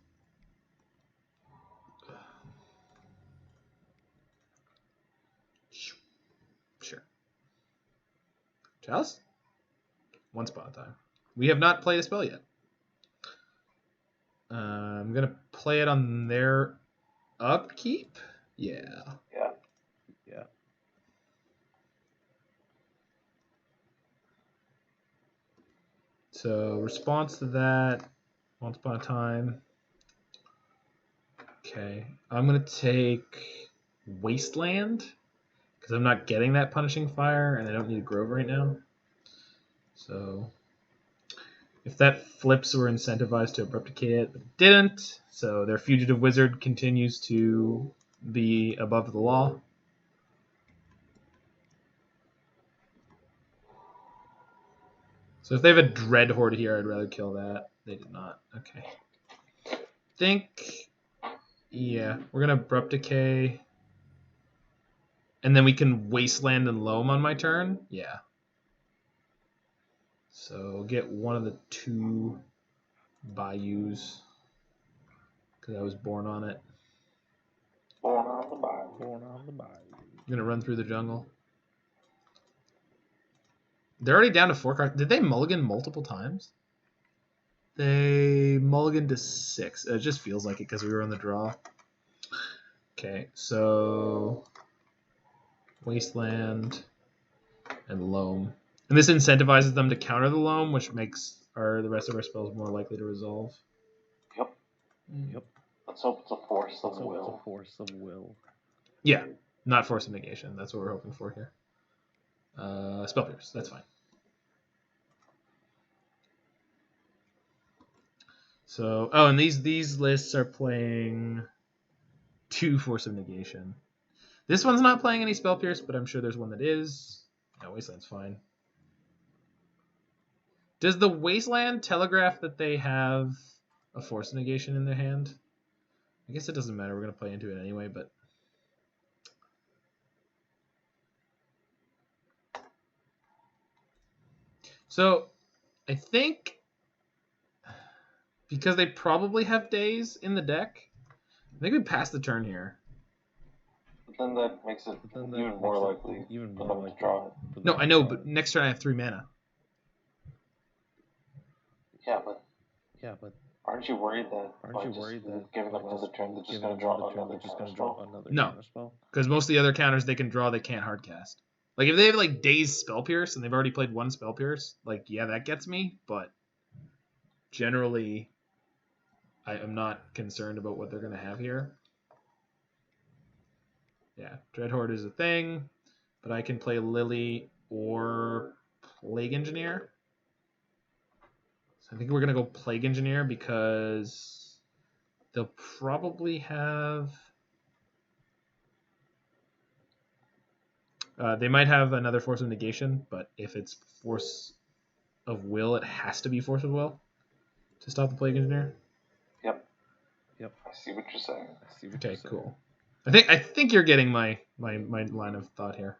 B: Sure. Chalice? One spot at a time. We have not played a spell yet. I'm going to play it on their upkeep? Yeah. So, response to that, Once Upon a Time. Okay. I'm going to take Wasteland, because I'm not getting that Punishing Fire, and I don't need a Grove right now. So, if that flips, we're incentivized to Abrupt Decay it, but it didn't. So their Fugitive Wizard continues to be above the law. So if they have a Dread Horde here, I'd rather kill that. They did not. Okay. Yeah, we're going to Abrupt Decay. And then we can Wasteland and Loam on my turn? Yeah. So get one of the 2 Bayous, because I was born on it.
C: Born on the Bayou.
B: I'm going to run through the jungle. They're already down to 4 cards. Did they mulligan multiple times? They mulligan to 6. It just feels like it because we were on the draw. Okay, so Wasteland and Loam. And this incentivizes them to counter the Loam, which makes the rest of our spells more likely to resolve.
C: Yep. Let's hope it's a force of will.
B: Yeah, not force of negation. That's what we're hoping for here. Spell Pierce, that's fine. So, and these lists are playing 2 Force of Negation. This one's not playing any Spell Pierce, but I'm sure there's one that is. No, Wasteland's fine. Does the Wasteland telegraph that they have a Force of Negation in their hand? I guess it doesn't matter. We're going to play into it anyway, but... So, I think... because they probably have days in the deck, I think we pass the turn here.
C: But then that makes it even more likely for them to draw it.
B: No, I know, but next turn I have 3 mana.
C: Yeah, but aren't you worried that giving them another turn, they're just going to draw another spell?
B: No, because most of the other counters they can draw, they can't hardcast. Like, if they have, like, Daze Spell Pierce, and they've already played 1 Spell Pierce, like, yeah, that gets me, but generally... I'm not concerned about what they're going to have here. Yeah, Dread Horde is a thing, but I can play Lily or Plague Engineer. So I think we're going to go Plague Engineer because they'll probably have... they might have another Force of Negation, but if it's Force of Will, it has to be Force of Will to stop the Plague Engineer.
C: Yep. I see what you're saying.
B: Okay, cool. I think you're getting my line of thought here.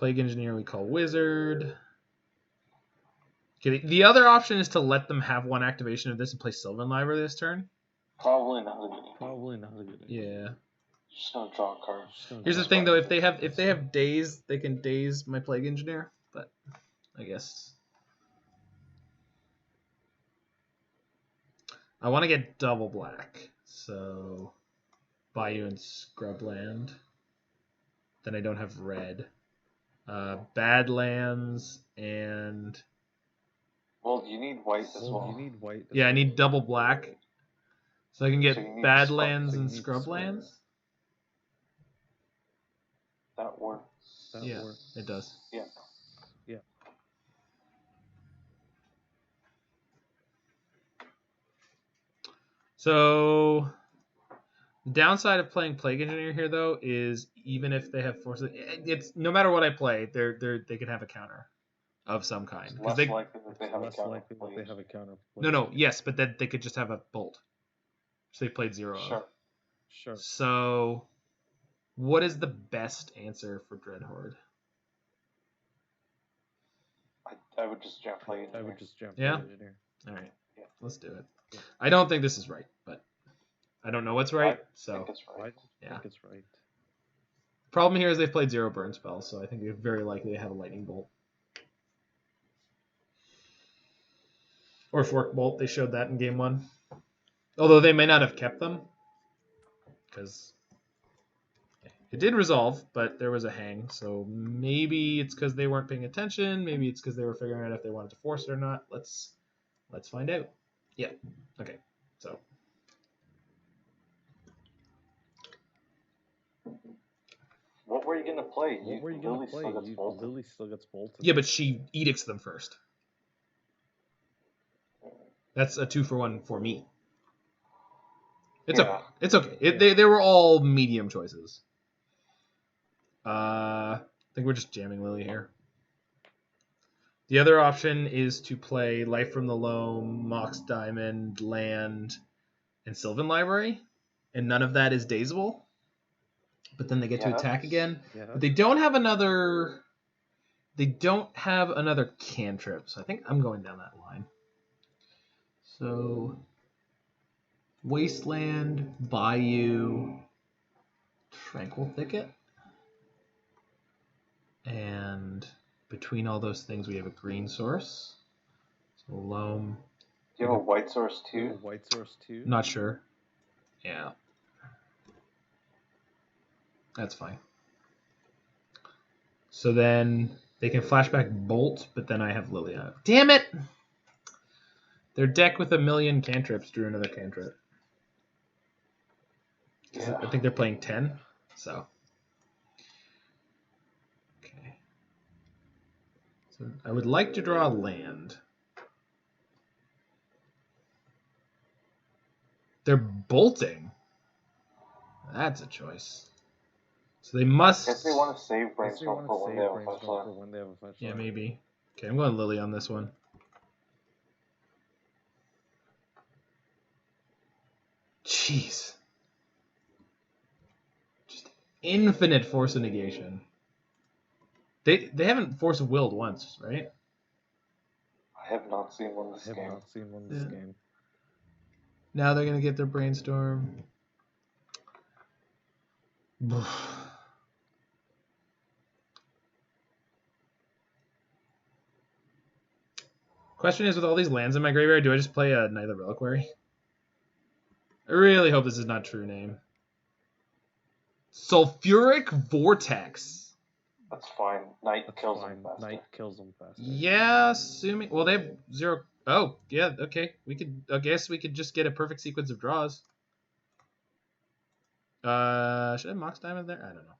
B: Plague Engineer we call Wizard. Okay, the other option is to let them have one activation of this and play Sylvan Library this turn.
C: Probably not a good idea.
A: Probably not a good idea.
B: Yeah.
C: Just gonna draw a card.
B: Here's the thing though, if they have daze, they can daze my Plague Engineer, but I guess I want to get double black. So Bayou and Scrubland. Then I don't have red. Badlands and
C: well, you need white as well.
B: Yeah, I need double black. So I can get Badlands and Scrublands.
C: That works.
B: Yeah, it does.
C: Yeah.
B: So the downside of playing Plague Engineer here, though, is even if they have forces, it's no matter what I play, they can have a counter of some kind.
C: Less likely that they have a counter.
B: No, yes, but then they could just have a bolt. So they played 0 of.
A: Sure.
B: So, what is the best answer for Dreadhorde?
C: I would just jump Plague Engineer.
B: Yeah? Alright, let's do it. Yeah. I don't think this is right, but I don't know what's right, so...
C: I think it's right.
B: Yeah. Problem here is they've played 0 burn spells, so I think they're very likely to have a lightning bolt. Or fork bolt, they showed that in game 1. Although they may not have kept them, because it did resolve, but there was a hang, so maybe it's because they weren't paying attention, maybe it's because they were figuring out if they wanted to force it or not. Let's find out. Yeah, okay, so...
C: What were you going to play? Lily still gets bolted.
B: Yeah, but she edicts them first. That's a 2-for-1 for me. It's okay. It's okay. They were all medium choices. I think we're just jamming Lily here. The other option is to play Life from the Loam, Mox Diamond, Land, and Sylvan Library, and none of that is dazeable. But then they get to attack again. Yeah. But they don't have another. They don't have another cantrip, so I think I'm going down that line. So, Wasteland, Bayou, Tranquil Thicket, and between all those things, we have a green source. So Loam.
C: Do you have a white source too?
B: Not sure. Yeah. That's fine. So then they can flashback Bolt, but then I have Liliana. Damn it! Their deck with a million cantrips drew another cantrip. Yeah. I think they're playing 10, so. Okay. So I would like to draw a land. They're bolting. That's a choice. So they must...
C: I guess they want to save Brainstorm for when they have a fetch.
B: Yeah, maybe. Okay, I'm going Lily on this one. Jeez. Just infinite force of negation. They haven't force of willed once, right?
C: I have not seen one this game.
B: Now they're going to get their Brainstorm. Question is, with all these lands in my graveyard, do I just play a Knight of Reliquary? I really hope this is not true name. Sulfuric Vortex.
C: That's fine. Knight kills them faster.
B: Yeah, assuming... Well, they have 0... Oh, yeah, okay. I guess we could just get a perfect sequence of draws. Should I have Mox Diamond there? I don't know.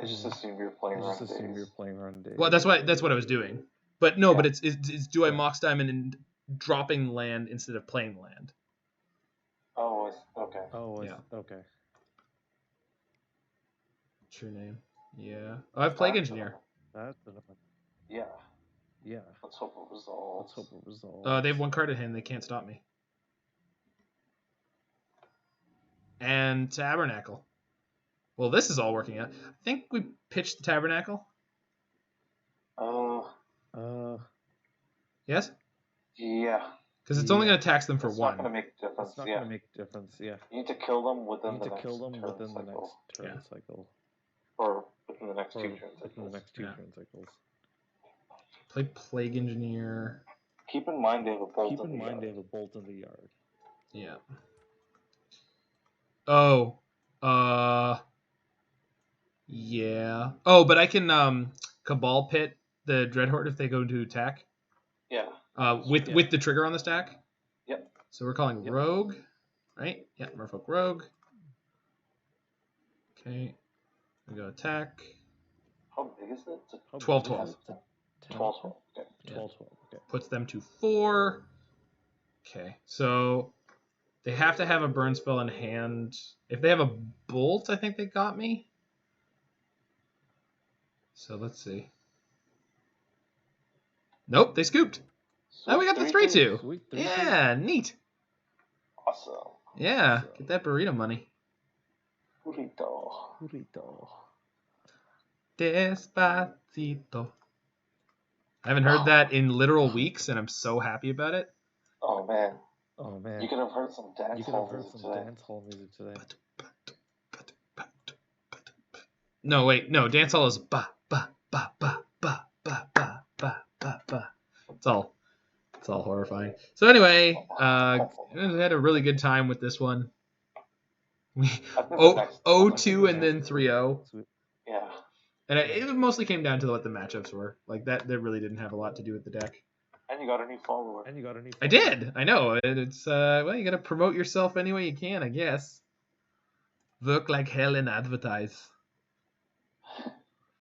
C: I just assumed you were playing around days.
B: Well, that's what I was doing. But no, but it's do I Mox Diamond and dropping land instead of playing land?
C: Oh, okay.
B: Okay. True name. Yeah. Oh, I have Plague Engineer.
C: Yeah. Let's hope it resolves.
B: They have one card in hand. They can't stop me. And Tabernacle. Well, this is all working out. I think we pitched the Tabernacle. Yes?
C: Yeah.
B: Because it's only going to tax them for
C: It's
B: one.
C: not going to make a difference.
A: It's not going to make a difference. Yeah.
C: You need to kill them within the next turn cycle. Or within the next two turn cycles.
B: Play Plague Engineer.
C: Keep in mind they have a bolt
A: in the yard.
B: Yeah. Oh. Yeah. Oh, but I can Cabal Pit the Dreadhorde if they go to attack.
C: Yeah.
B: With the trigger on the stack.
C: Yep.
B: So we're calling Rogue, right? Yeah, Merfolk Rogue. Okay. We go attack.
C: How big is it?
B: 12-12.
C: 12-12. Okay.
B: Yeah. 12-12. Okay. Puts them to 4. Okay. So they have to have a burn spell in hand. If they have a bolt, I think they got me. So let's see. Nope, they scooped. Oh, we got the 3-2. Yeah, neat.
C: Awesome.
B: Yeah, get that burrito money.
C: Burrito.
B: Despacito. I haven't heard that in literal weeks, and I'm so happy about it.
C: Oh man. You could have heard some dance hall music today.
B: No, wait, no. Dance hall is ba ba ba ba ba ba ba ba ba ba. It's all horrifying. So anyway, I had a really good time with this one. We 0-2 and then 3-0.
C: Yeah.
B: And it mostly came down to what the matchups were. Like that really didn't have a lot to do with the deck.
C: And you got a new follower.
B: I did. I know. It's well, you gotta promote yourself any way you can, I guess. Work like hell and advertise.